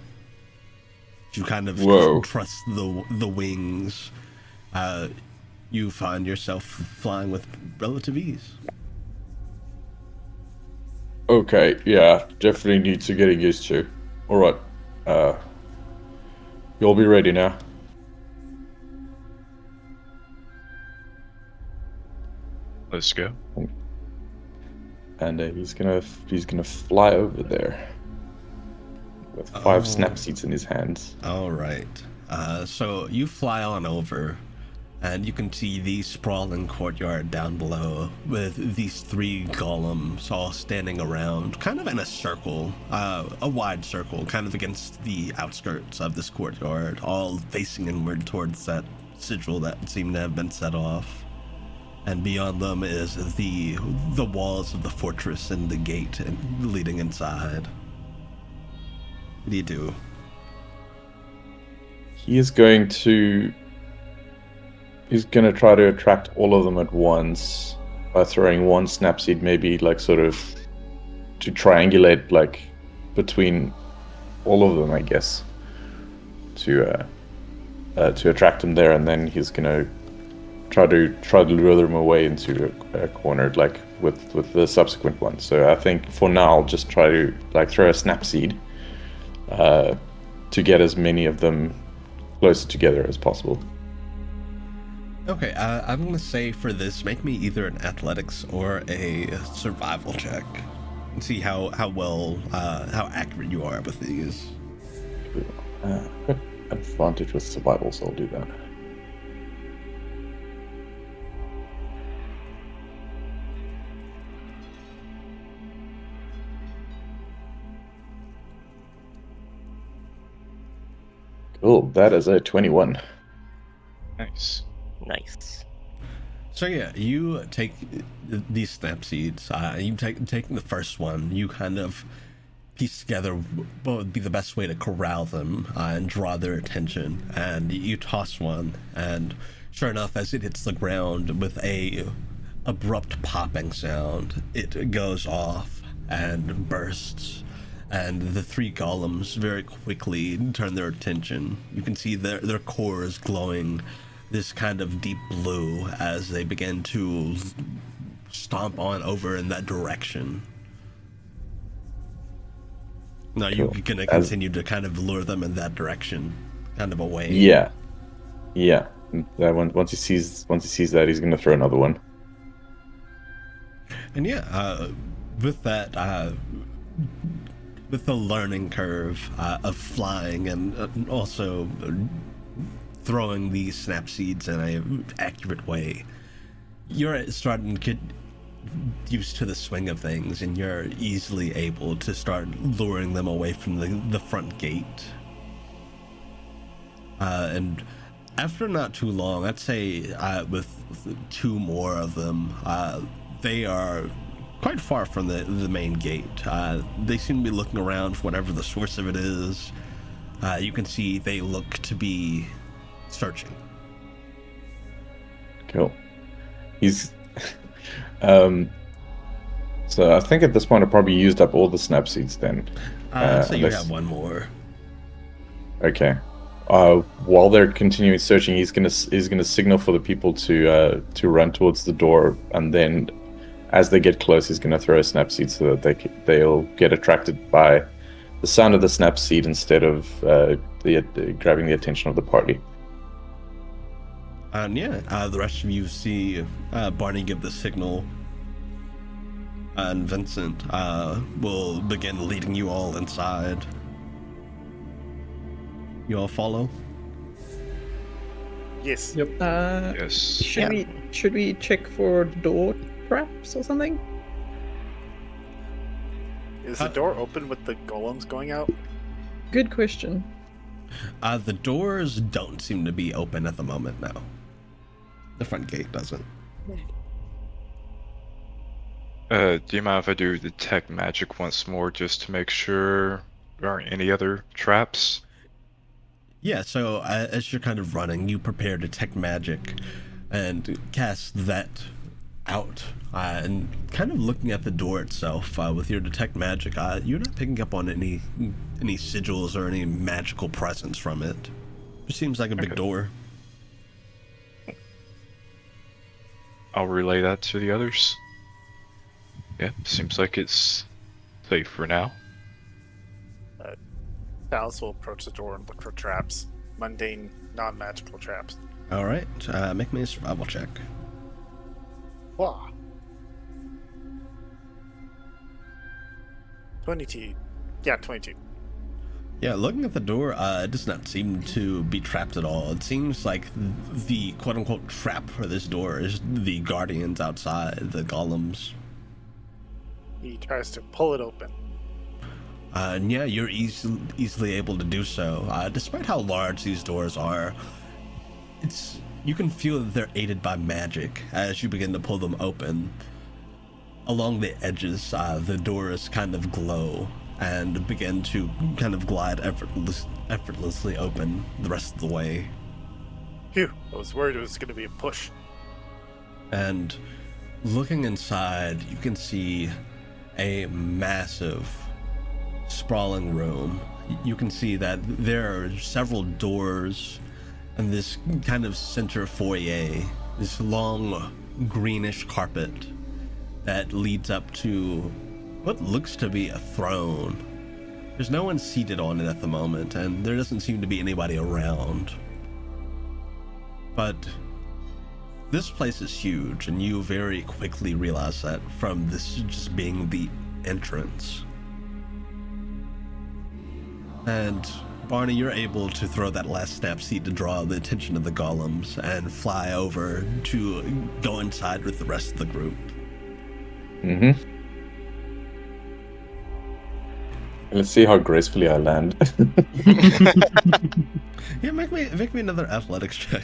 You kind of trust the wings you find yourself flying with relative ease. Okay, yeah, definitely need to get used to. All right, you'll be ready now. Let's go. And he's gonna fly over there with 5 snap seeds in his hands. All right. So you fly on over, and you can see the sprawling courtyard down below with these 3 golems all standing around, kind of in a circle, a wide circle, kind of against the outskirts of this courtyard, all facing inward towards that sigil that seemed to have been set off. And beyond them is the walls of the fortress and the gate leading inside. What do you do? He's gonna try to attract all of them at once by throwing 1 snap seed, maybe like sort of to triangulate like between all of them, I guess, to attract them there, and then he's gonna try to lure them away into a corner, like with the subsequent one. So I think for now I'll just try to like throw a snap seed to get as many of them closer together as possible. Okay, I'm gonna say for this, make me either an athletics or a survival check, and see how accurate you are with these. Got advantage with survival, so I'll do that. Cool, that is a 21. Nice. Nice. So yeah, you take these snap seeds. You take the first one. You kind of piece together what would be the best way to corral them and draw their attention. And you toss one, and sure enough, as it hits the ground with a abrupt popping sound, it goes off and bursts. And the 3 golems very quickly turn their attention. You can see their cores glowing this kind of deep blue as they begin to stomp on over in that direction. Now you're gonna continue to kind of lure them in that direction, kind of away. Yeah. Once he sees that, he's gonna throw another one. And yeah, with that, with the learning curve of flying and also throwing these snap seeds in an accurate way, you're starting to get used to the swing of things, and you're easily able to start luring them away from the front gate. And after not too long, I'd say with 2 more of them, they are quite far from the main gate. They seem to be looking around for whatever the source of it is. You can see they look to be searching. Cool. He's so I think at this point I probably used up all the snap seeds then. So you have 1 more. Okay. While they're continuing searching, he's gonna signal for the people to run towards the door, and then as they get close, he's gonna throw a snap seed so that they'll get attracted by the sound of the snap seed instead of grabbing the attention of the party. And yeah, the rest of you see Barney give the signal, and Vincent will begin leading you all inside. You all follow? Yes. Yep. Yes. Should we check for door traps or something? Is the door open with the golems going out? Good question. The doors don't seem to be open at the moment now. The front gate doesn't. Do you mind if I do detect magic once more just to make sure there aren't any other traps? Yeah, so as you're kind of running, you prepare detect magic and cast that out. And kind of looking at the door itself with your detect magic, you're not picking up on any sigils or any magical presence from it. It seems like a big door. I'll relay that to the others. Yeah, seems like it's safe for now. Dallas will approach the door and look for traps. Mundane, non-magical traps. All right, make me a survival check. Wah. 22. Yeah, 22. Yeah, looking at the door, it does not seem to be trapped at all. It seems like the quote-unquote trap for this door is the guardians outside, the golems. He tries to pull it open. And yeah, you're easily able to do so. Despite how large these doors are, you can feel that they're aided by magic as you begin to pull them open. Along the edges, the doors kind of glow and begin to kind of glide effortlessly open the rest of the way. Phew, I was worried it was going to be a push. And looking inside, you can see a massive, sprawling room. You can see that there are several doors and this kind of center foyer, this long greenish carpet that leads up to what looks to be a throne. There's no one seated on it at the moment, and there doesn't seem to be anybody around. But this place is huge, and you very quickly realize that from this just being the entrance. And Barney, you're able to throw that last snapseed to draw the attention of the golems and fly over to go inside with the rest of the group. Mm-hmm. Let's see how gracefully I land. Yeah, make me another athletics check.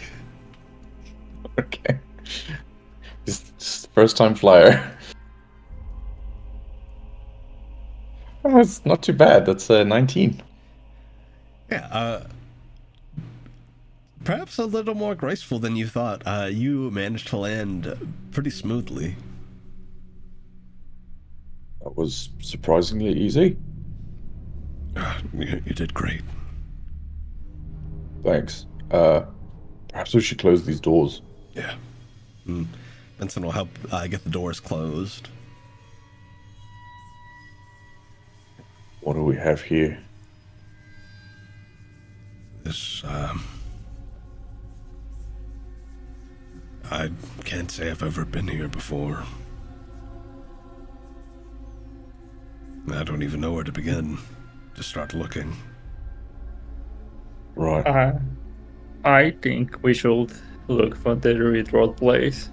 Okay. Just first time flyer. Oh, it's not too bad. That's 19. Yeah, perhaps a little more graceful than you thought. You managed to land pretty smoothly. That was surprisingly easy. You did great. Thanks. Perhaps we should close these doors. Yeah. Vincent will help get the doors closed. What do we have here? This, I can't say I've ever been here before. I don't even know where to begin to start looking. Right. I think we should look for the ritual place.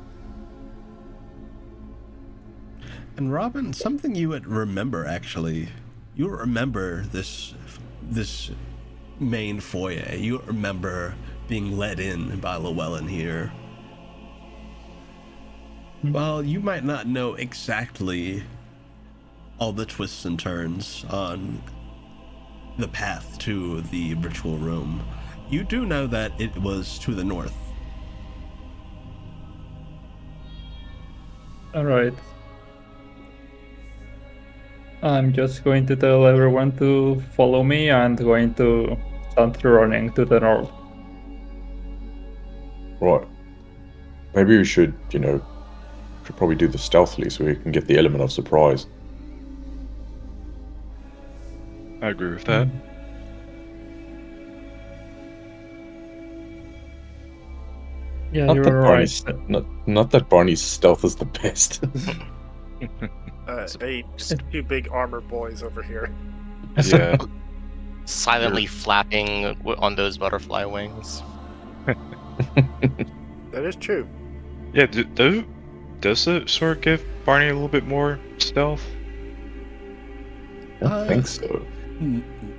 And Robin, something you would remember, actually. You remember this main foyer. You remember being led in by Llewellyn here. While you might not know exactly all the twists and turns on the path to the ritual room, you do know that it was to the north. Alright. I'm just going to tell everyone to follow me and going to start running to the north. Right. Maybe we should, probably do this stealthily so we can get the element of surprise. I agree with that. Yeah, Not you're that right. Barney's, not that Barney's stealth is the best. Two big armor boys over here. Yeah. Silently flapping on those butterfly wings. That is true. Yeah, does the sword give Barney a little bit more stealth? I think so.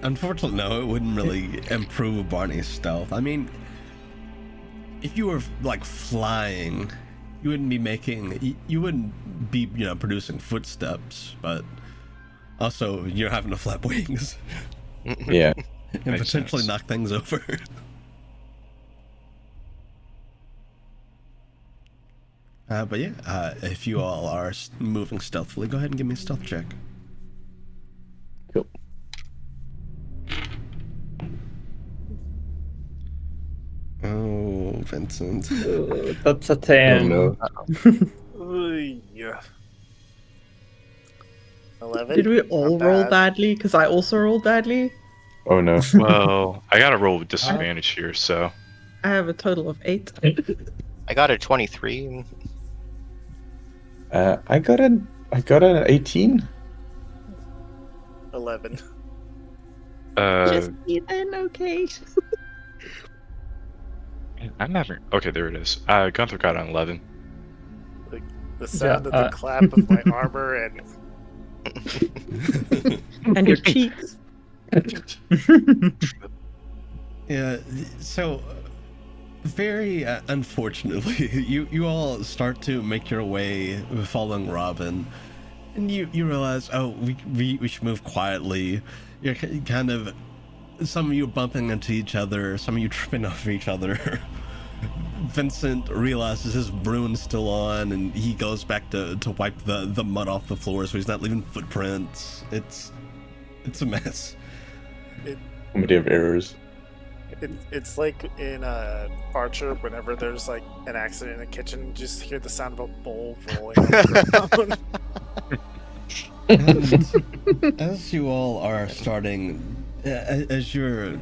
Unfortunately, no, it wouldn't really improve Barney's stealth. I mean, if you were like flying, you wouldn't be producing footsteps, but also you're having to flap wings. Yeah. And Makes potentially sense. knock things over. But yeah, if you all are moving stealthily, go ahead and give me a stealth check. Cool. Oh wrong, Vincent. That's a 10. no. Yeah. 11. Did we all Not roll bad. badly? Because I also rolled badly. Oh no. Well, I gotta roll with disadvantage here, so I have a total of 8. I got a 23. I got an 18. 11. Just then, okay. I'm having. Okay, there it is. Gunther got an 11. The sound of Yeah, the clap of my armor and And your cheeks. Yeah, so very unfortunately, you all start to make your way following Robin, and you realize, oh, we should move quietly. You're kind of, some of you bumping into each other, some of you tripping over each other. Vincent realizes his rune's still on, and he goes back to wipe the mud off the floor so he's not leaving footprints. It's a mess. Comedy of errors. it's like in Archer, whenever there's like an accident in the kitchen, you just hear the sound of a bowl rolling on the ground. And as you all are starting, as you're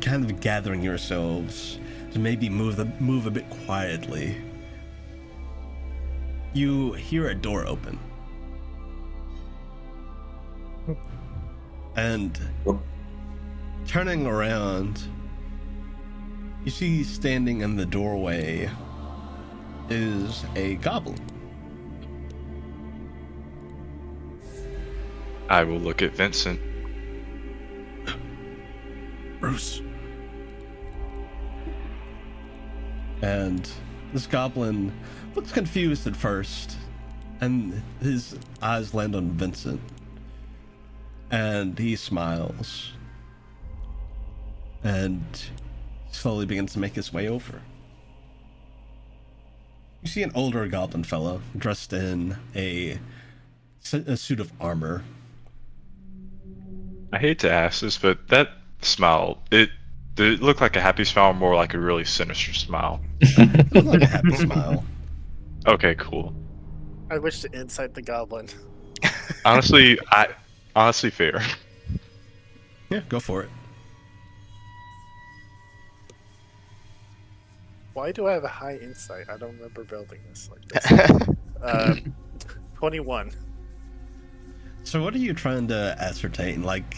kind of gathering yourselves to maybe move a bit quietly, you hear a door open. And turning around, you see standing in the doorway is a goblin. I will look at Vincent. Bruce. And this goblin looks confused at first, and his eyes land on Vincent. And he smiles. And slowly begins to make his way over. You see an older goblin fellow dressed in a suit of armor. I hate to ask this, but that smile, did it look like a happy smile or more like a really sinister smile? It looked like a happy smile. Okay, cool. I wish to insight the goblin. Honestly, fair. Yeah, go for it. Why do I have a high insight? I don't remember building this like this. 21. So what are you trying to ascertain? Like,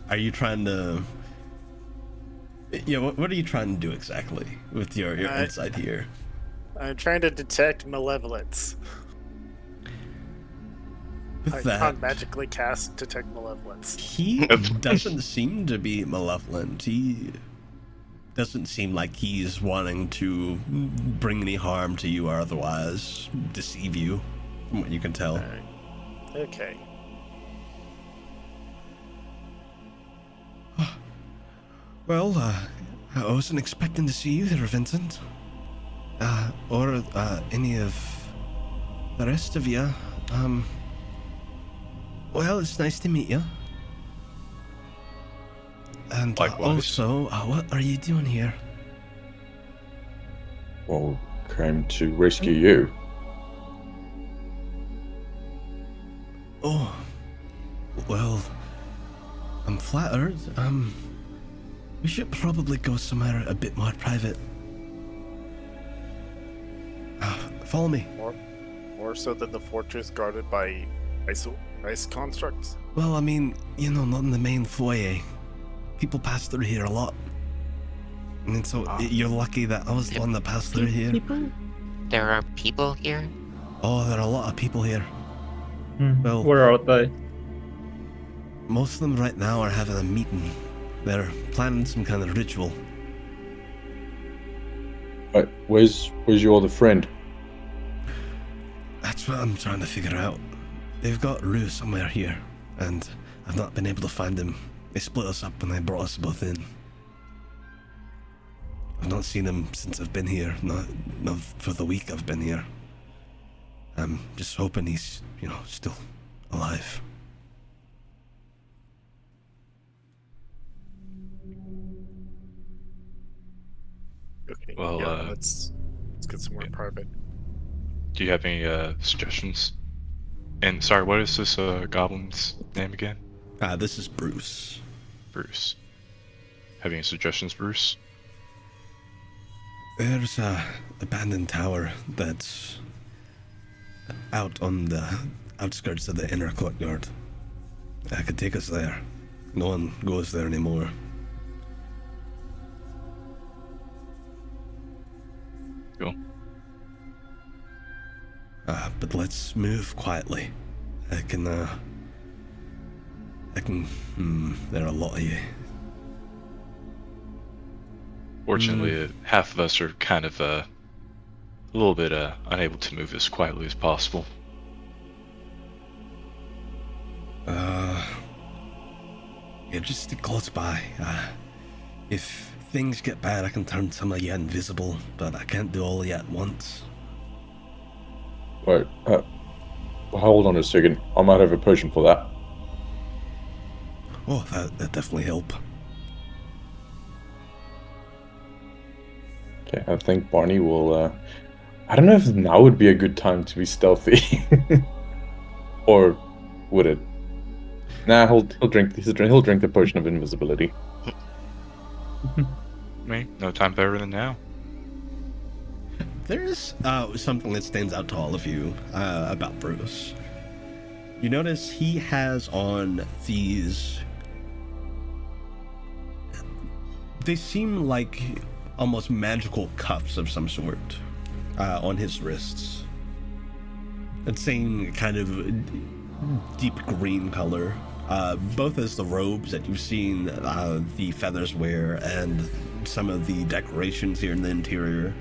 are you trying to... Yeah, what are you trying to do exactly with your insight here? I'm trying to detect malevolence. With I that, can't magically cast detect malevolence. he doesn't seem to be malevolent. He doesn't seem like he's wanting to bring any harm to you or otherwise deceive you, from what you can tell. Alright. Okay. Well, I wasn't expecting to see you there, Vincent. Or any of the rest of you. Well, it's nice to meet you. And Likewise. also, what are you doing here? Well, came to rescue you. Oh, well, I'm flattered. We should probably go somewhere a bit more private. Follow me. More so than the fortress guarded by ice constructs. Well, I mean, not in the main foyer. People pass through here a lot. And so you're lucky that I was the one that passed through here. People? There are people here? Oh, there are a lot of people here. Well, Where are they? most of them right now are having a meeting. They're planning some kind of ritual. Where's your other friend? That's what I'm trying to figure out. They've got Rue somewhere here, and I've not been able to find him. They split us up and they brought us both in. I've not seen him since I've been here, not for the week I've been here. I'm just hoping he's, still alive. Okay. Well, Yeah, let's get somewhere private. do you have any suggestions? And sorry, what is this goblin's name again? This is Bruce. Bruce. Have any suggestions, Bruce? There's a abandoned tower that's out on the outskirts of the inner courtyard. I could take us there. No one goes there anymore. Cool. But let's move quietly. There are a lot of you. Fortunately, half of us are kind of a little bit unable to move as quietly as possible. Yeah, just stick close by. If things get bad, I can turn some of you invisible, but I can't do all of you at once. Wait, hold on a second. I might have a potion for that. Oh, that'd definitely help. Okay, I think Barney will. I don't know if now would be a good time to be stealthy, or would it? Nah, he'll drink. He'll drink the potion of invisibility. No time better than now. There is something that stands out to all of you about Bruce. You notice he has on these... They seem like almost magical cuffs of some sort on his wrists. That same kind of deep green color. Both as the robes that you've seen the feathers wear and some of the decorations here in the interior.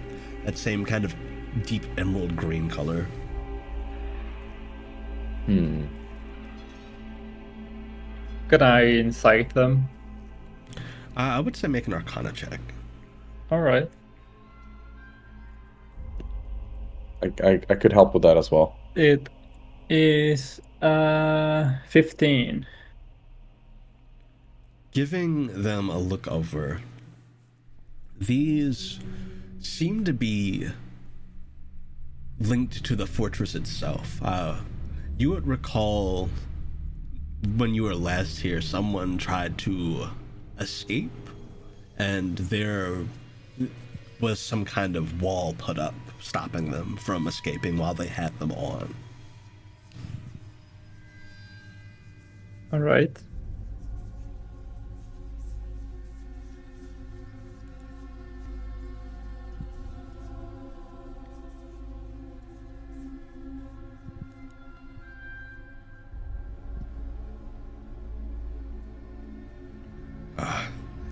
That same kind of deep emerald green color. Can I insight them? I would say make an Arcana check. Alright. I could help with that as well. It is 15. Giving them a look over, these seem to be linked to the fortress itself. You would recall when you were last here, someone tried to escape, and there was some kind of wall put up stopping them from escaping while they had them on. Alright.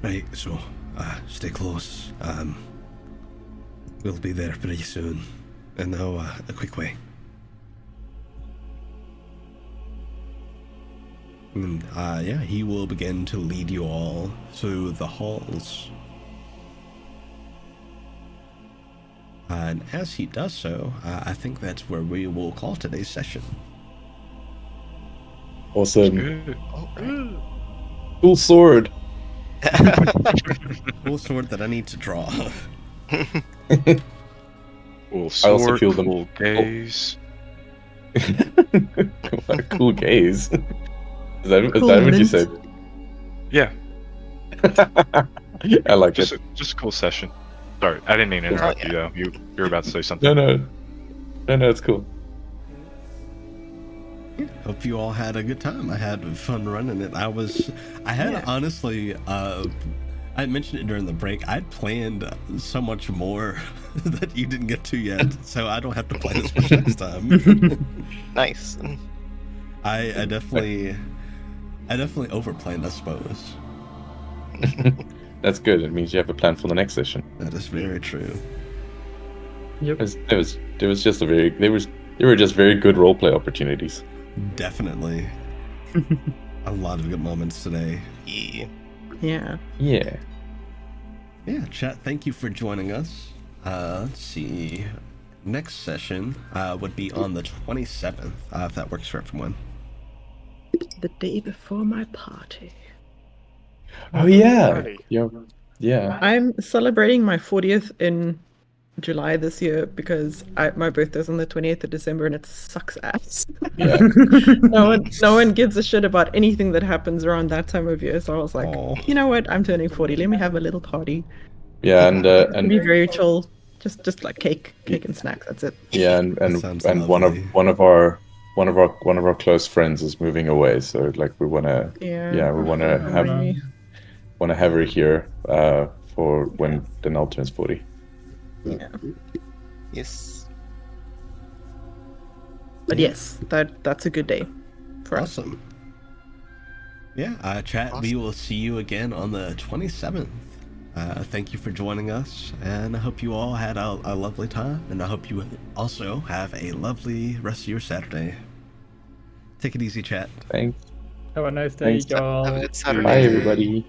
Right, so stay close. We'll be there pretty soon. And now, a quick way. And, yeah, he will begin to lead you all through the halls. And as he does so, I think that's where we will call today's session. Awesome. Good. Cool sword. Cool sword that I need to draw. Cool I also sword, feel them- cool gaze. What a cool gaze. Is that Cool what you mint. said? Yeah, I like just it. just a cool session. Sorry, I didn't mean to interrupt you though. You were about to say something. No, it's cool. Hope you all had a good time. I had fun running it. Honestly, I mentioned it during the break. I'd planned so much more that you didn't get to yet, so I don't have to play this much next time. Nice. I definitely overplanned, I suppose. That's good. It means you have a plan for the next session. That is very true. Yep. There was just they were just very good roleplay opportunities. Definitely. A lot of good moments today. Yeah. Yeah. Yeah. Yeah, chat, thank you for joining us. Let's see. Next session would be on the 27th, if that works for everyone. The day before my party. Oh yeah. Party. Yeah. Yeah. I'm celebrating my 40th in July this year because my birthday's on the 20th of December and it sucks ass. Yeah. No one gives a shit about anything that happens around that time of year. So I was like, Oh. you know what? I'm turning 40. Let me have a little party. Yeah, and Be very chill. Just like cake and snacks. That's it. yeah, That sounds and lovely. one of our close friends is moving away, so like we wanna we wanna have her here for when Danelle turns 40. Yeah. Yes. But yes, that's a good day for us. Awesome. Yeah, chat, we will see you again on the 27th. Thank you for joining us, and I hope you all had a lovely time, and I hope you also have a lovely rest of your Saturday. Take it easy, chat. Thanks. Have a nice day, Thanks. y'all. Have a good Saturday. Bye, everybody.